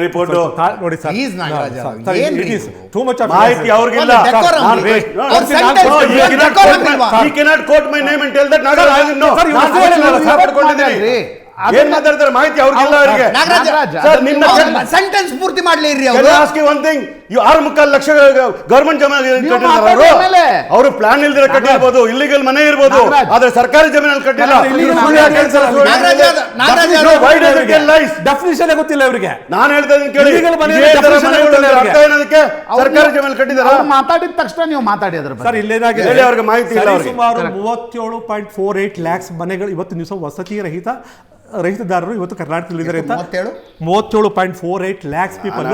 ರಿಪೋರ್ಟ್ ನೋಡಿ ಸರ್. ಟೂ ಮಚ್ ಮಾಹಿತಿ ಅವ್ರಿಗಿಲ್ಲ. He cannot quote my name and tell that Nagaraj. ಏನ್ ಮಾತಾಡ್ತಾರೆ ಮಾಹಿತಿ ಅವ್ರಿಗೆಲ್ಲ ಅವರಿಗೆ. ಸರ್, ನಿನ್ನ ಸೆಂಟೆನ್ಸ್ ಪೂರ್ತಿ ಮಾಡ್ಲಿ ಇರ್ರಿ ಒನ್ ಥಿಂಗ್, 6.25 ಲಕ್ಷ ಗವರ್ಮೆಂಟ್ ಜಮಾ ಕಟ್ಟಿದ್ದಾರೆ. ಅವರು ಪ್ಲಾನ್ ಇಲ್ದಿರ ಕಟ್ಟಿರ್ಬೋದು, ಇಲ್ಲಿಗಲ್ ಮನೆ ಇರ್ಬೋದು, ಆದ್ರೆ ಸರ್ಕಾರಿ ಜಮೀನಲ್ಲಿ ಕಟ್ಟಿಲ್ಲ. ಡೆಫಿನಿಷನ್ ಗೊತ್ತಿಲ್ಲ ಇವರಿಗೆ. ನಾನು ಹೇಳ್ತಾ ಇದ್ದೀನಿ ಕೇಳಿ, ಸರ್ಕಾರಿ ಜಮೀನಲ್ಲಿ ಕಟ್ಟಿದ್ದಾರೆ. ಮಾತಾಡಿದ ತಕ್ಷಣ ನೀವು ಮಾತಾಡಿ ಅದ್ರ ಬಗ್ಗೆ. ಸರ್, ಇಲ್ಲೇನಾಗಿದೆ ಹೇಳಿ, ಅವ್ರಿಗೆ ಮಾಹಿತಿ ಇಲ್ಲ. ಸುಮಾರು 37.48 ಲ್ಯಾಕ್ಸ್ ಮನೆಗಳು ಇವತ್ತು ದಿವಸ ವಸತಿ ರಹಿತದಾರರು ಇವತ್ತು ಕರ್ನಾಟಕದಲ್ಲಿದ್ದಾರೆ ಅಂತ. 37.48 ಲ್ಯಾಕ್ಸ್ ಪೀಪಲ್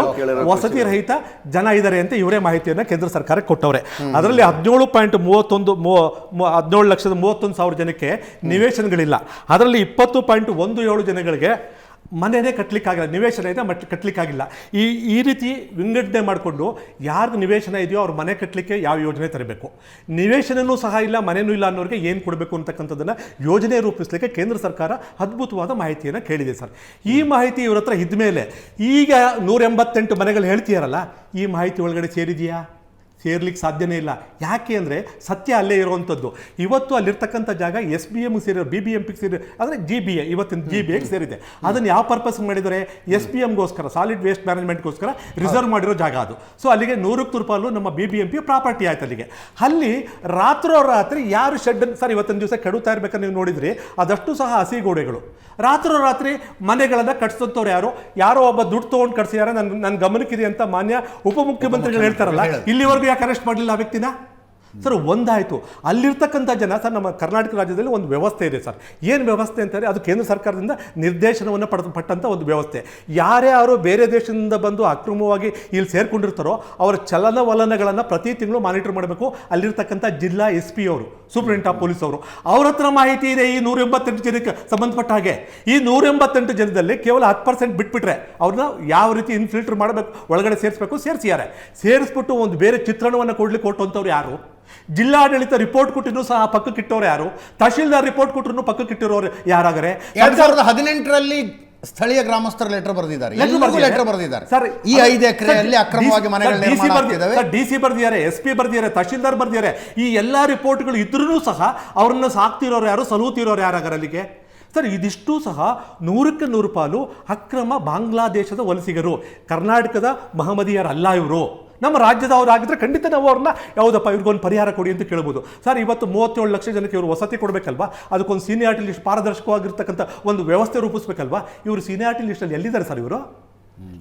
ವಸತಿ ರಹಿತ ಜನ ಇದ್ದಾರೆ ಅಂತ ಇವರೇ ಮಾಹಿತಿಯನ್ನು ಕೇಂದ್ರ ಸರ್ಕಾರಕ್ಕೆ ಕೊಟ್ಟವ್ರೆ. ಅದರಲ್ಲಿ 17,31,000 ಜನಕ್ಕೆ ನಿವೇಶನಗಳಿಲ್ಲ. ಅದರಲ್ಲಿ 20.17 ಜನಗಳಿಗೆ ಮನೆಯೇ ಕಟ್ಟಲಿಕ್ಕಾಗಿಲ್ಲ, ನಿವೇಶನ ಇದೆ ಕಟ್ಟಲಿಕ್ಕಾಗಿಲ್ಲ. ಈ ರೀತಿ ವಿಂಗಡಣೆ ಮಾಡಿಕೊಂಡು ಯಾರ್ದು ನಿವೇಶನ ಇದೆಯೋ ಅವ್ರ ಮನೆ ಕಟ್ಟಲಿಕ್ಕೆ ಯಾವ ಯೋಜನೆ ತರಬೇಕು, ನಿವೇಶನವೂ ಸಹ ಇಲ್ಲ ಮನೆಯೂ ಇಲ್ಲ ಅನ್ನೋರಿಗೆ ಏನು ಕೊಡಬೇಕು ಅಂತಕ್ಕಂಥದ್ದನ್ನು ಯೋಜನೆ ರೂಪಿಸಲಿಕ್ಕೆ ಕೇಂದ್ರ ಸರ್ಕಾರ ಅದ್ಭುತವಾದ ಮಾಹಿತಿಯನ್ನು ಕೇಳಿದೆ ಸರ್. ಈ ಮಾಹಿತಿ ಇವ್ರ ಹತ್ರ ಇದ್ದ ಮೇಲೆ ಈಗ 188 ಮನೆಗಳು ಹೇಳ್ತೀಯಾರಲ್ಲ, ಈ ಮಾಹಿತಿ ಒಳಗಡೆ ಸೇರಿದೆಯಾ? ಸೇರ್ಲಿಕ್ಕೆ ಸಾಧ್ಯನೇ ಇಲ್ಲ. ಯಾಕೆ ಅಂದರೆ ಸತ್ಯ ಅಲ್ಲೇ ಇರುವಂಥದ್ದು. ಇವತ್ತು ಅಲ್ಲಿರ್ತಕ್ಕಂಥ ಜಾಗ SBM ಸೇರಿರೋ, BBMPಗೆ ಸೇರಿ, ಅಂದರೆ GBA ಇವತ್ತಿನ GBAಗೆ ಸೇರಿದೆ. ಅದನ್ನು ಯಾವ ಪರ್ಪಸ್ ಮಾಡಿದರೆ? SBMಗೋಸ್ಕರ, ಸಾಲಿಡ್ ವೇಸ್ಟ್ ಮ್ಯಾನೇಜ್ಮೆಂಟ್ಗೋಸ್ಕರ ರಿಸರ್ವ್ ಮಾಡಿರೋ ಜಾಗ ಅದು. ಸೊ ಅಲ್ಲಿಗೆ 100 ರೂಪಾಯಿ ನಮ್ಮ BBMP ಪ್ರಾಪರ್ಟಿ ಆಯ್ತು. ಅಲ್ಲಿಗೆ ಅಲ್ಲಿ ರಾತ್ರೋರಾತ್ರಿ ಯಾರು ಶೆಡ್ ಸರ್ ಇವತ್ತಿನ ದಿವಸ ಕೆಡುತ್ತಾ ಇರ್ಬೇಕಾದ್ರೆ ನೀವು ನೋಡಿದ್ರಿ, ಅದಷ್ಟು ಸಹ ಹಸಿ ಗೋಡೆಗಳು. ರಾತ್ರೋರಾತ್ರಿ ಮನೆಗಳನ್ನು ಕಟ್ಸೋಂಥವ್ರು ಯಾರೋ ಒಬ್ಬ ದುಡ್ಡು ತೊಗೊಂಡು ಕಟ್ಸಿದಾರೆ, ನನ್ನ ಗಮನಕ್ಕಿದೆ ಅಂತ ಮಾನ್ಯ ಉಪಮುಖ್ಯಮಂತ್ರಿಗಳು ಹೇಳ್ತಾರಲ್ಲ, ಇಲ್ಲಿವರೆಗೂ ಯಾಕೆ ಅರೆಸ್ಟ್ ಮಾಡಲಿಲ್ಲ ಆ ವ್ಯಕ್ತಿನ? ಸರ್, ಒಂದಾಯಿತು. ಅಲ್ಲಿರ್ತಕ್ಕಂಥ ಜನ ಸರ್, ನಮ್ಮ ಕರ್ನಾಟಕ ರಾಜ್ಯದಲ್ಲಿ ಒಂದು ವ್ಯವಸ್ಥೆ ಇದೆ ಸರ್. ಏನು ವ್ಯವಸ್ಥೆ ಅಂತಂದರೆ ಅದು ಕೇಂದ್ರ ಸರ್ಕಾರದಿಂದ ನಿರ್ದೇಶನವನ್ನು ಪಟ್ಟಂಥ ಒಂದು ವ್ಯವಸ್ಥೆ. ಯಾರ್ಯಾರು ಬೇರೆ ದೇಶದಿಂದ ಬಂದು ಅಕ್ರಮವಾಗಿ ಇಲ್ಲಿ ಸೇರ್ಕೊಂಡಿರ್ತಾರೋ ಅವರ ಚಲನವಲನಗಳನ್ನು ಪ್ರತಿ ತಿಂಗಳು ಮಾನಿಟರ್ ಮಾಡಬೇಕು ಅಲ್ಲಿರ್ತಕ್ಕಂಥ ಜಿಲ್ಲಾ SP ಅವರು, ಸೂಪರಿಂಟೆಂಡೆಂಟ್ ಆಫ್ ಪೊಲೀಸ್ ಅವರು. ಅವ್ರ ಹತ್ರ ಮಾಹಿತಿ ಇದೆ. ಈ 188 ಜನಕ್ಕೆ ಸಂಬಂಧಪಟ್ಟ ಹಾಗೆ ಈ 188 ಜನದಲ್ಲಿ ಕೇವಲ 10% ಬಿಟ್ಬಿಟ್ರೆ ಅವ್ರನ್ನ ಯಾವ ರೀತಿ ಇನ್ಫಿಲ್ಟರ್ ಮಾಡಬೇಕು, ಒಳಗಡೆ ಸೇರಿಸಬೇಕು, ಸೇರಿಸ್ಬಿಟ್ಟು ಒಂದು ಬೇರೆ ಚಿತ್ರಣವನ್ನು ಕೊಡ್ಲಿಕ್ಕೆ ಕೊಟ್ಟಂಥವ್ರು ಯಾರು? ಜಿಲ್ಲಾಡಳಿತ ರಿಪೋರ್ಟ್ ಕೊಟ್ಟಿದ್ರು ಸಹ ಪಕ್ಕಕ್ಕಿಟ್ಟವ್ರು ಯಾರು? ತಹಶೀಲ್ದಾರ್ ರಿಪೋರ್ಟ್ ಕೊಟ್ಟರು ಪಕ್ಕಕ್ಕಿಟ್ಟಿರೋರು ಯಾರಾಗರೆ? 2018ರಲ್ಲಿ ಸ್ಥಳೀಯ ಗ್ರಾಮಸ್ಥರ ಲೆಟರ್ ಬರೆದಿದ್ದಾರೆ, ಲೆಟರ್ ಬರೆದಿದ್ದಾರೆ ಸರ್. ಈ 5 ಎಕರೆಯಲ್ಲಿ ಅಕ್ರಮವಾಗಿ ಮನೆಗಳು ನಿರ್ಮಾಣ ಆಗ್ತಿದ್ದಾವೆ. DC ಬರ್ದಿದ್ದಾರೆ, SP ಬರ್ದಿದ್ದಾರೆ, ತಹಶೀಲ್ದಾರ್ ಬರ್ದಿದ್ದಾರೆ. ಈ ಎಲ್ಲಾ ರಿಪೋರ್ಟ್ಗಳು ಇದ್ರೂ ಸಹ ಅವ್ರನ್ನ ಸಾಕ್ತಿರೋರು ಯಾರು, ಸಲೂತಿರೋರು ಯಾರಾಗಾರ ಅಲ್ಲಿಗೆ? ಸರ್, ಇದಿಷ್ಟು ಸಹ 100ಕ್ಕೆ 100 ಅಕ್ರಮ ಬಾಂಗ್ಲಾದೇಶದ ವಲಸಿಗರು, ಕರ್ನಾಟಕದ ಮಹಮ್ಮದೀಯರಲ್ಲ ಇವರು. ನಮ್ಮ ರಾಜ್ಯದವರಾಗಿದ್ದರೆ ಖಂಡಿತ ನಾವು ಅವ್ರನ್ನ ಯಾವುದಪ್ಪ ಇವ್ರಿಗೊಂದು ಪರಿಹಾರ ಕೊಡಿ ಅಂತ ಕೇಳ್ಬೋದು. ಸರ್, ಇವತ್ತು 37 ಲಕ್ಷ ಜನಕ್ಕೆ ಇವರು ವಸತಿ ಕೊಡಬೇಕಲ್ವಾ? ಅದಕ್ಕೊಂದು ಸೀನಿಯಾರಿಟಿ ಲಿಸ್ಟ್, ಪಾರದರ್ಶಕವಾಗಿರ್ತಕ್ಕಂಥ ಒಂದು ವ್ಯವಸ್ಥೆ ರೂಪಿಸಬೇಕಲ್ವಾ? ಇವರು ಸೀನಿಯಾರಿಟಿ ಲಿಸ್ಟಲ್ಲಿ ಎಲ್ಲಿದ್ದಾರೆ ಸರ್? ಇವರು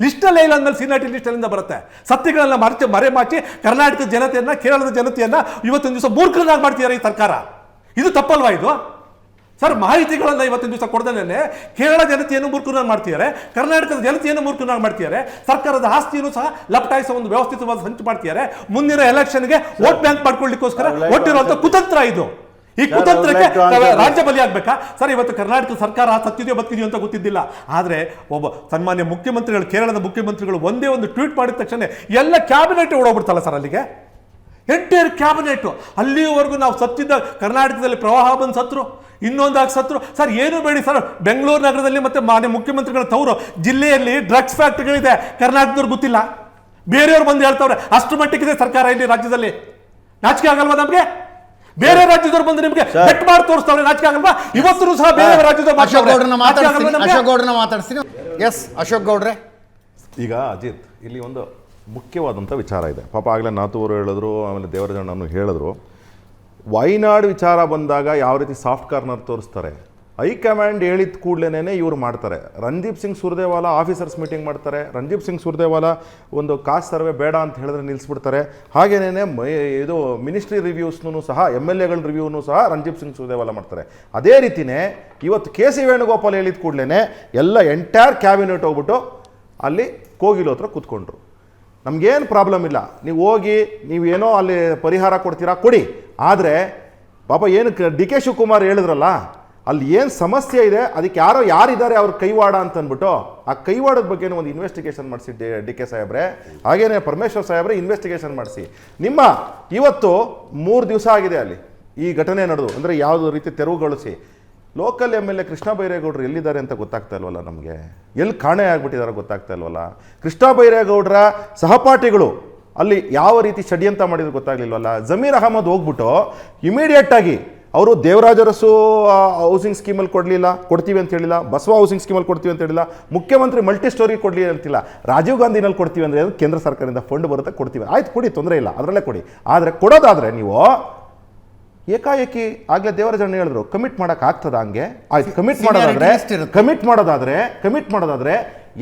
ಲಿಸ್ಟಲ್ಲೇ ಇಲ್ಲ ಅಂದಮೇಲೆ ಸೀನಿಯಾರಿಟಿ ಲಿಸ್ಟಲ್ಲಿಂದ ಬರುತ್ತೆ? ಸತ್ಯಗಳನ್ನ ಮರೆಮಾಚಿ ಕರ್ನಾಟಕದ ಜನತೆಯನ್ನು, ಕೇರಳದ ಜನತೆಯನ್ನು ಇವತ್ತೊಂದು ದಿವಸ ಮೂರ್ಖರನ್ನಾಗಿ ಮಾಡ್ತಿದ್ದಾರೆ ಈ ಸರ್ಕಾರ. ಇದು ತಪ್ಪಲ್ವಾ ಇದು? ಸರ್, ಮಾಹಿತಿಗಳನ್ನು ಇವತ್ತಿನ ದಿವಸ ಕೊಡದೇನೆ ಕೇರಳ ಜನತೆಯನ್ನು ಮೂರ್ಖರನ್ನಾಗಿ ಮಾಡ್ತಿದ್ದಾರೆ, ಕರ್ನಾಟಕದ ಜನತೆಯನ್ನು ಮೂರ್ಖರನ್ನಾಗಿ ಮಾಡ್ತಿದ್ದಾರೆ, ಸರ್ಕಾರದ ಆಸ್ತಿಯನ್ನು ಸಹ ಲಪಟಾಯಿಸುವ ಒಂದು ವ್ಯವಸ್ಥಿತವಾದ ಸಂಚು ಮಾಡ್ತಿದ್ದಾರೆ. ಮುಂದಿನ ಎಲೆಕ್ಷನ್ಗೆ ವೋಟ್ ಬ್ಯಾಂಕ್ ಮಾಡ್ಕೊಳ್ಳಿಕ್ಕೋಸ್ಕರ ಒಟ್ಟಿರುವಂಥ ಕುತಂತ್ರ ಇದು. ಈ ಕುತಂತ್ರಕ್ಕೆ ರಾಜ್ಯ ಬಲಿ ಆಗ್ಬೇಕಾ ಸರ್? ಇವತ್ತು ಕರ್ನಾಟಕ ಸರ್ಕಾರ ಸತ್ತಿದೆಯೋ ಬತ್ತಿದೆಯೋ ಅಂತ ಗೊತ್ತಿದ್ದಿಲ್ಲ. ಆದರೆ ಒಬ್ಬ ಸನ್ಮಾನ್ಯ ಮುಖ್ಯಮಂತ್ರಿಗಳು, ಕೇರಳದ ಮುಖ್ಯಮಂತ್ರಿಗಳು ಒಂದೇ ಒಂದು ಟ್ವೀಟ್ ಮಾಡಿದ ತಕ್ಷಣ ಎಲ್ಲ ಕ್ಯಾಬಿನೆಟ್ ಓಡೋಗ್ಬಿಡ್ತಲ್ಲ ಸರ್ ಅಲ್ಲಿಗೆ. ಎಂಟೈರ್ ಕ್ಯಾಬಿನೆಟ್ ಅಲ್ಲಿವರೆಗೂ ನಾವು ಸತ್ತಿದ್ದ ಕರ್ನಾಟಕದಲ್ಲಿ ಪ್ರವಾಹ ಬಂದು ಸತ್ರು, ಇನ್ನೊಂದಾಗಿ ಸತ್ರು. ಸರ್, ಏನು ಬೇಡಿ ಸರ್, ಬೆಂಗಳೂರು ನಗರದಲ್ಲಿ ಮತ್ತೆ ಮಾನ್ಯ ಮುಖ್ಯಮಂತ್ರಿಗಳ ತವರು ಜಿಲ್ಲೆಯಲ್ಲಿ ಡ್ರಗ್ಸ್ ಫ್ಯಾಕ್ಟ್ರಿಗಳಿದೆ, ಕರ್ನಾಟಕದವ್ರು ಗೊತ್ತಿಲ್ಲ, ಬೇರೆಯವ್ರು ಬಂದು ಹೇಳ್ತಾವ್ರೆ. ಅಷ್ಟು ಮಟ್ಟಿಗಿದೆ ಸರ್ಕಾರ ಇಲ್ಲಿ ರಾಜ್ಯದಲ್ಲಿ. ನಾಚಿಕೆ ಆಗಲ್ವಾ ನಮಗೆ? ಬೇರೆ ರಾಜ್ಯದವ್ರು ಬಂದು ನಿಮಗೆ ಬೆಟ್ ಮಾಡಿ ತೋರಿಸ್ತಾವ್ರೆ, ನಾಚಿಕೆ ಆಗಲ್ವಾ? ಇವತ್ತು ಸಹ ಬೇರೆ ರಾಜ್ಯದವ್ರು ಅಶೋಕ್ ಗೌಡ್ರನ್ನ ಮಾತಾಡ್ತೀನಿ. ಎಸ್ ಅಶೋಕ್ ಗೌಡ್ರೆ, ಈಗ ಅಜಿತ್, ಇಲ್ಲಿ ಒಂದು ಮುಖ್ಯವಾದಂಥ ವಿಚಾರ ಇದೆ. ಪಾಪ ಆಗಲೇ ನಾತು ಅವರು ಹೇಳಿದ್ರು, ಆಮೇಲೆ ದೇವರಾಜಣ್ಣನು ಹೇಳಿದ್ರು, ವೈನಾಡ್ ವಿಚಾರ ಬಂದಾಗ ಯಾವ ರೀತಿ ಸಾಫ್ಟ್ ಕಾರ್ನರ್ ತೋರಿಸ್ತಾರೆ. ಹೈಕಮಾಂಡ್ ಹೇಳಿದ ಕೂಡಲೇ ಇವರು ಮಾಡ್ತಾರೆ. ರಣದೀಪ್ ಸಿಂಗ್ ಸುರ್ಜೇವಾಲಾ ಆಫೀಸರ್ಸ್ ಮೀಟಿಂಗ್ ಮಾಡ್ತಾರೆ. ರಣದೀಪ್ ಸಿಂಗ್ ಸುರ್ಜೇವಾಲಾ ಒಂದು ಕಾಸ್ಟ್ ಸರ್ವೆ ಬೇಡ ಅಂತ ಹೇಳಿದ್ರೆ ನಿಲ್ಲಿಸ್ಬಿಡ್ತಾರೆ. ಹಾಗೇನೇ ಇದು ಮಿನಿಸ್ಟ್ರಿ ರಿವ್ಯೂಸ್ನೂ ಸಹ, MLAಗಳ ರಿವ್ಯೂನೂ ಸಹ ರಣದೀಪ್ ಸಿಂಗ್ ಸುರ್ಜೇವಾಲಾ ಮಾಡ್ತಾರೆ. ಅದೇ ರೀತಿಯೇ ಇವತ್ತು KC ವೇಣುಗೋಪಾಲ್ ಹೇಳಿದ ಕೂಡಲೇ ಎಲ್ಲ ಎಂಟೈರ್ ಕ್ಯಾಬಿನೆಟ್ ಹೋಗ್ಬಿಟ್ಟು ಅಲ್ಲಿ ಕೋಗಿಲು ಹತ್ರ ಕೂತ್ಕೊಂಡ್ರು. ನಮಗೇನು ಪ್ರಾಬ್ಲಮ್ ಇಲ್ಲ, ನೀವು ಹೋಗಿ ನೀವೇನೋ ಅಲ್ಲಿ ಪರಿಹಾರ ಕೊಡ್ತೀರಾ ಕೊಡಿ. ಆದರೆ ಪಾಪ ಏನು DK ಶಿವಕುಮಾರ್ ಹೇಳಿದ್ರಲ್ಲ, ಅಲ್ಲಿ ಏನು ಸಮಸ್ಯೆ ಇದೆ ಅದಕ್ಕೆ ಯಾರಿದ್ದಾರೆ ಅವ್ರ ಕೈವಾಡ ಅಂತಂದ್ಬಿಟ್ಟು ಆ ಕೈವಾಡದ ಬಗ್ಗೆ ಒಂದು ಇನ್ವೆಸ್ಟಿಗೇಷನ್ ಮಾಡಿಸಿ DK ಸಾಹೇಬ್ರೆ, ಹಾಗೇನೆ ಪರಮೇಶ್ವರ್ ಸಾಹೇಬ್ರೆ ಇನ್ವೆಸ್ಟಿಗೇಷನ್ ಮಾಡಿಸಿ. ನಿಮ್ಮ ಇವತ್ತು 3 ದಿವಸ ಆಗಿದೆ ಅಲ್ಲಿ ಈ ಘಟನೆ ನಡೆದು, ಅಂದರೆ ಯಾವುದೋ ರೀತಿ ತೆರವುಗೊಳಿಸಿ. ಲೋಕಲ್ MLA ಕೃಷ್ಣ ಬೈರೇಗೌಡರು ಎಲ್ಲಿದ್ದಾರೆ ಅಂತ ಗೊತ್ತಾಗ್ತಾ ಇಲ್ವಲ್ಲ ನಮಗೆ, ಎಲ್ಲಿ ಕಾಣೆ ಆಗಿಬಿಟ್ಟಿದ್ದಾರೆ ಗೊತ್ತಾಗ್ತಾ ಇಲ್ವಲ್ಲ. ಕೃಷ್ಣ ಬೈರೇಗೌಡರ ಸಹಪಾಠಿಗಳು ಅಲ್ಲಿ ಯಾವ ರೀತಿ ಷಡ್ಯಂತ್ರ ಮಾಡಿದ್ರು ಗೊತ್ತಾಗ್ಲಿಲ್ವಲ್ಲ. ಜಮೀರ್ ಅಹಮದ್ ಹೋಗ್ಬಿಟ್ಟು ಇಮಿಡಿಯೇಟ್ ಆಗಿ ಅವರು ದೇವರಾಜ ಅರಸು ಹೌಸಿಂಗ್ ಸ್ಕೀಮಲ್ಲಿ ಕೊಡ್ತೀವಿ ಅಂತ ಹೇಳಿಲ್ಲ, ಬಸವ ಹೌಸಿಂಗ್ ಸ್ಕೀಮಲ್ಲಿ ಕೊಡ್ತೀವಿ ಅಂತ ಹೇಳಿಲ್ಲ, ಮುಖ್ಯಮಂತ್ರಿ ಮಲ್ಟಿ ಸ್ಟೋರಿ ಕೊಡಲಿ ಅಂತಿಲ್ಲ, ರಾಜೀವ್ ಗಾಂಧಿನಲ್ಲಿ ಕೊಡ್ತೀವಿ ಅಂದರೆ ಕೇಂದ್ರ ಸರ್ಕಾರದಿಂದ ಫಂಡ್ ಬರುತ್ತೆ, ಕೊಡ್ತೀವಿ, ಆಯ್ತು ಕೊಡಿ, ತೊಂದರೆ ಇಲ್ಲ, ಅದರಲ್ಲೇ ಕೊಡಿ. ಆದರೆ ಕೊಡೋದಾದರೆ ನೀವು ಏಕಾಏಕಿ ಆಗಲೇ ದೇವರಾಜಣ್ಣ ಹೇಳಿದ್ರು ಕಮಿಟ್ ಮಾಡೋಕ್ಕಾಗ್ತದ? ಹಂಗೆ ಆಯ್ತು, ಕಮಿಟ್ ಮಾಡೋದಾದರೆ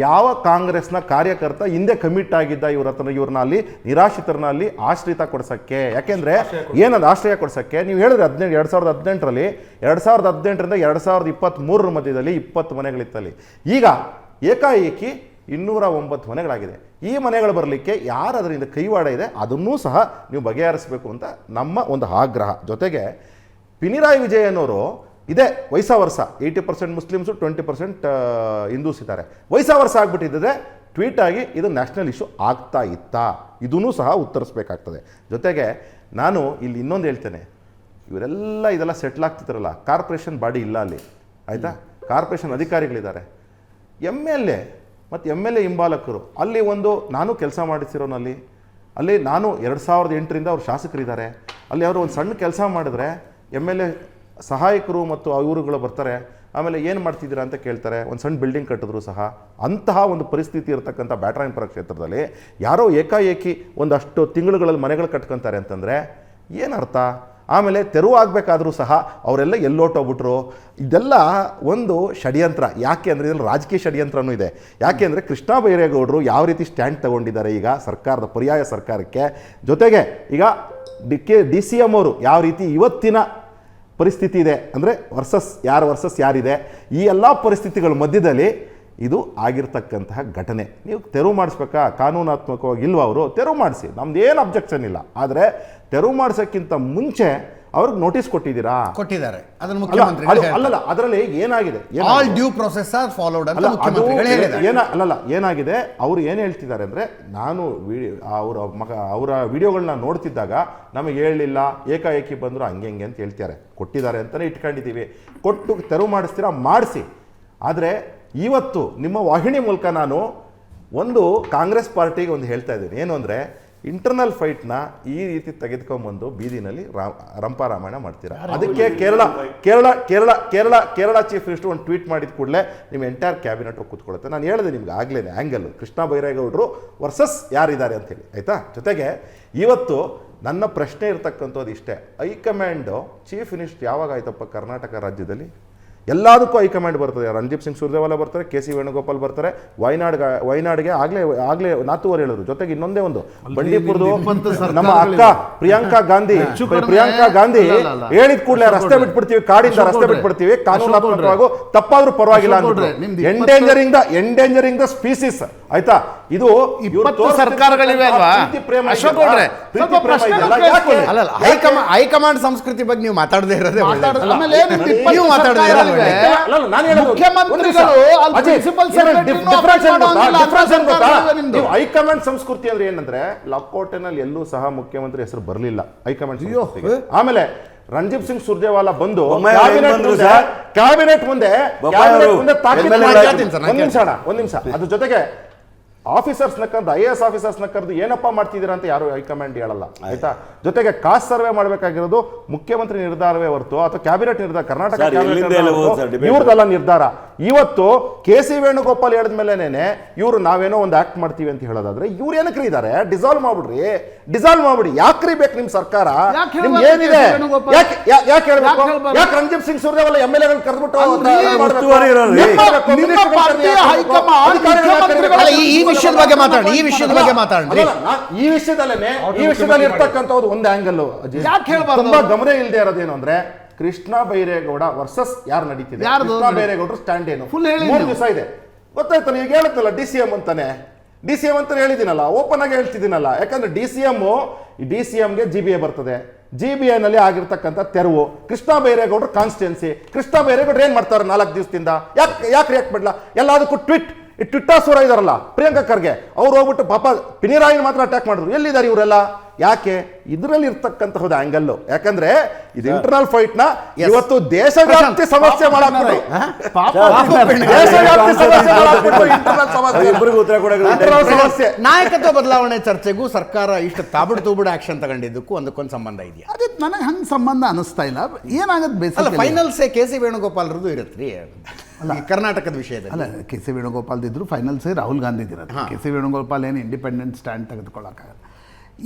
ಯಾವ ಕಾಂಗ್ರೆಸ್ನ ಕಾರ್ಯಕರ್ತ ಹಿಂದೆ ಕಮಿಟ್ ಆಗಿದ್ದ ಇವ್ರನ್ನ ಅಲ್ಲಿ ನಿರಾಶ್ರಿತರನ್ನ ಅಲ್ಲಿ ಆಶ್ರಿತ ಕೊಡ್ಸಕ್ಕೆ, ಯಾಕೆಂದ್ರೆ ಏನದು ಆಶ್ರಯ ಕೊಡ್ಸಕ್ಕೆ ನೀವು ಹೇಳಿದ್ರೆ 2018ರಲ್ಲಿ 2018ರಿಂದ 2023 ಮಧ್ಯದಲ್ಲಿ 20 ಮನೆಗಳಿತ್ತಲ್ಲಿ, ಈಗ ಏಕಾಏಕಿ 209 ಮನೆಗಳಾಗಿದೆ. ಈ ಮನೆಗಳು ಬರಲಿಕ್ಕೆ ಯಾರು ಅದರಿಂದ ಕೈವಾಡ ಇದೆ ಅದನ್ನೂ ಸಹ ನೀವು ಬಗೆಹರಿಸಬೇಕು ಅಂತ ನಮ್ಮ ಒಂದು ಆಗ್ರಹ. ಜೊತೆಗೆ ಪಿನಿರಾಯಿ ವಿಜಯನ್ ಅವರು ಇದೇ ವೈಸಾ ವರ್ಷ 80% ಮುಸ್ಲಿಮ್ಸು 20% ಹಿಂದೂಸ್ ಇದ್ದಾರೆ, ವೈಸಾ ವರ್ಷ ಆಗ್ಬಿಟ್ಟಿದ್ದರೆ ಟ್ವೀಟ್ ಆಗಿ ಇದು ನ್ಯಾಷನಲ್ ಇಶ್ಯೂ ಆಗ್ತಾ ಇತ್ತಾ, ಇದನ್ನೂ ಸಹ ಉತ್ತರಿಸಬೇಕಾಗ್ತದೆ. ಜೊತೆಗೆ ನಾನು ಇಲ್ಲಿ ಇನ್ನೊಂದು ಹೇಳ್ತೇನೆ, ಇವರೆಲ್ಲ ಇದೆಲ್ಲ ಸೆಟ್ಲ್ ಆಗ್ತಿದ್ದಾರಲ್ಲ, ಕಾರ್ಪೊರೇಷನ್ ಬಾಡಿ ಇಲ್ಲ ಅಲ್ಲಿ, ಆಯಿತಾ, ಕಾರ್ಪೊರೇಷನ್ ಅಧಿಕಾರಿಗಳಿದ್ದಾರೆ, MLA ಮತ್ತು MLA ಹಿಂಬಾಲಕರು ಅಲ್ಲಿ ನಾನು ಕೆಲಸ ಮಾಡಿಸಿರೋನಲ್ಲಿ ಅಲ್ಲಿ ನಾನು 2008ರಿಂದ ಅವ್ರು ಶಾಸಕರಿದ್ದಾರೆ, ಅಲ್ಲಿ ಅವರು ಒಂದು ಸಣ್ಣ ಕೆಲಸ ಮಾಡಿದ್ರೆ MLA ಸಹಾಯಕರು ಮತ್ತು ಇವರುಗಳು ಬರ್ತಾರೆ, ಆಮೇಲೆ ಏನು ಮಾಡ್ತಿದ್ದೀರಾ ಅಂತ ಕೇಳ್ತಾರೆ, ಒಂದು ಸಣ್ಣ ಬಿಲ್ಡಿಂಗ್ ಕಟ್ಟಿದ್ರು ಸಹ. ಅಂತಹ ಒಂದು ಪರಿಸ್ಥಿತಿ ಇರತಕ್ಕಂಥ ಬ್ಯಾಟರಾಯನಪುರ ಕ್ಷೇತ್ರದಲ್ಲಿ ಯಾರೋ ಏಕಾಏಕಿ ಒಂದಷ್ಟು ತಿಂಗಳುಗಳಲ್ಲಿ ಮನೆಗಳು ಕಟ್ಕೊತಾರೆ ಅಂತಂದರೆ ಏನರ್ಥ? ಆಮೇಲೆ ತೆರವು ಆಗಬೇಕಾದ್ರೂ ಸಹ ಅವರೆಲ್ಲ ಎಲ್ಲೋಟೋಗ್ಬಿಟ್ರು. ಇದೆಲ್ಲ ಒಂದು ಷಡ್ಯಂತ್ರ. ಯಾಕೆ ಅಂದರೆ ಇದರಲ್ಲಿ ರಾಜಕೀಯ ಷಡ್ಯಂತ್ರನೂ ಇದೆ. ಯಾಕೆ ಅಂದರೆ ಕೃಷ್ಣ ಬೈರೇಗೌಡರು ಯಾವ ರೀತಿ ಸ್ಟ್ಯಾಂಡ್ ತಗೊಂಡಿದ್ದಾರೆ ಈಗ ಸರ್ಕಾರದ ಪರ್ಯಾಯ ಸರ್ಕಾರಕ್ಕೆ, ಜೊತೆಗೆ ಈಗ DCM ಅವರು ಯಾವ ರೀತಿ ಇವತ್ತಿನ ಪರಿಸ್ಥಿತಿ ಇದೆ ಅಂದರೆ ವರ್ಸಸ್ ಯಾರಿದೆ, ಈ ಎಲ್ಲ ಪರಿಸ್ಥಿತಿಗಳ ಮಧ್ಯದಲ್ಲಿ ಇದು ಆಗಿರ್ತಕ್ಕಂತಹ ಘಟನೆ. ನೀವು ತೆರವು ಮಾಡಿಸ್ಬೇಕಾ? ಕಾನೂನಾತ್ಮಕವಾಗಿ ಇಲ್ವ? ಅವರು ತೆರವು ಮಾಡಿಸಿ, ನಮ್ದು ಏನು ಅಬ್ಜೆಕ್ಷನ್ ಇಲ್ಲ. ಆದರೆ ತೆರವು ಮಾಡಿಸೋಕ್ಕಿಂತ ಮುಂಚೆ ಅವ್ರಿಗೆ ನೋಟಿಸ್ ಕೊಟ್ಟಿದ್ದಾರೆ. ಅದನ್ನು ಮುಖ್ಯಮಂತ್ರಿ ಅಲ್ಲಲ್ಲ, ಅದರಲ್ಲಿ ಏನಾಗಿದೆ, all due process are followed ಅಂತ ಮುಖ್ಯಮಂತ್ರಿಗಳು ಹೇಳಿದ್ದಾರೆ. ಏನಾಗಿದೆ, ಅವರು ಏನು ಹೇಳ್ತಿದ್ದಾರೆ ಅಂದರೆ, ನಾನು ಅವರ ವಿಡಿಯೋಗಳನ್ನ ನೋಡ್ತಿದ್ದಾಗ ನಮಗೆ ಹೇಳಲಿಲ್ಲ, ಏಕಾಏಕಿ ಬಂದರು, ಹಂಗೆ ಅಂತ ಹೇಳ್ತಾರೆ. ಕೊಟ್ಟಿದ್ದಾರೆ ಅಂತಲೇ ಇಟ್ಕೊಂಡಿದ್ದೀವಿ, ಕೊಟ್ಟು ತೆರವು ಮಾಡಿಸ್ತೀರಾ ಮಾಡಿಸಿ. ಆದರೆ ಇವತ್ತು ನಿಮ್ಮ ವಾಹಿನಿ ಮೂಲಕ ನಾನು ಒಂದು ಕಾಂಗ್ರೆಸ್ ಪಾರ್ಟಿಗೆ ಒಂದು ಹೇಳ್ತಾ ಇದ್ದೀನಿ, ಏನು ಅಂದರೆ ಇಂಟರ್ನಲ್ ಫೈಟ್ನ ಈ ರೀತಿ ತೆಗೆದುಕೊಂಬಂದು ಬೀದಿನಲ್ಲಿ ರಂಪಾರಾಮಾಯಣ ಮಾಡ್ತೀರಾ. ಅದಕ್ಕೆ ಕೇರಳ ಚೀಫ್ ಮಿನಿಸ್ಟರ್ ಒಂದು ಟ್ವೀಟ್ ಮಾಡಿದ ಕೂಡಲೇ ನಿಮ್ಮ ಎಂಟೈರ್ ಕ್ಯಾಬಿನೆಟ್ ಕೂತ್ಕೊಳ್ಳುತ್ತೆ. ನಾನು ಹೇಳಿದೆ ನಿಮ್ಗೆ ಆಗಲೇ ಆ್ಯಂಗಲ್ ಕೃಷ್ಣ ಬೈರೇಗೌಡರು ವರ್ಸಸ್ ಯಾರಿದ್ದಾರೆ ಅಂತೇಳಿ, ಆಯಿತಾ. ಜೊತೆಗೆ ಇವತ್ತು ನನ್ನ ಪ್ರಶ್ನೆ ಇರ್ತಕ್ಕಂಥದ್ದು ಇಷ್ಟೇ, ಹೈಕಮಾಂಡು ಚೀಫ್ ಮಿನಿಸ್ಟರ್ ಯಾವಾಗ ಆಯ್ತಪ್ಪ ಕರ್ನಾಟಕ ರಾಜ್ಯದಲ್ಲಿ? ಎಲ್ಲದಕ್ಕೂ ಹೈಕಮಾಂಡ್ ಬರ್ತದೆ. ರಣದೀಪ್ ಸಿಂಗ್ ಸುರ್ಜೇವಾಲಾ ಬರ್ತಾರೆ, KC ವೇಣುಗೋಪಾಲ್ ಬರ್ತಾರೆ, ವಯನಾಡ್ಗೆ ಆಗಲೇ ನಾತುವರು ಹೇಳಿದ್ರು. ಜೊತೆಗೆ ಇನ್ನೊಂದೇ ಒಂದು ಬಂಡೀಪುರದು ನಮ್ಮ ಅಕ್ಕ ಪ್ರಿಯಾಂಕಾ ಗಾಂಧಿ ಹೇಳಿದ ಕೂಡಲೇ ರಸ್ತೆ ಬಿಟ್ಬಿಡ್ತೀವಿ, ಕಾಡಿಂದ ರಸ್ತೆ ಬಿಟ್ಬಿಡ್ತೀವಿ, ಕಾನೂನಾತ್ಮಕವಾಗೂ ತಪ್ಪಾದ್ರೂ ಪರವಾಗಿಲ್ಲ ಅಂದ್ಬಿಟ್ಟು ಎಂಡೇಂಜರಿಂಗ್ ದ ಸ್ಪೀಸೀಸ್, ಆಯ್ತಾ. ಇದು 20 ಸರ್ಕಾರಗಳಿವೆ ಅಲ್ವಾ ಅಶೋಕ್ ಅವ್ರೆ? ಹೈಕಮಾಂಡ್ ಸಂಸ್ಕೃತಿ ಬಗ್ಗೆ ನೀವು ಮಾತಾಡದೇ ಇರೋದೇ ಹೈಕಮಾಂಡ್ ಸಂಸ್ಕೃತಿ ಅಂದ್ರೆ ಏನಂದ್ರೆ, ಲಕೋಟೆನಲ್ಲಿ ಎಲ್ಲೂ ಸಹ ಮುಖ್ಯಮಂತ್ರಿ ಹೆಸರು ಬರಲಿಲ್ಲ ಹೈಕಮಾಂಡ್. ಆಮೇಲೆ ರಣದೀಪ್ ಸಿಂಗ್ ಸುರ್ಜೇವಾಲಾ ಬಂದು ಕ್ಯಾಬಿನೆಟ್ ಮುಂದೆ ಒಂದ್ ನಿಮಿಷ ಅದ್ರ ಜೊತೆಗೆ ಆಫೀಸರ್ಸ್ನ ಕರೆದು IAS ಆಫೀಸರ್ಸ್ನ ಕರೆದು ಏನಪ್ಪಾ ಮಾಡ್ತಿದ್ದೀರಾ ಅಂತ ಯಾರು ಹೈಕಮಾಂಡ್ ಹೇಳಲ್ಲ, ಆಯ್ತಾ. ಜೊತೆಗೆ ಕಾಸ್ಟ್ ಸರ್ವೆ ಮಾಡಬೇಕಾಗಿರೋದು ಮುಖ್ಯಮಂತ್ರಿ ನಿರ್ಧಾರವೇ ಹೊರತು ಅಥವಾ ಕ್ಯಾಬಿನೆಟ್ ನಿರ್ಧಾರ, ಕರ್ನಾಟಕ ಇವ್ರದಲ್ಲ ನಿರ್ಧಾರ. ಇವತ್ತು KC ವೇಣುಗೋಪಾಲ್ ಹೇಳಿದ ಮೇಲೆನೇನೆ ಇವರು ನಾವೇನೋ ಒಂದು ಆಕ್ಟ್ ಮಾಡ್ತೀವಿ ಅಂತ ಹೇಳೋದಾದ್ರೆ ಇವ್ರು ಏನಕ್ಕೆ ಇದ್ದಾರೆ? ಡಿಸಾಲ್ವ್ ಮಾಡ್ಬಿಡಿ. ಯಾಕ್ರಿ ಬೇಕು ನಿಮ್ ಸರ್ಕಾರ? ನಿಮ್ಗೆ ಏನಿದೆ? ಯಾಕೆ ಹೇಳ್ಬೇಕು? ಯಾಕೆ ರಣದೀಪ್ ಸಿಂಗ್ ಸುರ್ಜೇವಾಲಾ MLA ಕರೆದ್ಬಿಟ್ಟು ಈ ವಿಷಯದಲ್ಲಿ ಇರ್ತಕ್ಕಂಥದ್ದು ಒಂದು ಆಂಗಲ್ ತುಂಬಾ ಗಮನ ಇಲ್ಲದೆ ಇರೋದೇನು ಅಂದ್ರೆ, ಕೃಷ್ಣ ಬೈರೇಗೌಡ ವರ್ಸಸ್ ಯಾರು ನಡೀತಿದೆ, ಕೃಷ್ಣ ಬೈರೇಗೌಡರು ಸ್ಟ್ಯಾಂಡ್ ಏನು? 3 ದಿವಸ ಇದೆ, ಗೊತ್ತಾಯ್ತಾನೆ. ಈಗ ಹೇಳುತ್ತಲ್ಲ DCM ಅಂತ ಹೇಳಿದ್ದೀನಲ್ಲ, ಓಪನ್ ಆಗಿ ಹೇಳ್ತಿದ್ದೀನಲ್ಲ. ಯಾಕಂದ್ರೆ DCMಗೆ GBA ಬರ್ತದೆ, GBA ನಲ್ಲಿ ಆಗಿರ್ತಕ್ಕಂಥ ತೆರವು, ಕೃಷ್ಣ ಬೈರೇಗೌಡರು ಕಾನ್ಸ್ಟಿಟ್ಯೂನ್ಸಿ, ಕೃಷ್ಣ ಬೈರೇಗೌಡರು ಏನ್ ಮಾಡ್ತಾರೆ 4 ದಿವಸದಿಂದ? ಯಾಕೆ ರಿಯಾಕ್ಟ್ ಮಾಡಲ್ಲ? ಎಲ್ಲದಕ್ಕೂ ಟ್ವೀಟ್ ಈ ಟಿಟ್ಟಾಸುರ ಇದಾರಲ್ಲ ಪ್ರಿಯಾಂಕಾ ಖರ್ಗೆ ಅವ್ರು ಹೋಗ್ಬಿಟ್ಟು ಪಾಪ ಪಿನಿರಾಯಿನ ಮಾತ್ರ ಅಟ್ಯಾಕ್ ಮಾಡಿದ್ರು. ಎಲ್ಲಿದ್ದಾರೆ ಇವರೆಲ್ಲ? ಯಾಕೆ? ಇದರಲ್ಲಿ ಇರ್ತಕ್ಕಂತಹದ್ದು ಆಂಗಲ್. ಯಾಕಂದ್ರೆ ಇದು ಇಂಟರ್ನಲ್ ಫೈಟ್ ನ ಇವತ್ತು ದೇಶವ್ಯಾಪ್ತಿ ಸಮಸ್ಯೆ ಮಾಡಾಕ್ಬಿಟ್ಟು ಸಮಸ್ಯೆ. ನಾಯಕತ್ವ ಬದಲಾವಣೆ ಚರ್ಚೆಗೂ ಸರ್ಕಾರ ಇಷ್ಟು ತಾಬಡ್ ತೂಬಡ್ ಆಕ್ಷನ್ ತಗೊಂಡಿದ್ದಕ್ಕೂ ಒಂದಕ್ಕೊಂದು ಸಂಬಂಧ ಇದೆಯಾ? ಅದೇ ನನಗೆ ಹಂಗೆ ಸಂಬಂಧ ಅನಿಸ್ತಾ ಇಲ್ಲ. ಏನಾಗತ್ತೆ ಬೇಸಿಕ್ ಫೈನಲ್ ಸೇ ಕೆ ಸಿ ವೇಣುಗೋಪಾಲ್ರದ್ದು ಇರುತ್ತೆ ಈ ಕರ್ನಾಟಕದ ವಿಷಯದಲ್ಲಿ. ಅಲ್ಲ, ಕೆ ಸಿ ವೇಣುಗೋಪಾಲ್ದಿದ್ರು, ಫೈನಲ್ ಸೇ ರಾಹುಲ್ ಗಾಂಧಿದಿರೋದು. ಕೆ ಸಿ ವೇಣುಗೋಪಾಲ್ ಏನು ಇಂಡಿಪೆಂಡೆಂಟ್ ಸ್ಟ್ಯಾಂಡ್ ತೆಗೆದುಕೊಳ್ಳೋಕ್ಕಾಗಲ್ಲ.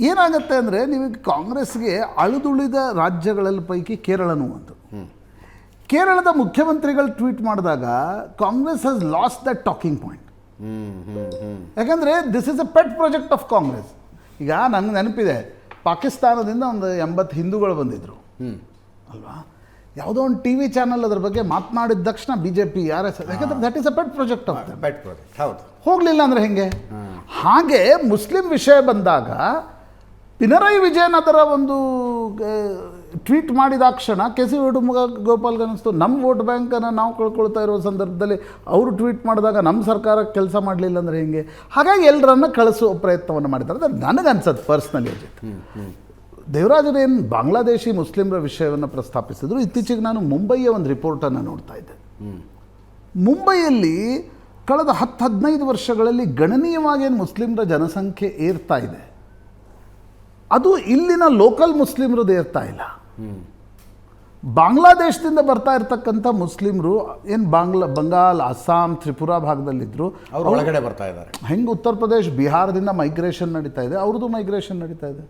ಏನಾಗುತ್ತೆ ಅಂದರೆ, ನೀವು ಕಾಂಗ್ರೆಸ್ಗೆ ಅಳಿದುಳಿದ ರಾಜ್ಯಗಳಲ್ಲಿ ಪೈಕಿ ಕೇರಳನೂ ಒಂದು. ಕೇರಳದ ಮುಖ್ಯಮಂತ್ರಿಗಳು ಟ್ವೀಟ್ ಮಾಡಿದಾಗ Congress has lost that talking point. ಯಾಕಂದರೆ this is a pet project of Congress. ಈಗ ನನಗೆ ನೆನಪಿದೆ, ಪಾಕಿಸ್ತಾನದಿಂದ ಒಂದು 80 ಹಿಂದೂಗಳು ಬಂದಿದ್ದರು ಅಲ್ವಾ? ಯಾವುದೋ ಒಂದು ಟಿ ವಿ ಚಾನಲ್ ಅದ್ರ ಬಗ್ಗೆ ಮಾತನಾಡಿದ ತಕ್ಷಣ BJP RS, ಯಾಕಂದರೆ that is a pet project of the pet project. ಹೌದು, ಹೋಗಲಿಲ್ಲ ಅಂದರೆ ಹೆಂಗೆ? ಹಾಗೆ ಮುಸ್ಲಿಂ ವಿಷಯ ಬಂದಾಗ ಪಿನರಾಯಿ ವಿಜಯನ್ ಅದರ ಒಂದು ಟ್ವೀಟ್ ಮಾಡಿದಾಕ್ಷಣ ಕೆ ಸಿ ವೇಣುಗೋಪಾಲ್ಗೆ ಅನ್ನಿಸ್ತು, ನಮ್ಮ ವೋಟ್ ಬ್ಯಾಂಕನ್ನು ನಾವು ಕಳ್ಕೊಳ್ತಾ ಇರೋ ಸಂದರ್ಭದಲ್ಲಿ ಅವರು ಟ್ವೀಟ್ ಮಾಡಿದಾಗ ನಮ್ಮ ಸರ್ಕಾರ ಕೆಲಸ ಮಾಡಲಿಲ್ಲ ಅಂದರೆ ಹೆಂಗೆ? ಹಾಗಾಗಿ ಎಲ್ಲರನ್ನ ಕಳಿಸುವ ಪ್ರಯತ್ನವನ್ನು ಮಾಡಿದ್ದಾರೆ ಅಂತ ನನಗನ್ಸತ್ತೆ ಪರ್ಸ್ನಲಿ. ಅಜಿತ್, ದೇವರಾಜರೇನು ಬಾಂಗ್ಲಾದೇಶಿ ಮುಸ್ಲಿಮರ ವಿಷಯವನ್ನು ಪ್ರಸ್ತಾಪಿಸಿದ್ರು. ಇತ್ತೀಚೆಗೆ ನಾನು ಮುಂಬಯಿಯ ಒಂದು ರಿಪೋರ್ಟನ್ನು ನೋಡ್ತಾ ಇದ್ದೆ. ಮುಂಬೈಯಲ್ಲಿ ಕಳೆದ 10-15 ವರ್ಷಗಳಲ್ಲಿ ಗಣನೀಯವಾಗಿ ಏನು ಮುಸ್ಲಿಮರ ಜನಸಂಖ್ಯೆ ಏರ್ತಾ ಇದೆ, ಅದು ಇಲ್ಲಿನ ಲೋಕಲ್ ಮುಸ್ಲಿಮರದ್ದು ಏರ್ತಾ ಇಲ್ಲ. ಬಾಂಗ್ಲಾದೇಶದಿಂದ ಬರ್ತಾ ಇರ್ತಕ್ಕಂಥ ಮುಸ್ಲಿಮರು ಏನು ಬಂಗಾಲ್, ಅಸ್ಸಾಂ, ತ್ರಿಪುರಾ ಭಾಗದಲ್ಲಿದ್ದರು, ಅವರು ಒಳಗಡೆ ಬರ್ತಾ ಇದ್ದಾರೆ. ಹೆಂಗೆ ಉತ್ತರ ಪ್ರದೇಶ, ಬಿಹಾರದಿಂದ ಮೈಗ್ರೇಷನ್ ನಡೀತಾ ಇದೆ, ಅವ್ರದ್ದು ಮೈಗ್ರೇಷನ್ ನಡೀತಾ ಇದೆ.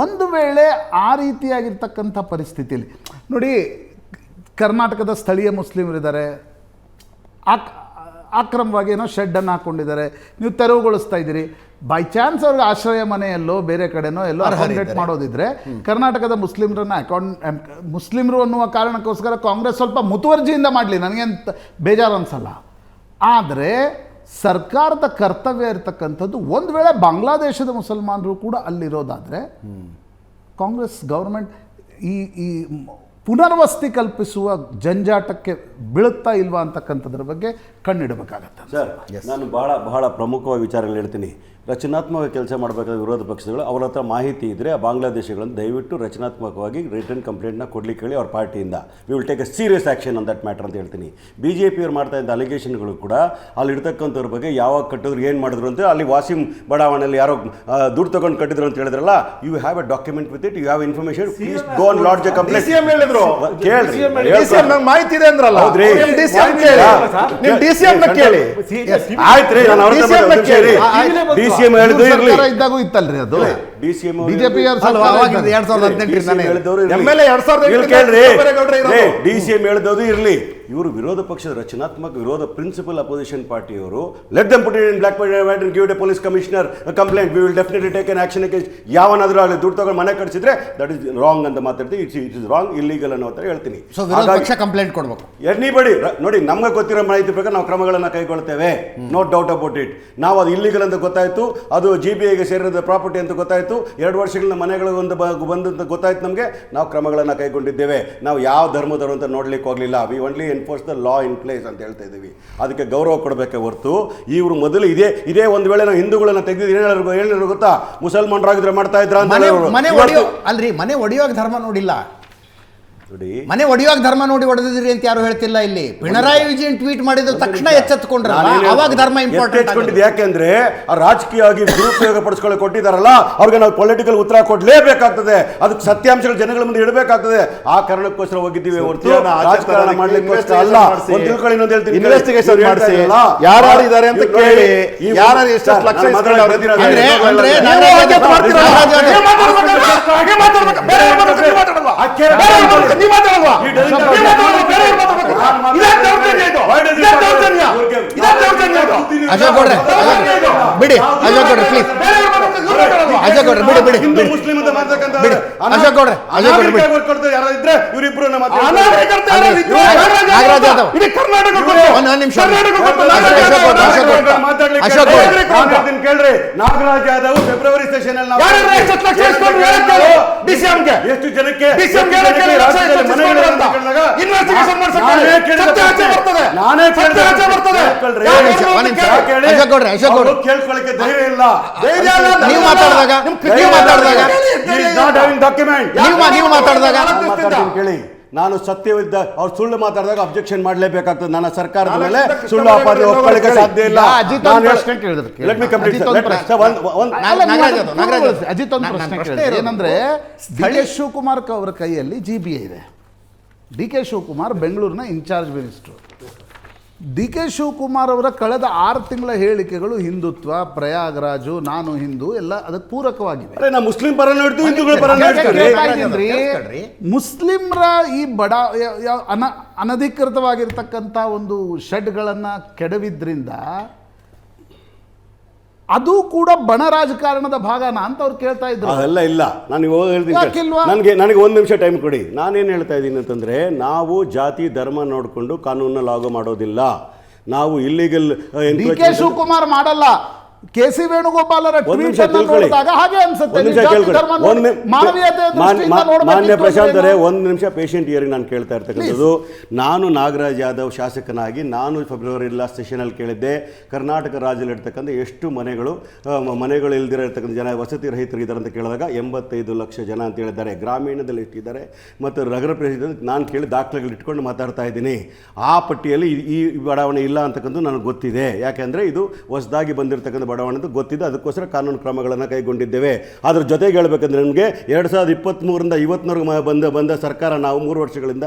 ಒಂದು ವೇಳೆ ಆ ರೀತಿಯಾಗಿರ್ತಕ್ಕಂಥ ಪರಿಸ್ಥಿತಿಯಲ್ಲಿ ನೋಡಿ, ಕರ್ನಾಟಕದ ಸ್ಥಳೀಯ ಮುಸ್ಲಿಮರಿದ್ದಾರೆ, ಆಕ್ರಮವಾಗಿ ಏನೋ ಶೆಡ್ಡನ್ನು ಹಾಕ್ಕೊಂಡಿದ್ದಾರೆ, ನೀವು ತೆರವುಗೊಳಿಸ್ತಾ ಇದ್ದೀರಿ. ಬೈ ಚಾನ್ಸ್ ಅವ್ರಿಗೆ ಆಶ್ರಯ ಮನೆಯಲ್ಲೋ ಬೇರೆ ಕಡೆನೋ ಎಲ್ಲೋ ಅಕಾಮಿಡೇಟ್ ಮಾಡೋದಿದ್ರೆ ಕರ್ನಾಟಕದ ಮುಸ್ಲಿಮರನ್ನ ಮುಸ್ಲಿಮರು ಅನ್ನುವ ಕಾರಣಕ್ಕೋಸ್ಕರ ಕಾಂಗ್ರೆಸ್ ಸ್ವಲ್ಪ ಮುತುವರ್ಜಿಯಿಂದ ಮಾಡಲಿ, ನನಗೇನು ಬೇಜಾರು ಅನಿಸಲ್ಲ. ಆದರೆ ಸರ್ಕಾರದ ಕರ್ತವ್ಯ ಇರತಕ್ಕಂಥದ್ದು, ಒಂದು ವೇಳೆ ಬಾಂಗ್ಲಾದೇಶದ ಮುಸಲ್ಮಾನರು ಕೂಡ ಅಲ್ಲಿರೋದಾದರೆ ಕಾಂಗ್ರೆಸ್ ಗೌರ್ಮೆಂಟ್ ಈ ಪುನರ್ವಸತಿ ಕಲ್ಪಿಸುವ ಜಂಜಾಟಕ್ಕೆ ಬೀಳುತ್ತಾ ಇಲ್ವಾ ಅಂತಕ್ಕಂಥದ್ರ ಬಗ್ಗೆ ಕಣ್ಣಿಡಬೇಕಾಗತ್ತೆ. ಸರ್, ನಾನು ಬಹಳ ಪ್ರಮುಖವಾಗಿ ವಿಚಾರಗಳು ಹೇಳ್ತೀನಿ. ರಚನಾತ್ಮಕ ಕೆಲಸ ಮಾಡಬೇಕಾದ ವಿರೋಧ ಪಕ್ಷಗಳು ಅವರ ಹತ್ರ ಮಾಹಿತಿ ಇದ್ದರೆ ಆ ಬಾಂಗ್ಲಾದೇಶಗಳನ್ನು ದಯವಿಟ್ಟು ರಚನಾತ್ಮಕವಾಗಿ ರಿಟರ್ನ್ ಕಂಪ್ಲೇಂಟ್ನ ಕೊಡ್ಲಿಕ್ಕೆ ಹೇಳಿ ಅವ್ರ ಪಾರ್ಟಿಯಿಂದ. We will take a serious action on that matter ಅಂತ ಹೇಳ್ತೀನಿ. BJP ಅವ್ರು ಮಾಡ್ತಾ ಇದ್ದ ಅಲಿಗೇಷನ್ಗಳು ಕೂಡ ಅಲ್ಲಿ ಇರ್ತಕ್ಕಂಥವ್ರ ಬಗ್ಗೆ ಯಾವಾಗ ಕಟ್ಟಿದ್ರು, ಏನು ಮಾಡಿದ್ರು ಅಂತ, ಅಲ್ಲಿ ವಾಸಿಂ ಬಡಾವಣೆಯಲ್ಲಿ ಯಾರೋ ದುಡ್ಡು ತೊಗೊಂಡು ಕಟ್ಟಿದ್ರು ಅಂತ ಹೇಳಿದ್ರಲ್ಲ, you have a document with it, you have information, please go on lodge a complaint. ಹೇಳಿದ್ರು, ಕೇಳ್ರಿ, ಮಾಹಿತಿ ಇದೆ ಅಂದ್ರಲ್ಲ, ಹೌದ್ರಿ, DCM ಕೇಳಿ. ಆಯ್ತ್ರಿ, ನಾನು ಅವ್ರ DCM ಹೇಳಿದ್ರು ಇರ್ಲಿ, ಇದ್ದಾಗೂ ಇತ್ತಲ್ರಿ ಅದು. DCM BJP DCM ಹೇಳಿದವರು ಇರಲಿ. ಇವರು ವಿರೋಧ ಪಕ್ಷದ ರಚನಾತ್ಮಕ ವಿರೋಧ ಪ್ರಿನ್ಸಿಪಲ್ ಅಪೋಸಿಷನ್ ಪಾರ್ಟಿಯವರು let them put it in black and give it a police commissioner complaint, we will definitely take an action against ಯಾವನಾದರೂ ಅಲ್ಲಿ ದುಡ್ಡು ತಗೊಂಡು ಮನೆ ಕಟ್ಟಿಸಿದ್ರೆ ದಟ್ ಇಸ್ ರಾಂಗ್ ಅಂತ ಮಾತಾಡ್ತೀವಿ. ಇಟ್ ಇಸ್ ರಾಂಗ್, ಇಲ್ಲಿಗಲ್ ಅನ್ನೋ ಥರ ಹೇಳ್ತೀನಿ. ಕಂಪ್ಲೇಂಟ್ ಕೊಡಬೇಕು. ಎನಿಬಡಿ ನೋಡಿ, ನಮ್ಗೆ ಗೊತ್ತಿರೋ ಮಾಹಿತಿ ಪ್ರಕಾರ ನಾವು ಕ್ರಮಗಳನ್ನು ಕೈಗೊಳ್ತೇವೆ, ನೋ ಡೌಟ್ ಅಬೌಟ್ ಇಟ್. ನಾವು ಅದು ಇಲ್ಲಿಗಲ್ ಅಂತ ಗೊತ್ತಾಯ್ತು, ಅದು GBIಗೆ ಸೇರಿದ ಪ್ರಾಪರ್ಟಿ ಅಂತ ಗೊತ್ತಾಯ್ತು, 2 ವರ್ಷಗಳಿಂದ ಮನೆಗಳು ಬಂದಂತ ಗೊತ್ತಾಯ್ತು ನಮಗೆ, ನಾವು ಕ್ರಮಗಳನ್ನು ಕೈಗೊಂಡಿದ್ದೇವೆ. ನಾವು ಯಾವ ಧರ್ಮದವರು ಅಂತ ನೋಡ್ಲಿಕ್ಕೆ ಹೋಗಲಿಲ್ಲ. We only enforce the law in place ಅಂತ ಹೇಳ್ತಾ ಇದ್ದೀವಿ. ಅದಕ್ಕೆ ಗೌರವ ಕೊಡಬೇಕೆ ಹೊರತು ಇವರು ಮೊದಲು ಇದೇ ಒಂದು ವೇಳೆ ನಾವು ಹಿಂದೂಗಳನ್ನ ತೆಗೆದಿದ್ದು ಏನಾದ್ರು ಗೊತ್ತಾ, ಮುಸಲ್ಮಾನರಾಗಿದ್ರೆ ಮಾಡ್ತಾ ಇದ್ರ ಅಂತ. ಮನೆ ಒಡೆಯುವಾಗ ಧರ್ಮ ನೋಡಿಲ್ಲ, ಮನೆ ಒಡೆಯುವಾಗ ಧರ್ಮ ನೋಡಿ ಹೊಡೆದಿದ್ರಿ ಅಂತ ಯಾರು ಹೇಳ್ತಿಲ್ಲ. ಇಲ್ಲಿ ಪಿಣರಾಯಿ ವಿಜಯನ್ ಟ್ವೀಟ್ ಮಾಡಿದ ತಕ್ಷಣ ಎಚ್ಚೆತ್ತುಕೊಂಡ್ರೆ ಅವಾಗ ಧರ್ಮ ಇಂಪಾರ್ಟೆಂಟ್. ಯಾಕೆಂದ್ರೆ ಆ ರಾಜಕೀಯವಾಗಿ ದುರುಪಯೋಗ ಪಡಿಸ್ಕೊಳ್ಳಿ ಕೊಟ್ಟಿದ್ದಾರಲ್ಲ, ಅವ್ರಿಗೆ ನಾವು ಪೊಲಿಟಿಕಲ್ ಉತ್ತರ ಕೊಡ್ಲೇಬೇಕಾಗ್ತದೆ, ಅದಕ್ಕೆ ಸತ್ಯಾಂಶಗಳು ಜನಗಳ ಮುಂದೆ ಇಡಬೇಕಾಗ್ತದೆ. ಆ ಕಾರಣಕ್ಕೋಸ್ಕರ ಹೋಗಿದ್ದೀವಿ ಹೊರತು ರಾಜಕಾರಣ ಮಾಡ್ಲಿಕ್ಕೋಸ್ಕರ ಅಲ್ಲ. ಒಂದು ತಿಳ್ಕೊಳ್ಳಿ, ಇನ್ನೊಂದು ಹೇಳ್ತೀನಿ, ಇನ್ವೆಸ್ಟಿಗೇಷನ್ ಮಾಡಿಸಿ, ಯಾರು ಇದ್ದಾರೆ ಅಂತ ಕೇಳಿ, ಯಾರು ಎಷ್ಟು ಲಕ್ಷ ಅಶೋಕ್ ಗೌಡ್ರೆ ಬಿಡಿ, ಅಶೋಕ್ ಗೌಡ್ರೆ ಪ್ಲೀಸ್, ಅಶೋಕ್ ಗೌಡ್ರೆ ಬಿಡಿ ಬಿಡಿ ಬಿಡಿ, ಅಶೋಕ್ ಗೌಡ್ರೆ ಇವರಿಬ್ರು ನಾಗರಾಜ್ ಯಾದವ್ ನಿಮಿಷ. ಕೇಳ್ರಿ, ನಾಗರಾಜ್ ಯಾದವ್ ಫೆಬ್ರವರಿ ಸೆಷನ್ ಅಲ್ಲಿ ಎಷ್ಟು ಜನಕ್ಕೆ ಕೇಳ್ಕೊಳ್ಳಕ್ಕೆ ಧೈರ್ಯ ಇಲ್ಲ. ನೀವು ಮಾತಾಡಿದಾಗ ನೀವು ಮಾತಾಡಿದಾಗ ಕೇಳಿ, ನಾನು ಸತ್ಯವಿದ್ದ ಅವ್ರು ಸುಳ್ಳು ಮಾತಾಡಿದಾಗ ಅಬ್ಜೆಕ್ಷನ್ ಮಾಡಲೇಬೇಕಾಗ್ತದೆ. ನನ್ನ ಸರ್ಕಾರದ ಮೇಲೆ ಸುಳ್ಳು ಆಪಾದನೆ ಒಪ್ಕೊಳ್ಳಿಕ್ಕೆ ಸಾಧ್ಯ ಇಲ್ಲ. ಅಜಿತ್ ಒಂದು ಪ್ರಶ್ನೆ ಕೇಳಿದ್ರೆ ಏನಂದ್ರೆ ಡಿ ಕೆ ಶಿವಕುಮಾರ್ ಅವರ ಕೈಯಲ್ಲಿ GBI ಇದೆ. ಡಿ ಕೆ ಶಿವಕುಮಾರ್ ಬೆಂಗಳೂರಿನ incharge minister. D K Shivakumar ಅವರ ಕಳೆದ 6 ತಿಂಗಳ ಹೇಳಿಕೆಗಳು ಹಿಂದುತ್ವ, ಪ್ರಯಾಗರಾಜು, ನಾನು ಹಿಂದೂ ಎಲ್ಲ ಅದಕ್ಕೆ ಪೂರಕವಾಗಿವೆ. ಮುಸ್ಲಿಂ ಪರ ನೋಡ್ತೀವಿ, ಹಿಂದೂಗಳ ಪರ ನೋಡ್ತೀವಿ. ಮುಸ್ಲಿಮ್ರ ಈ ಅನಧಿಕೃತವಾಗಿರ್ತಕ್ಕಂಥ ಒಂದು ಶೆಡ್ಗಳನ್ನು ಕೆಡವಿದ್ರಿಂದ ಅದು ಕೂಡ ಬಣ ರಾಜಕಾರಣದ ಭಾಗನ ಅಂತ ಅವ್ರು ಕೇಳ್ತಾ ಇದ್ರು. ಅದೆಲ್ಲ ಇಲ್ಲ. ನಾನು ಇವಾಗ ಹೇಳ್ತೀನಿ, ನನಗೆ ಒಂದು ನಿಮಿಷ ಟೈಮ್ ಕೊಡಿ. ನಾನೇನು ಹೇಳ್ತಾ ಇದ್ದೀನಿ ಅಂತಂದರೆ, ನಾವು ಜಾತಿ ಧರ್ಮ ನೋಡಿಕೊಂಡು ಕಾನೂನನ್ನ ಲಾಗು ಮಾಡೋದಿಲ್ಲ. ನಾವು ಇಲ್ಲಿಗಲ್ ಡಿ ಕೆ ಶಿವಕುಮಾರ್ ಮಾಡಲ್ಲ. KC ವೇಣುಗೋಪಾಲರ ಹಾಗೆ ಅನ್ಸುತ್ತೆ. ಮಾನ್ಯ ಪ್ರಶಾಂತ್ ಅವರೇ, ಒಂದು ನಿಮಿಷ ಪೇಷಂಟ್ ಇಯರಿಂಗ್ ನಾನು ಕೇಳ್ತಾ ಇರ್ತಕ್ಕಂಥದ್ದು. ನಾನು ನಾಗರಾಜ್ ಯಾದವ್ ಶಾಸಕನಾಗಿ ನಾನು ಫೆಬ್ರವರಿ ಲಾಸ್ಟ್ ಸೆಷನಲ್ಲಿ ಕೇಳಿದ್ದೆ, ಕರ್ನಾಟಕ ರಾಜ್ಯದಲ್ಲಿ ಇರ್ತಕ್ಕಂಥ ಎಷ್ಟು ಮನೆಗಳು ಇಲ್ದಿರೋ ಇರ್ತಕ್ಕಂಥ ಜನ ವಸತಿ ರಹಿತರಿದ್ದಾರೆ ಅಂತ ಕೇಳಿದಾಗ 85 ಲಕ್ಷ ಜನ ಅಂತ ಹೇಳಿದ್ದಾರೆ. ಗ್ರಾಮೀಣದಲ್ಲಿ ಎಷ್ಟಿದ್ದಾರೆ ಮತ್ತು ನಗರ ಪ್ರದೇಶದಲ್ಲಿ ನಾನು ಕೇಳಿ ದಾಖಲೆಗಳು ಇಟ್ಕೊಂಡು ಮಾತಾಡ್ತಾ ಇದ್ದೀನಿ. ಆ ಪಟ್ಟಿಯಲ್ಲಿ ಈ ಬಡಾವಣೆ ಇಲ್ಲ ಅಂತಕ್ಕಂಥ ನನಗೆ ಗೊತ್ತಿದೆ. ಯಾಕೆಂದರೆ ಇದು ಹೊಸದಾಗಿ ಬಂದಿರತಕ್ಕಂಥ ಬಡಾವಣೆ ಅಂತ ಗೊತ್ತಿದೆ. ಅದಕ್ಕೋಸ್ಕರ ಕಾನೂನು ಕ್ರಮಗಳನ್ನು ಕೈಗೊಂಡಿದ್ದೇವೆ. ಅದ್ರ ಜೊತೆಗೆ ಹೇಳಬೇಕಂದ್ರೆ ನಮಗೆ 2023ರಿಂದ ಇವತ್ತಿನವರೆಗೂ ಬಂದ ಸರ್ಕಾರ, ನಾವು 3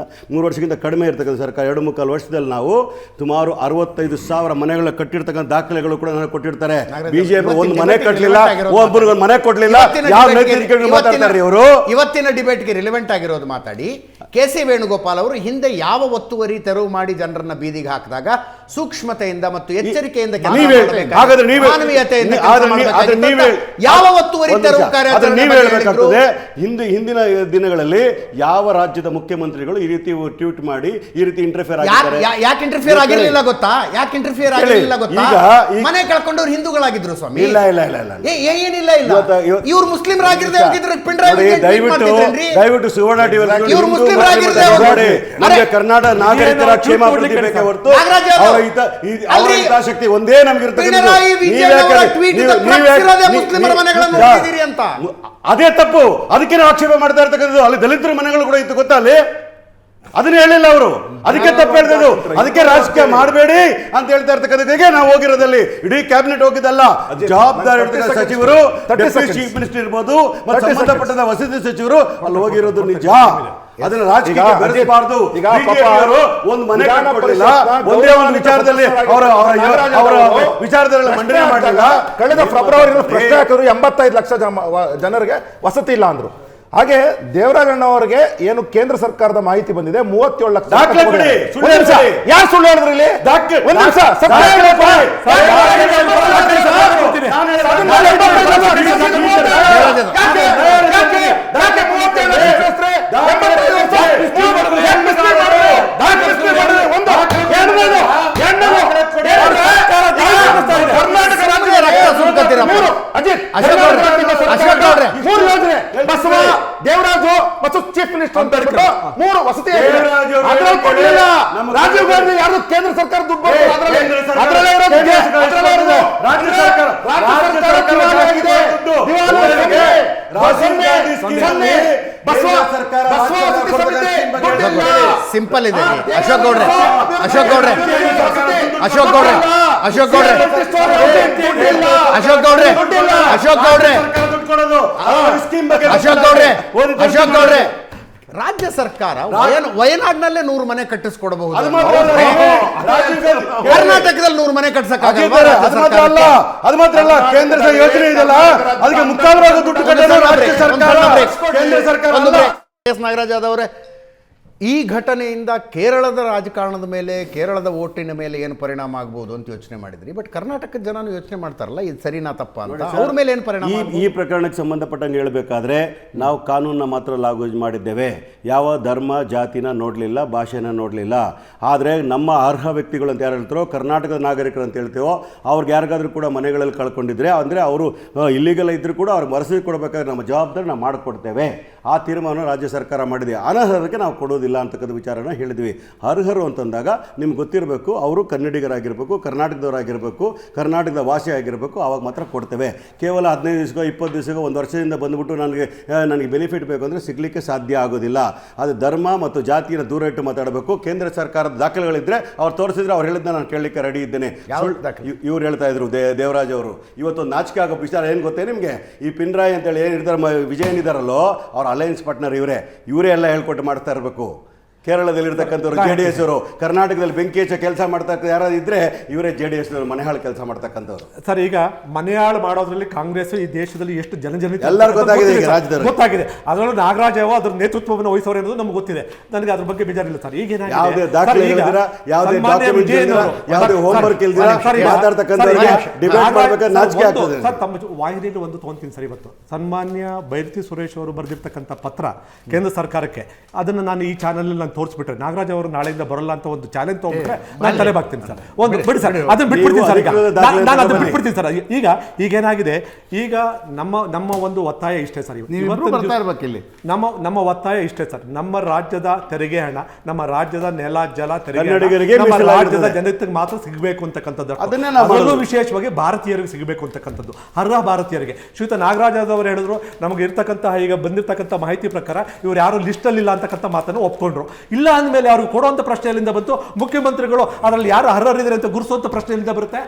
ವರ್ಷಕ್ಕಿಂತ ಕಡಿಮೆ ಇರ್ತಕ್ಕಂಥ ಸರ್ಕಾರ, 2.25 ವರ್ಷದಲ್ಲಿ ನಾವು ಸುಮಾರು 65,000 ಮನೆಗಳ ಕಟ್ಟಿರ್ತಕ್ಕಂಥ ದಾಖಲೆಗಳು ಕೂಡ ನನಗೆ ಕೊಟ್ಟಿರ್ತಾರೆ. ಬಿಜೆಪಿ ಒಂದು ಮನೆ ಕಟ್ಟಲಿಲ್ಲ, ಒಬ್ಬರಿಗೆ ಮನೆ ಕೊಡಲಿಲ್ಲ. ಯಾವ ನೈತಿಕ ಮಾತಾಡ್ತಾರೆ ಇವರು? ಇವತ್ತಿನ ಡಿಬೇಟ್ಗೆ ರಿಲೆವೆಂಟ್ ಆಗಿರೋದು ಮಾತಾಡಿ. KC ವೇಣುಗೋಪಾಲ್ ಅವರು ಹಿಂದೆ ಯಾವ ಒತ್ತುವರಿ ತೆರವು ಮಾಡಿ ಜನರನ್ನ ಬೀದಿಗೆ ಹಾಕಿದಾಗ ಸೂಕ್ಷ್ಮತೆಯಿಂದ ಮತ್ತು ಎಚ್ಚರಿಕೆಯಿಂದ ಯಾವ ಒತ್ತುವರಿ ತೆರವು ಕಾರ್ಯಾಚರಣೆ ಹಿಂದಿನ ದಿನಗಳಲ್ಲಿ ಯಾವ ರಾಜ್ಯದ ಮುಖ್ಯಮಂತ್ರಿಗಳು ಈ ರೀತಿ ಟ್ವೀಟ್ ಮಾಡಿ ಈ ರೀತಿ ಇಂಟರ್ಫಿಯರ್ ಆಗಿದ್ದಾರೆ? ಯಾಕೆ ಇಂಟರ್ಫಿಯರ್ ಆಗಿರಲಿಲ್ಲ ಗೊತ್ತಾ? ಮನೆ ಕಳ್ಕೊಂಡವ್ರು ಹಿಂದೂಗಳಾಗಿದ್ರು ಸ್ವಾಮಿ. ಇಲ್ಲ ಇಲ್ಲ ಇಲ್ಲ ಇಲ್ಲ ಏನಿಲ್ಲ ಇಲ್ಲ. ಇವ್ರು ಮುಸ್ಲಿಮರಾಗಿರದೆ ಹೋಗಿದ್ರೆ ದಯವಿಟ್ಟು ಸುವರ್ಣ ಟಿವಿ ನಮಗೆ ಕರ್ನಾಟಕ ನಾಗರಿಕರ ಕ್ಷೇಮಾಭಿವೃದ್ಧಿ ಬೇಕೇ ಹೊರತು ಅವರ ಹಿತಾಸಕ್ತಿ ಒಂದೇ ನಮಗಿರ್ತದೆ. ಅದೇ ತಪ್ಪು. ಅದಕ್ಕೆ ನಾವು ಆಕ್ಷೇಪ ಮಾಡ್ತಾ ಇರ್ತಕ್ಕಂಥದ್ದು. ಅಲ್ಲಿ ದಲಿತರ ಮನೆಗಳು ಕೂಡ ಇತ್ತು ಗೊತ್ತಾ? ಅಲ್ಲಿ ಅದನ್ನ ಹೇಳಿಲ್ಲ ಅವರು. ಅದಕ್ಕೆ ತಪ್ಪು ಹೇಳ್ತದ್ದು. ಅದಕ್ಕೆ ರಾಜಕೀಯ ಮಾಡಬೇಡಿ ಅಂತ ಹೇಳ್ತಾ ಇರ್ತಕ್ಕಂಥದ್ದಿಗೆ ನಾವು ಹೋಗಿರೋದಲ್ಲಿ ಇಡೀ ಕ್ಯಾಬಿನೆಟ್ ಹೋಗಿದ್ದಲ್ಲ. ಜವಾಬ್ದಾರಿ ಇರ್ತಕ್ಕಂಥ ಸಚಿವರು, ಚೀಫ್ ಮಿನಿಸ್ಟರ್ ಇರ್ಬೋದು ಮತ್ತು ಸಂಬಂಧಪಟ್ಟ ವಸತಿ ಸಚಿವರು ಅಲ್ಲಿ ಹೋಗಿರೋದು ನಿಜ. ಅದನ್ನ ರಾಜಕೀಯ ಬೆರೆಸಬಾರದು. ಒಂದು ಮನೆ ಕಟ್ಟಿಕೊಡಲಿಲ್ಲ, ಒಂದೇ ಒಂದು ವಿಚಾರದಲ್ಲಿ ಅವರ ವಿಚಾರದಲ್ಲಿ ಮಂಡನೆ ಮಾಡಲಿಲ್ಲ. ಕಳೆದ ಫೆಬ್ರವರಿ ಪ್ರಶ್ನೆ ಹಾಕಿದ್ರು 85 ಲಕ್ಷ ಜನರಿಗೆ ವಸತಿ ಇಲ್ಲ ಅಂದ್ರು. ಹಾಗೆ ದೇವರಾಜಣ್ಣ ಅವರಿಗೆ ಏನು ಕೇಂದ್ರ ಸರ್ಕಾರದ ಮಾಹಿತಿ ಬಂದಿದೆ, 37 ಲಕ್ಷ. ಯಾರು ಸುಳ್ಳು ಹೇಳಿದ್ರು ಇಲ್ಲಿ? ದೇವರಾಜು ಮತ್ತು ಚೀಫ್ ಮಿನಿಸ್ಟರ್ ಅಂತ 3 ವಸತಿ ರಾಜೀವ್ ಗಾಂಧಿ ಯಾರು ಕೇಂದ್ರ ಸರ್ಕಾರ ದುಡ್ಡು ಸಿಂಪಲ್ ಇದೆ. ಅಶೋಕ್ ಗೌಡ್ರೆ ರಾಜ್ಯ ಸರ್ಕಾರ ವಯನಾಡ್ನಲ್ಲೇ 100 ಮನೆ ಕಟ್ಟಿಸ್ಕೊಡಬಹುದು. ಕರ್ನಾಟಕದಲ್ಲಿ 100 ಮನೆ ಕಟ್ಟಿಸಕ್ಕಾಗಲ್ಲ. ಅದು ಮಾತ್ರ ಅಲ್ಲ, ಕೇಂದ್ರ ಯೋಜನೆ ಇದೆಯಲ್ಲ, ಅದಕ್ಕೆ ಮುಖಾಂತರ ದುಡ್ಡು ಕಟ್ಟೋದು ರಾಜ್ಯ ಸರ್ಕಾರ, ಕೇಂದ್ರ ಸರ್ಕಾರ. ನಾಗರಾಜ್ ಯಾದವ್ ಅವರೇ, ಈ ಘಟನೆಯಿಂದ ಕೇರಳದ ರಾಜಕಾರಣದ ಮೇಲೆ, ಕೇರಳದ ಓಟಿನ ಮೇಲೆ ಏನು ಪರಿಣಾಮ ಆಗ್ಬೋದು ಅಂತ ಯೋಚನೆ ಮಾಡಿದ್ರಿ. ಬಟ್ ಕರ್ನಾಟಕದ ಜನನು ಯೋಚನೆ ಮಾಡ್ತಾರಲ್ಲ, ಇದು ಸರಿನಾ ತಪ್ಪ ಅಂತ, ಅವ್ರ ಮೇಲೆ ಏನು ಪರಿಣಾಮ? ಈ ಪ್ರಕರಣಕ್ಕೆ ಸಂಬಂಧಪಟ್ಟಂಗೆ ಹೇಳಬೇಕಾದ್ರೆ ನಾವು ಕಾನೂನನ್ನ ಮಾತ್ರ ಲಾಗು ಮಾಡಿದ್ದೇವೆ. ಯಾವ ಧರ್ಮ ಜಾತಿನ ನೋಡಲಿಲ್ಲ, ಭಾಷೆನ ನೋಡಲಿಲ್ಲ. ಆದರೆ ನಮ್ಮ ಅರ್ಹ ವ್ಯಕ್ತಿಗಳು ಅಂತ ಯಾರು ಹೇಳ್ತಾರೋ, ಕರ್ನಾಟಕದ ನಾಗರಿಕರು ಅಂತ ಹೇಳ್ತೇವೋ, ಅವ್ರಿಗೆ ಯಾರಿಗಾದ್ರೂ ಕೂಡ ಮನೆಗಳಲ್ಲಿ ಕಳ್ಕೊಂಡಿದ್ರೆ, ಅಂದರೆ ಅವರು ಇಲ್ಲಿಗಲ್ ಇದ್ದರೂ ಕೂಡ ಅವ್ರಿಗೆ ಮರಸಿ ಕೊಡಬೇಕಾದ್ರೆ ನಮ್ಮ ಜವಾಬ್ದಾರಿ ನಾವು ಮಾಡಿಕೊಡ್ತೇವೆ. ಆ ತೀರ್ಮಾನ ರಾಜ್ಯ ಸರ್ಕಾರ ಮಾಡಿದೆ. ಅನರ್ಹರಿಗೆ ನಾವು ಕೊಡೋದಿಲ್ಲ ಅಂತಕ್ಕಂಥ ವಿಚಾರನ ಹೇಳಿದ್ವಿ. ಅರ್ಹರು ಅಂತಂದಾಗ ನಿಮ್ಗೆ ಗೊತ್ತಿರಬೇಕು, ಅವರು ಕನ್ನಡಿಗರಾಗಿರಬೇಕು, ಕರ್ನಾಟಕದವರಾಗಿರಬೇಕು, ಕರ್ನಾಟಕದ ಭಾಷೆ ಆಗಿರಬೇಕು, ಆವಾಗ ಮಾತ್ರ ಕೊಡ್ತೇವೆ. ಕೇವಲ 15 ದಿವಸಕ್ಕೋ 20 ದಿವಸಕ್ಕೋ ಒಂದು ವರ್ಷದಿಂದ ಬಂದುಬಿಟ್ಟು ನನಗೆ ಬೆನಿಫಿಟ್ ಬೇಕು ಅಂದರೆ ಸಿಗಲಿಕ್ಕೆ ಸಾಧ್ಯ ಆಗೋದಿಲ್ಲ. ಅದು ಧರ್ಮ ಮತ್ತು ಜಾತಿಯನ್ನು ದೂರ ಇಟ್ಟು ಮಾತಾಡಬೇಕು. ಕೇಂದ್ರ ಸರ್ಕಾರದ ದಾಖಲೆಗಳಿದ್ದರೆ ಅವ್ರು ತೋರಿಸಿದ್ರೆ ಅವ್ರು ಹೇಳಿದ್ನ ನಾನು ಕೇಳಲಿಕ್ಕೆ ರೆಡಿ ಇದ್ದೇನೆ. ಇವ್ರು ಹೇಳ್ತಾ ಇದ್ರು, ದೇವರಾಜ್ ಅವರು. ಇವತ್ತು ನಾಚಿಕೆ ಆಗೋ ವಿಚಾರ ಏನು ಗೊತ್ತೇ ನಿಮಗೆ? ಈ ಪಿನ್ರಾಯ್ ಅಂತೇಳಿ ಏನಿರ್ತಾರೆ, ವಿಜಯನ್ ಇದ್ದಾರಲ್ಲೋ, ಅವ್ರ ಅಲಯನ್ಸ್ ಪಾರ್ಟ್ನರ್ ಇವರೇ ಎಲ್ಲ ಹೇಳ್ಕೊಟ್ಟು ಮಾಡ್ತಾ ಇರಬೇಕು. ಕೇರಳದಲ್ಲಿರ್ತಕ್ಕಂಥವ್ರು JDS ಅವರು, ಕರ್ನಾಟಕದಲ್ಲಿ ಬೆಂಕಿ ಹಚ್ಚ ಕೆಲಸ ಮಾಡ್ತಾ ಯಾರಾದ್ರು ಇದ್ರೆ ಇವರೇ JDS ಮನೆಹಾಳು ಕೆಲಸ ಮಾಡ್ತಕ್ಕಂಥವ್ರು. ಸರ್, ಈಗ ಮನೆಹಾಳು ಮಾಡೋದ್ರಲ್ಲಿ ಕಾಂಗ್ರೆಸ್ ಈ ದೇಶದಲ್ಲಿ ಎಷ್ಟು ಜನಜನಿತ ಎಲ್ಲರಿಗೂ ಗೊತ್ತಾಗಿದೆ, ಈಗ ರಾಜ್ಯದಲ್ಲಿ ಗೊತ್ತಾಗಿದೆ. ಅದರಲ್ಲೂ ನಾಗರಾಜ್ ಅದ್ರ ನೇತೃತ್ವವನ್ನು ವಹಿಸೋರು ಅನ್ನೋದು ನಮಗೆ ಗೊತ್ತಿದೆ. ನನಗೆ ಅದ್ರ ಬಗ್ಗೆ ಬೇಜಾರಿಲ್ಲ ಸರ್. ಈಗ ಯಾವುದೇ ದಾಖಲೆ ಇಲ್ದಿರ, ಯಾವುದೇ ಡಾಕ್ಯುಮೆಂಟ್ ಇಲ್ದಿರ, ಯಾವುದೇ ಹೋಮ್ವರ್ಕ್ ಇಲ್ದಿರ ಮಾತಾಡ್ತಕ್ಕಂಥವ್ರಿಗೆ ಡಿಬೇಟ್ ಮಾಡ್ಬೇಕಾದ್ರೆ ನಾಚಿಕೆ ಆಗ್ತದೆ. ಸರ್, ತಮ್ಮ ವಾಹಿನಿಯಲ್ಲಿ ಒಂದು ತೊಗೊಂತೀನಿ ಸರ್. ಇವತ್ತು ಸನ್ಮಾನ್ಯ ಬೈರತಿ ಸುರೇಶ್ ಅವರು ಬರೆದಿರ್ತಕ್ಕಂಥ ಪತ್ರ ಕೇಂದ್ರ ಸರ್ಕಾರಕ್ಕೆ, ಅದನ್ನು ನಾನು ಈ ಚಾನಲ್ ನಾನು ತೋರಿಸ್ಬಿಟ್ರೆ, ನಾಗರಾಜ್ ಅವರು ನಾಳೆಯಿಂದ ಬರಲ್ಲ ಅಂತ ಒಂದು ಚಾಲೆಂಜ್ ತಗೊಂಡ್ಬಿಟ್ರೆ ನಾನು ತಲೆ ಬಾಗ್ತೀನಿ ಸರ್. ಒಂದು ಬಿಡಿ ಸರ್, ಅದನ್ನ ಬಿಟ್ಬಿಡ್ತೀನಿ ಸರ್. ಈಗ ನಾನು ಅದನ್ನ ಬಿಟ್ಬಿಡ್ತೀನಿ ಸರ್. ಈಗೇನಾಗಿದೆ, ಈಗ ನಮ್ಮ ಒಂದು ಒತ್ತಾಯ ಇಷ್ಟೇ ಸರ್. ನಮ್ಮ ಒತ್ತಾಯ ಇಷ್ಟೇ ಸರ್. ನಮ್ಮ ರಾಜ್ಯದ ತೆರಿಗೆ ಹಣ, ನಮ್ಮ ರಾಜ್ಯದ ನೆಲ ಜಲ ತೆರಿಗೆ ನಮ್ಮ ರಾಜ್ಯದ ಜನತೆಗೆ ಮಾತ್ರ ಸಿಗಬೇಕು ಅಂತಕ್ಕಂಥದ್ದು, ಅದರಲ್ಲೂ ವಿಶೇಷವಾಗಿ ಭಾರತೀಯರಿಗೆ ಸಿಗಬೇಕು ಅಂತಕ್ಕಂಥದ್ದು, ಅರ್ಹ ಭಾರತೀಯರಿಗೆ. ಶ್ರೀಯುತ ನಾಗರಾಜ್ ಅವರು ಹೇಳಿದ್ರು, ನಮಗೆ ಇರ್ತಕ್ಕಂಥ ಈಗ ಬಂದಿರತಕ್ಕಂಥ ಮಾಹಿತಿ ಪ್ರಕಾರ ಇವ್ರು ಯಾರು ಲಿಸ್ಟಲ್ಲಿ ಇಲ್ಲ ಅಂತಕ್ಕಂಥ ಮಾತನ್ನು ಒಪ್ಕೊಂಡ್ರು. ಇಲ್ಲ ಅಂದಮೇಲೆ ಅವ್ರಿಗೆ ಕೊಡುವಂಥ ಪ್ರಶ್ನೆ ಎಲ್ಲಿಂದ ಬಂತು? ಮುಖ್ಯಮಂತ್ರಿಗಳು ಅದರಲ್ಲಿ ಯಾರು ಅರ್ಹರಿದ್ದಾರೆ ಅಂತ ಗುರುಸುವಂಥ ಪ್ರಶ್ನೆ ಎಲ್ಲಿಂದ ಬರುತ್ತೆ?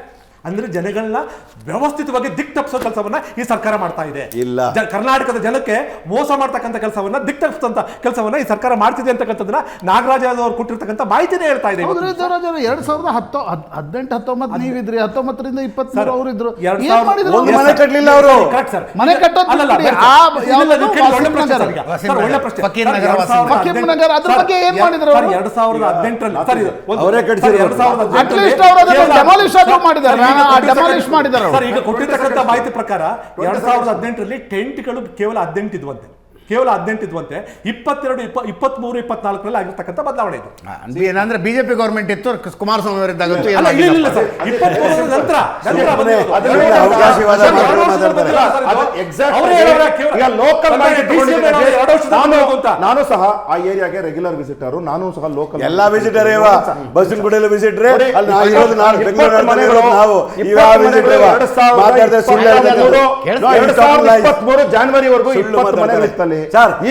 ಅಂದ್ರೆ ಜನಗಳನ್ನ ವ್ಯವಸ್ಥಿತವಾಗಿ ದಿಕ್ತಪ್ಪಿಸೋ ಕೆಲಸವನ್ನ ಈ ಸರ್ಕಾರ ಮಾಡ್ತಾ ಇದೆ. ಇಲ್ಲ, ಕರ್ನಾಟಕದ ಜನಕ್ಕೆ ಮೋಸ ಮಾಡ್ತಕ್ಕಂಥ ಕೆಲಸವನ್ನ, ದಿಕ್ತಪ್ಪಿಸಂತ ಕೆಲಸವನ್ನ ಈ ಸರ್ಕಾರ ಮಾಡ್ತಿದೆ ಅಂತಕ್ಕಂಥದ್ದನ್ನ ನಾಗರಾಜ್ ಅವರು ಕೊಟ್ಟಿರ್ತಕ್ಕಂಥ ಮಾಹಿತಿನೇ ಹೇಳ್ತಾ ಇದೆ. 2018-19 ನೀವಿದ್ರಿ, 19ರಿಂದ 23 ಅವರು ಇದ್ರು. ಮನೆ ಕಟ್ಟಲಿಲ್ಲ ಅವರು. ಮನೆ ಕಟ್ಟೋದು ಒಳ್ಳೆ ಪ್ರಶ್ನೆ. ಫಕೀರ್ನಗರ ಅದ್ರ ಬಗ್ಗೆ ಏನ್ ಮಾಡಿದ್ರು? 2018ರಲ್ಲಿ ಅವರೇ ಕಟ್ಟಿಸಿದ್ರು. ಅಟ್ಲೀಸ್ಟ್ ಅವರು ಅದನ್ನ ಡೆಮಾಲಿಷ್ ಮಾಡಿದ್ದಾರೆ. ಈಗ ಕೊಟ್ಟಿರ್ತಕ್ಕಂಥ ಮಾಹಿತಿ ಪ್ರಕಾರ 2018ರಲ್ಲಿ ಟೆಂಟ್ಗಳು ಕೇವಲ 18 ಇದ್ವಂತೆ. 22, 22, 23, 24ರಲ್ಲಿ ಆಗಿರ್ತಕ್ಕಂಥ ಬದಲಾವಣೆ ಇದು. ಏನಂದ್ರೆ ಬಿಜೆಪಿ ಗೌರ್ಮೆಂಟ್ ಇತ್ತು, ಕುಮಾರಸ್ವಾಮಿ ಅವರಿದ್ದಾಗ ನಾನು ಸಹ ಆ ಏರಿಯಾಗೆ ರೆಗ್ಯುಲರ್ ವಿಸಿಟರ್, ನಾನು ಸಹ ಲೋಕಲ್ ಎಲ್ಲಾ ವಿಸಿಟರ್ ಬಸ್ಸಿನಗುಡಿಯಲ್ಲಿ ವಿಸಿಟ್ರೆ ಜಾನ್ವರಿವರೆಗೂ 20 ಮನೆಗಳಿತ್ತಲ್ಲಿ.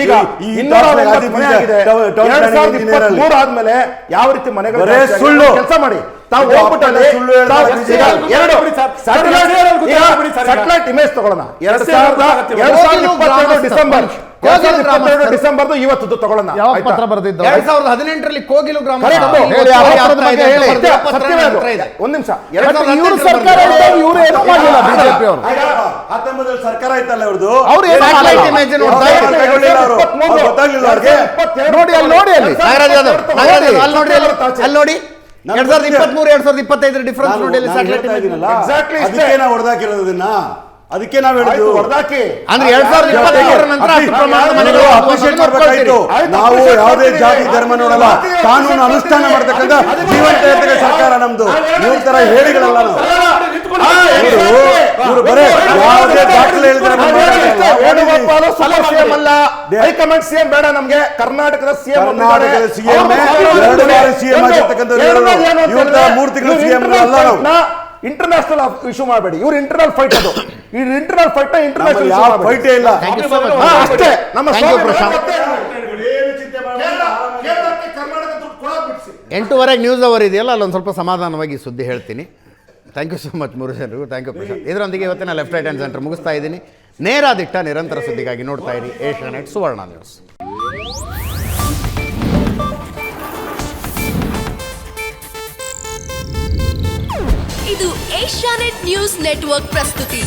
ಈಗ 223 ಆದ್ಮೇಲೆ ಯಾವ ರೀತಿ ಮನೆಗಳು ಸುಳ್ಳು ಕೆಲಸ ಮಾಡಿ ತಾವು ಹೋಗ್ಬಿಟ್ಟಲ್ಲಿ ಸ್ಯಾಟಲೈಟ್ ಇಮೇಜ್ ತಗೊಳ್ಳೋಣ. 2022 ಡಿಸೆಂಬರ್ ಇವತ್ತು ತಗೊಳ್ಳೋಣ. 2018ರಲ್ಲಿ ಕೋಗಿಲು ಗ್ರಾಮ ಒಂದ್ ನಿಮಿಷ, 19 ಸರ್ಕಾರ ಇತ್ತಲ್ಲ ಅವ್ರದ್ದು. ನೋಡಿ 2023-2025 ಡಿಫರೆನ್ಸ್ ನೋಡಿ. ಹೊಡೆದಾಕಿರೋದನ್ನ ಅದಕ್ಕೆ ನಾವು ಹೇಳಿದ್ವಿ ಹೊಡೆದಾಕಿ ಅಂದ್ರೆ 2023 ನಂತರ ಅಪ್ರಿಷಿಯೇಟ್ ಮಾಡಬೇಕಾಯ್ತು. ನಾವು ಯಾವುದೇ ಜಾತಿ ಧರ್ಮ ನೋಡಲ್ಲ, ಕಾನೂನು ಅನುಷ್ಠಾನ ಮಾಡತಕ್ಕಂಥ ಜೀವಂತ ಸರ್ಕಾರ ನಮ್ದು. ಇವ್ರ ತರ ಹೇಳಿಗಳಲ್ಲ ನಾವು. ಇವರು ಬರೇ ಯಾವುದೇ ದಾಖಲೆ ಹೈಕಮಾಂಡ್ ಸಿಎಂ ಬೇಡ ನಮ್ಗೆ, ಕರ್ನಾಟಕದ ಸಿಎಂ ಸಿಎಂ 2 ಬಾರಿ ಸಿಎಂ ಆಗಿರ್ತಕ್ಕಂಥ 3 ತಿಂಗಳು ಸಿಎಂ ಅಲ್ಲ ನಾವು. ಇಂಟರ್ನ್ಯಾಷನಲ್ ಇಶ್ಯೂ ಮಾಡಬೇಡಿ. ಇವ್ರು ಇಂಟರ್ನಲ್ ಫೈಟ್, ಅದು ಈ ಇಂಟರ್ನಲ್ ಫೈಟ್ ಇಂಟರ್ನ್ಯಾಷನಲ್ ಯಾವ ಫೈಟೇ ಇಲ್ಲ. ಅಷ್ಟೇ ನಮ್ಮ 8:15 ನ್ಯೂಸ್ ಅವರ್ ಇದೆಯಲ್ಲ, ಅಲ್ಲೊಂದು ಸ್ವಲ್ಪ ಸಮಾಧಾನವಾಗಿ ಸುದ್ದಿ ಹೇಳ್ತೀನಿ. ಥ್ಯಾಂಕ್ ಯು ಸೊ ಮಚ್ ಮೂರು ಜನರಿಗೂ. Thank you Prashant. ಇದರೊಂದಿಗೆ ಇವತ್ತಿನ ಲೆಫ್ಟ್ ರೈಟ್ ಹ್ಯಾಂಡ್ ಸೆಂಟರ್ ಮುಗಿಸ್ತಾ ಇದ್ದೀನಿ. ನೇರ ದಿಟ್ಟ ನಿರಂತರ ಸುದ್ದಿಗಾಗಿ ನೋಡ್ತಾ ಇರಿ ಏಷ್ಯಾನೆಟ್ ಸುವರ್ಣ ನ್ಯೂಸ್. ಇದು ಏಷ್ಯಾನೆಟ್ ನ್ಯೂಸ್ ನೆಟ್ವರ್ಕ್ ಪ್ರಸ್ತುತಿ.